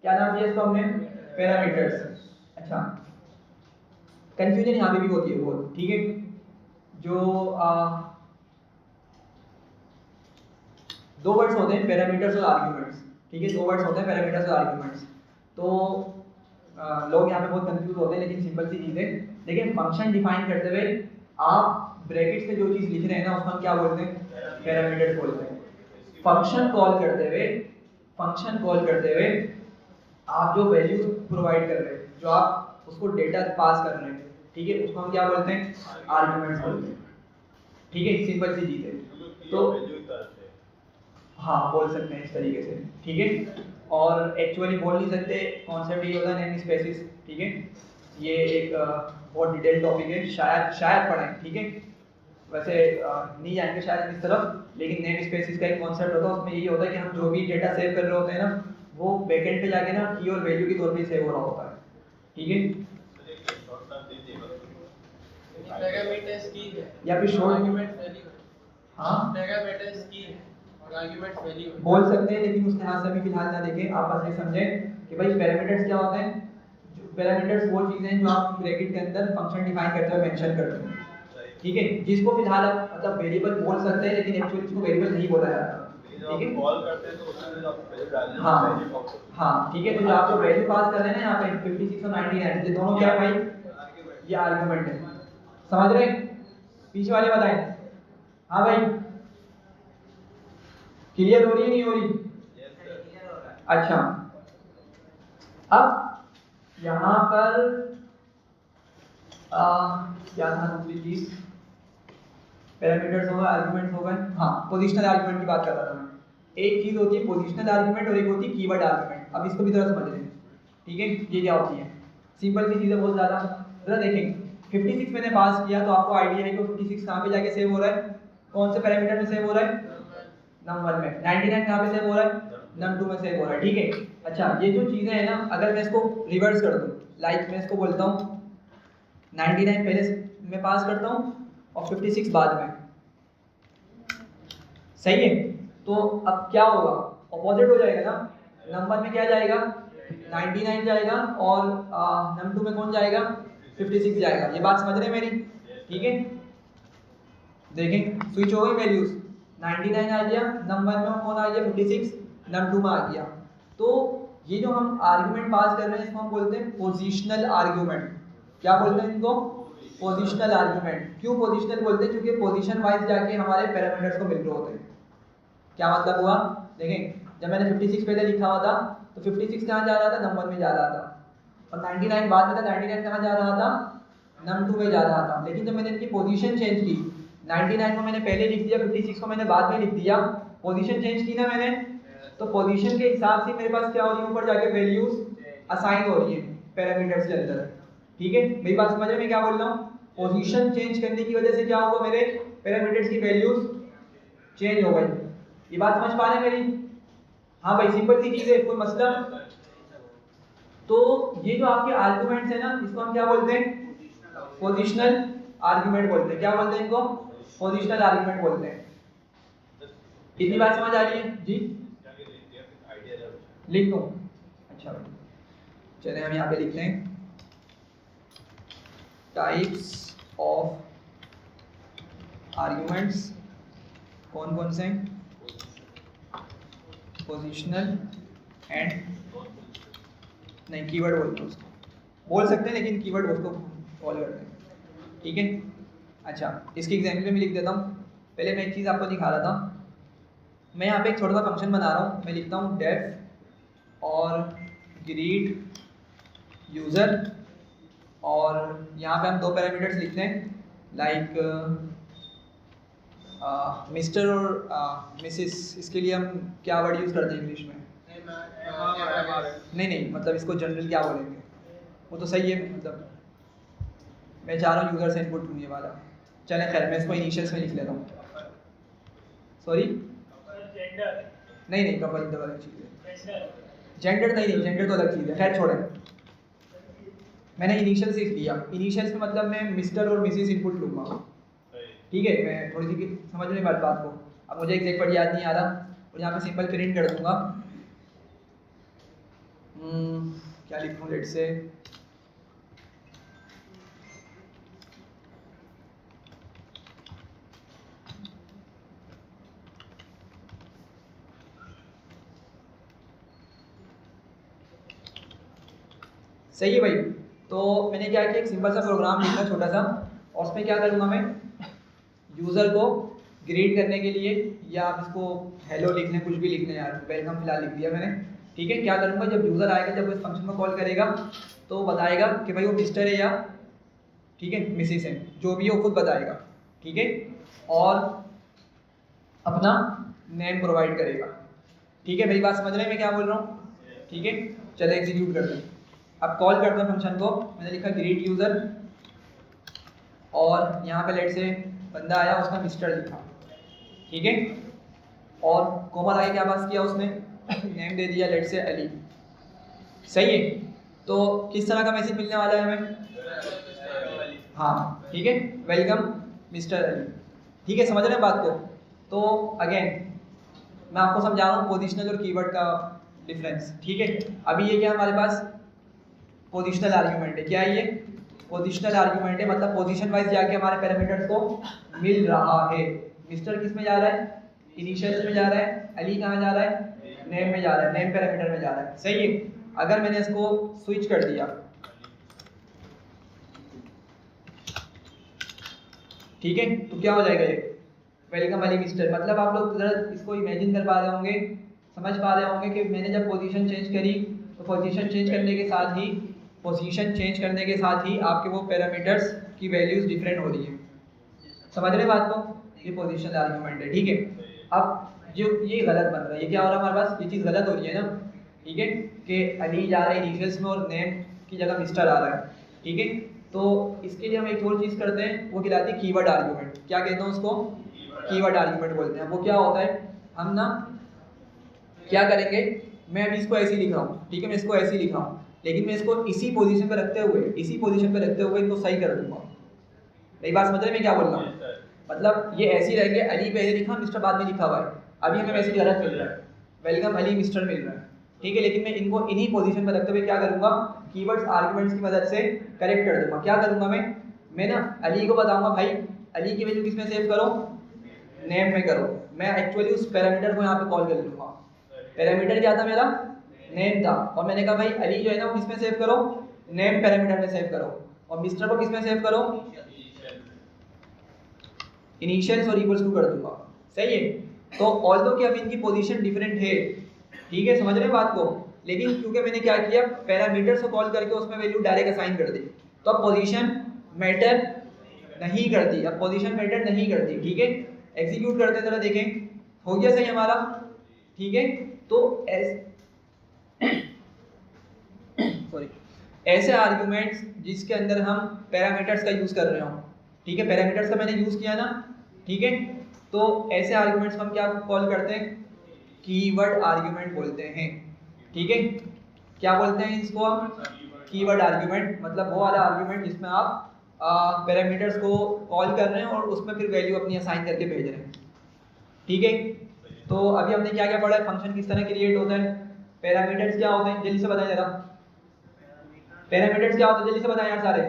क्या नाम दिया इसको हमने, पैरामीटर्स। अच्छा कंफ्यूजन यहाँ पे भी होती है बहुत, ठीक है। जो दो वर्ड्स होते हैं पैरामीटर्स और आर्ग्यूमेंट्स, ठीक है, दो वर्ड्स होते हैं पैरामीटर्स और आर्ग्यूमेंट्स। तो लोग यहाँ पे बहुत कंफ्यूज होते हैं, लेकिन सिंपल सी चीज़ है। देखिए फंक्शन डिफाइन करते हुए आप ब्रैकेट्स में जो चीज़ लिख रहे हैं ना उसको हम क्या बोलते हैं, पैरामीटर्स बोलते हैं। फंक्शन कॉल करते हुए आप जो वैल्यूज प्रोवाइड कर रहे हैं, जो आप उसको डेटा पास कर रहे हैं, ठीक है, उसको हम क्या बोलते हैं, आर्ग्यूमेंट्स बोलते हैं। ठीक है, सिंपल सी चीज़ है। तो हाँ बोल सकते हैं इस तरीके से, ठीक है। और एक्चुअली बोल नहीं सकते, कॉन्सेप्ट ये होता है नेम स्पेसिस, ठीक है। ये एक बहुत डिटेल टॉपिक है, शायद पढ़ें, ठीक है। वैसे नहीं जाएंगे शायद इस तरफ, लेकिन नेम स्पेसिस का एक कॉन्सेप्ट होता है, उसमें यही होता है कि हम जो भी डेटा सेव कर रहे होते हैं ना, वो बैकएंड पे जाके ना की और वैल्यू के तौर पे सेव हो रहा होता है, ठीक है। पैरामीटर्स की है या फिर शॉर्ट आर्गुमेंट वैल्यू है। हाँ पैरामीटर्स की है और आर्गुमेंट वैल्यू है। बोल सकते हैं, लेकिन उसके हाथ से अभी फिलहाल ना देखें। आप बस ये समझें कि भाई पैरामीटर्स क्या होते हैं। पैरामीटर्स वो चीजें हैं जो आप ब्रैकेट के अंदर फंक्शन डिफाइन करते हुए मेंशन करते हैं, ठीक है, जिसको फिलहाल आप मतलब वेरिएबल बोल सकते हैं, लेकिन एक्चुअली इसको वेरिएबल नहीं बोला जाता, ठीक है। कॉल करते हैं तो उसमें आप वैल्यू डालना हाँ वैल्यू पास हाँ ठीक है। तो जो आप जो वैल्यू पास कर रहे हैं ना यहाँ पे 56 और 99, ये दोनों क्या है भाई, ये आर्गुमेंट है, समझ रहे हैं। पीछे वाले बताएं। हाँ भाई क्लियर हो रही है नहीं हो रही? अच्छा, अब यहाँ पर क्या था दूसरी चीज, पैरामीटर्स हो गए, आर्गुमेंट्स हो गए। हाँ पोजिशनल आर्गुमेंट की बात कर रहा था मैं। एक चीज होती है पोजिशनल आर्गुमेंट और एक होती है कीवर्ड आर्गुमेंट। अब इसको भी थोड़ा समझ लें, ठीक है। ये क्या होती है, सिंपल सी चीजें बहुत ज्यादा। जरा देखेंगे 56 मैंने पास किया तो आपको आइडिया है कि 56 कहाँ पे जाके सेव हो रहा है, कौन से पैरामीटर में सेव हो रहा है, नंबर में। 99 कहाँ पे सेव हो रहा है, num2 में सेव हो रहा है, ठीक है। अच्छा ये जो चीजें हैं ना, अगर मैं इसको रिवर्स कर दूं, लाइक मैं इसको बोलता हूँ 99 पहले मैं पास करता हूँ और 56 बाद में, सही है। तो अब क्या होगा, ऑपोजिट हो जाएगा ना, नंबर में क्या जाएगा 99 जाएगा और num2 में कौन जाएगा 56 जाएगा। ये बात समझ रहे हैं मेरी, ठीक है। देखें स्विच हो गई वैल्यूज, 99 आ गया, नंबर में कौन आ गया 56, num2 में आ गया। तो ये जो हम आर्गुमेंट पास कर रहे हैं इसको हम बोलते हैं पोजिशनल आर्गुमेंट। क्या बोलते हैं इनको, पोजिशनल आर्गुमेंट। क्यों पोजिशनल बोलते हैं, क्योंकि पोजीशन वाइज जाके हमारे पैरामीटर्स को मिल रहे होते हैं। क्या मतलब हुआ, देखें जब मैंने 56 पहले लिखा हुआ था तो 56 कहाँ जा रहा था, नंबर में जा रहा था, और 99 बाद में था, 99 कहाँ जा रहा था, num2 में जा रहा था। लेकिन जब मैंने इनकी पोजीशन चेंज की, 99 को मैंने पहले लिख दिया, 56 को मैंने बाद में लिख दिया, पोजीशन चेंज की ना मैंने, तो पोजीशन के हिसाब से मेरे पास क्या हो रही है, ऊपर जाके वैल्यूज असाइन हो रही है पैरामीटर्स के अंदर, ठीक है। मेरी बात समझ में क्या बोल रहा हूँ, पोजीशन चेंज करने की वजह से क्या होगा, मेरे पैरामीटर्स की वैल्यूज चेंज हो गई। ये बात समझ पा रहे हैं मेरी? हाँ भाई सिंपल सी चीज है, कोई मसला। तो ये जो आपके आर्गुमेंट्स है ना, इसको हम क्या बोलते हैं, पोजिशनल आर्गुमेंट बोलते हैं। क्या बोलते हैं इनको, पोजिशनल आर्गुमेंट बोलते हैं। इतनी बात समझ आ रही है जी, लिख दूं? अच्छा भाई चले हम यहाँ पे लिखते हैं टाइप्स ऑफ आर्गुमेंट्स। कौन कौन से, पोजिशनल एंड, नहीं कीवर्ड बोलते हैं उसको, बोल सकते हैं लेकिन कीवर्ड उसको फॉलो करते हैं, ठीक है। अच्छा इसकी एग्जाम्पल में लिख देता हूँ। पहले मैं एक चीज़ आपको दिखा रहा था, मैं यहाँ पे एक छोटा सा फंक्शन बना रहा हूँ। मैं लिखता हूँ डेफ और ग्रीट यूज़र, और यहाँ पे हम दो पैरामीटर्स लिखते हैं, लाइक मिस्टर और मिसिस। इसके लिए हम क्या वर्ड यूज़ करते हैं इंग्लिश में, नहीं मतलब इसको जनरल क्या बोलेंगे, वो तो सही है। मतलब मैं चाह रहा हूँ यूज़र से इनपुट लूँ ये वाला। चलें खैर मैं इसको इनिशियल्स में लिख लेता हूँ। सॉरी नहीं कपल तो अलग चीज़ है, जेंडर नहीं जेंडर तो अलग चीज़ है, खैर छोड़ें। मैंने इनिशियल से लिया, इनिशियल्स में मतलब मैं मिस्टर और मिसिस इनपुट लूँगा, ठीक है। मैं थोड़ी सी समझ रही बात को। अब मुझे एग्जैक्ट वर्ड याद नहीं आ रहा, और यहाँ पे सिंपल प्रिंट कर दूंगा। क्या लिखूँ, लेट से सही है भाई। तो मैंने क्या किया, एक सिंपल सा प्रोग्राम लिखा छोटा सा, और उसमें क्या करूँगा मैं, यूज़र को ग्रीट करने के लिए, या आप इसको हेलो लिख लें, कुछ भी लिख लें यार, वेलकम फिलहाल लिख दिया मैंने, ठीक है। क्या करूँगा, जब यूज़र आएगा, जब वो इस फंक्शन को कॉल करेगा तो बताएगा कि भाई वो मिस्टर है या ठीक है मिसिस है, जो भी है वो खुद बताएगा, ठीक है। और अपना नेम प्रोवाइड करेगा, ठीक है। मेरी बात समझ रहे हैं मैं क्या बोल रहा हूँ, ठीक है। चलो एग्जीक्यूट करते हैं। अब कॉल करते हैं फंक्शन को, मैंने लिखा ग्रीट यूज़र, और यहाँ पे लेट से बंदा आया, उसने मिस्टर लिखा, ठीक है। और कोमल आगे क्या पास किया उसने, नेम दे दिया लेट से अली, सही है। तो किस तरह का मैसेज मिलने वाला है हमें, हाँ ठीक है, वेलकम मिस्टर अली, ठीक है। समझ रहे हैं बात को। तो अगेन मैं आपको समझा रहा हूँ पोजिशनल और कीवर्ड का डिफरेंस, ठीक है। अभी ये क्या हमारे पास पोजिशनल आर्ग्यूमेंट है, क्या है ये पोजिशनल आर्ग्यूमेंट है, मतलब पोजीशन वाइज जाके हमारे पैरामीटर्स को मिल रहा है। मिस्टर किस में जा रहा है, इनिशियल्स में जा रहा है, अली कहाँ जा रहा है, नेम में जा रहा है, नेम पैरामीटर में जा रहा है, सही है। अगर मैंने इसको स्विच कर दिया, ठीक है, तो क्या हो जाएगा ये वेलकम अली मिस्टर, मतलब आप लोग जरा इसको इमेजिन कर पा रहे होंगे, समझ पा रहे होंगे कि मैंने जब पोजीशन चेंज करी, तो पोजीशन चेंज करने के साथ ही आपके वो पैरामीटर्स की वैल्यूज डिफरेंट हो रही है, समझ रहे हैं बात को। ये पोजीशनल आर्गुमेंट है, ठीक है। अब जो ये गलत बन रहा है, ये क्या हो रहा है हमारे पास, ये चीज़ गलत हो रही है ना, ठीक है, कि अली जा रहा है इनिशियल्स में और नेम की जगह मिस्टर आ रहा है, ठीक है। तो इसके लिए हम एक और चीज़ करते हैं, वो कहलाती है कीवर्ड आर्गुमेंट। क्या कहते हैं उसको, कीवर्ड आर्गुमेंट बोलते हैं। वो क्या होता है, हम ना क्या करेंगे, मैं अभी इसको ऐसे ही लिख रहा हूँ, ठीक है, मैं इसको ऐसे ही लिख रहा हूँ, लेकिन मैं इसको इसी पोजीशन पे रखते हुए इनको सही कर दूंगा। मेरी बात समझ रहे हैं मैं क्या बोल रहा हूँ, मतलब ये ऐसे ही रहेंगे, अली पहले लिखा, मिस्टर बाद में लिखा हुआ है, अभी हमें मैसेज गलत मिल रहा है, वेलकम अली मिस्टर मिल रहा है, ठीक है। लेकिन मैं इनको इन्हीं पोजीशन पर रखते हुए क्या करूंगा, कीवर्ड्स आर्गुमेंट्स की मदद से करेक्ट कर दूंगा। क्या करूंगा मैं ना अली को बताऊंगा भाई अली की वैल्यू किस में सेव करो, नेम में करो। मैं एक्चुअली उस पैरामीटर को यहाँ पे कॉल कर लूंगा। पैरामीटर क्या था मेरा, नेम था, और मैंने कहा भाई अली जो है ना वो किस में सेव करो, नेम पैरामीटर में सेव करो, और मिस्टर को किस में सेव करो, इनिशियल्स और इक्वल्स टू कर दूंगा, सही है। तो ऑल्दो कि अब इनकी पोजीशन डिफरेंट है, ठीक है, समझ रहे हैं बात को, लेकिन क्योंकि मैंने क्या किया, पैरामीटर्स को कॉल करके उसमें वैल्यू डायरेक्ट असाइन कर दी, तो अब पोजीशन मैटर नहीं करती, अब पोजीशन मैटर नहीं करती, ठीक है। एग्जीक्यूट करते जरा देखें, हो गया सही हमारा, ठीक है। तो सॉरी ऐसे आर्गुमेंट्स जिसके अंदर हम पैरामीटर्स का यूज कर रहे हो, ठीक है, पैरामीटर्स का मैंने यूज किया ना, ठीक है। तो ऐसे आर्गुमेंट्स को हम क्या कॉल करते हैं, कीवर्ड आर्गुमेंट बोलते हैं, ठीक है। क्या बोलते हैं इसको हम, कीवर्ड आर्गुमेंट, मतलब वो वाला आर्गुमेंट जिसमें आप पैरामीटर्स को कॉल कर रहे हैं और उसमें फिर वैल्यू अपनी असाइन करके भेज रहे हैं, ठीक है। तो अभी हमने क्या क्या पढ़ा है, फंक्शन किस तरह क्रिएट होता है, पैरामीटर्स क्या होते हैं, जल्दी से बताएं जरा, पैरामीटर्स क्या होते हैं, जल्दी से बताएं यार सारे।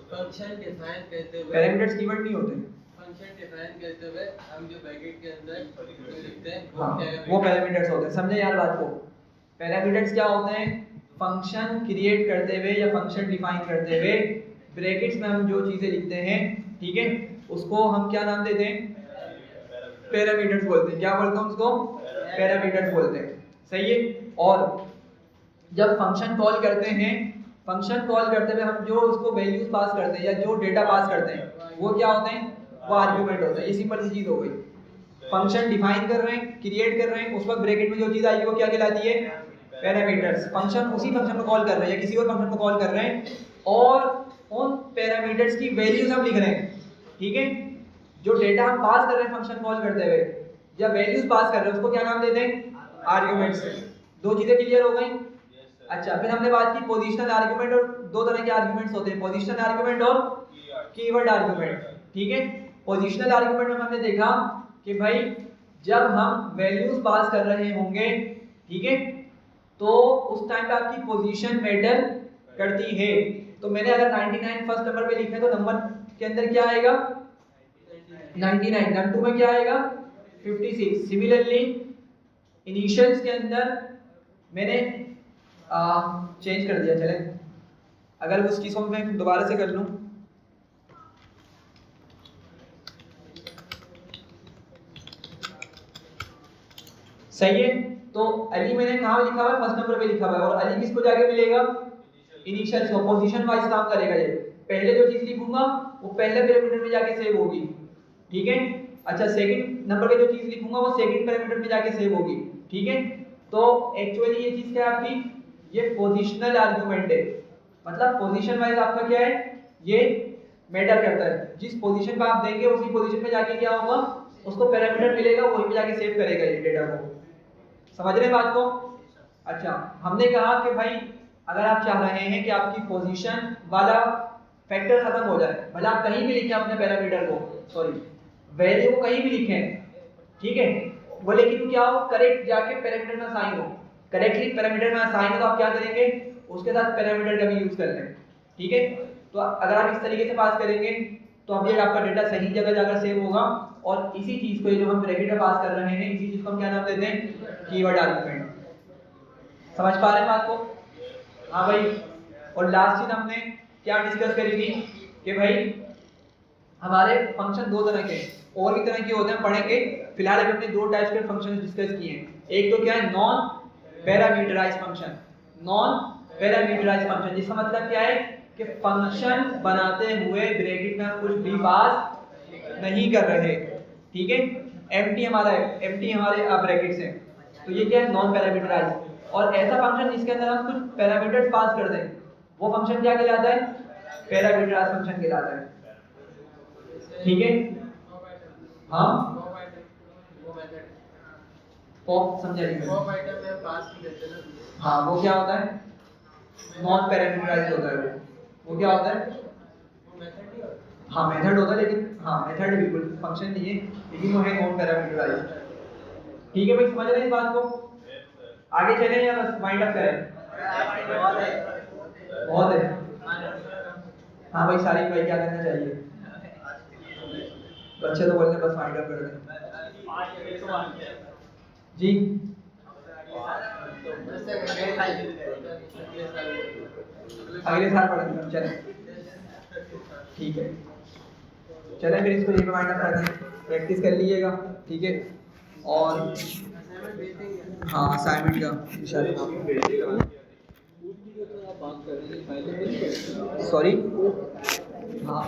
फंक्शन डिफाइन करते हुए, पैरामीटर्स कीवर्ड नहीं होते, फंक्शन डिफाइन करते हुए हम जो ब्रैकेट के अंदर जो लिखते हैं वो पैरामीटर्स होते हैं, समझे यार बात को। पैरामीटर्स क्या होते हैं, फंक्शन क्रिएट करते हुए या फंक्शन डिफाइन करते हुए ब्रैकेट्स में हम जो चीजें लिखते हैं, ठीक है, उसको हम क्या नाम देते हैं, पैरामीटर्स बोलते हैं। क्या बोलते हैं उसको, पैरामीटर्स बोलते हैं, सही है। और जब फंक्शन कॉल करते हैं, फंक्शन कॉल करते हुए हम जो उसको वैल्यूज पास करते हैं या जो डेटा पास करते हैं वो क्या होते हैं, वो आर्गुमेंट होते हैं। ये सिंपल सी चीज हो गई। फंक्शन डिफाइन कर रहे हैं, क्रिएट कर रहे हैं, उस वक्त ब्रैकेट में जो चीज आएगी वो क्या कहलाती है, पैरामीटर्स। फंक्शन उसी फंक्शन को कॉल कर रहे हैं या किसी और फंक्शन को कॉल कर रहे हैं और उन पैरामीटर्स की वैल्यूज हम लिख रहे हैं, ठीक है। जो डेटा हम पास कर रहे हैं फंक्शन कॉल करते हुए या वैल्यूज पास कर रहे हैं उसको क्या नाम देते हैं, आर्गुमेंट्स। दो चीजें क्लियर हो गई। अच्छा, फिर हमने बात की पोजीशनल आर्गुमेंट, और दो तरह के आर्गुमेंट्स होते हैं, पोजीशनल आर्गुमेंट और कीवर्ड आर्गुमेंट, ठीक है। पोजीशनल आर्गुमेंट में हमने देखा कि भाई जब हम वैल्यूज पास कर रहे होंगे, ठीक है, तो उस टाइम पे आपकी पोजीशन मैटर करती है। तो मैंने अगर 99 फर्स्ट नंबर पे लिखा है तो नंबर के अंदर क्या आएगा, 99, नंबर 2 में क्या आएगा, 56। सिमिलरली इनिशियल्स के अंदर मैंने चेंज कर दिया चले। अगर उस चीज़ को मैं दोबारा से कर लूँ, सही है। तो अली मैंने कहाँ लिखा हुआ है, फर्स्ट नंबर पे लिखा हुआ है, और अली किसको जाके मिलेगा, इनिशियल को, पोजीशन वाइज काम करेगा ये। पहले जो चीज लिखूंगा वो पहले पैरामीटर में जाके सेव होगी, ठीक है। अच्छा, सेकंड नंबर पे जो चीज लिखूंगा वो सेकंड पैरामीटर में जाके सेव होगी, ठीक है। तो एक्चुअली ये चीज क्या है आपकी, ये पोजीशनल आर्गुमेंट है, मतलब पोजीशन वाइज आपका क्या है, ये मैटर करता है। जिस पोजीशन पे आप देंगे उसी पोजीशन पे जाके क्या होगा, उसको पैरामीटर मिलेगा, वहीं पे जाके सेव करेगा ये डेटा को। समझ रहे हैं बात को? अच्छा, हमने कहा कि भाई अगर आप चाह रहे हैं कि आपकी पोजीशन वाला फैक्टर खत्म हो जाए, भले आप कहीं भी लिखें अपने पैरामीटर को, सॉरी वैल्यू को कहीं भी लिखें, ठीक है, वो लेकिन क्या हो, करेक्ट जाके पैरामीटर में असाइन हो, करेक्टली पैरामीटर में असाइन हो, तो आप क्या करेंगे, उसके साथ पैरामीटर का भी यूज कर लें, ठीक है। तो अगर आप इस तरीके से पास करेंगे तो अब ये आपका डेटा सही जगह जाकर सेव होगा, और इसी चीज को, ये जो हम ब्रैकेट में पास कर रहे हैं, इसी चीज को हम क्या नाम देते हैं, कीवर्ड आर्गुमेंट। समझ पा रहे हैं बात को? हाँ भाई। और लास्ट चीज हमने क्या डिस्कस करी थी कि भाई हमारे फंक्शन दो तरह के, और भी तरह के होते हैं, पढ़ेंगे। फिलहाल अभी हमने दो टाइप्स के फंक्शन डिस्कस किए हैं। एक तो क्या है, non parameterised function. Non parameterised function जिसका मतलब क्या है कि फंक्शन बनाते हुए ब्रैकेट में हम कुछ भी पास नहीं कर रहे, ठीक है। एम्प्टी हमारा है, एम्प्टी हमारे ब्रैकेट्स हैं, तो ये क्या है, नॉन पैरामीटराइज्ड। और ऐसा फंक्शन जिसके अंदर हम कुछ पैरामीटर्स पास कर दें, वो फंक्शन क्या कहलाता है, पैरामीटराइज्ड फंक्शन कहलाता है, ठीक है। हाँ, पॉप समझा नहीं मैं। पॉप आइटम में पास की देते हैं ना। हाँ, वो क्या होता है, नॉन पैरामीटराइज्ड होता है वो क्या होता है, वो मेथड नहीं होता। हाँ मेथड होता है, लेकिन हाँ मेथड बिल्कुल फंक्शन नहीं है, लेकिन वो है नॉन पैरामीटराइज्ड, ठीक है भाई। समझ रहे हैं इस बात को? आगे चलें या बस वाइंड अप करें? बहुत है। हाँ भाई, सारी भाई क्या करना चाहिए, बच्चे तो बोलते हैं बस वाइंड अप कर दें जी। अगले साल पढ़ेंगे हम, चलें ठीक है। चलें फिर इसको यहीं पे वाइंड अप कर दें, प्रैक्टिस कर लीजिएगा, ठीक है। और हाँ, असाइनमेंट का सॉरी, हाँ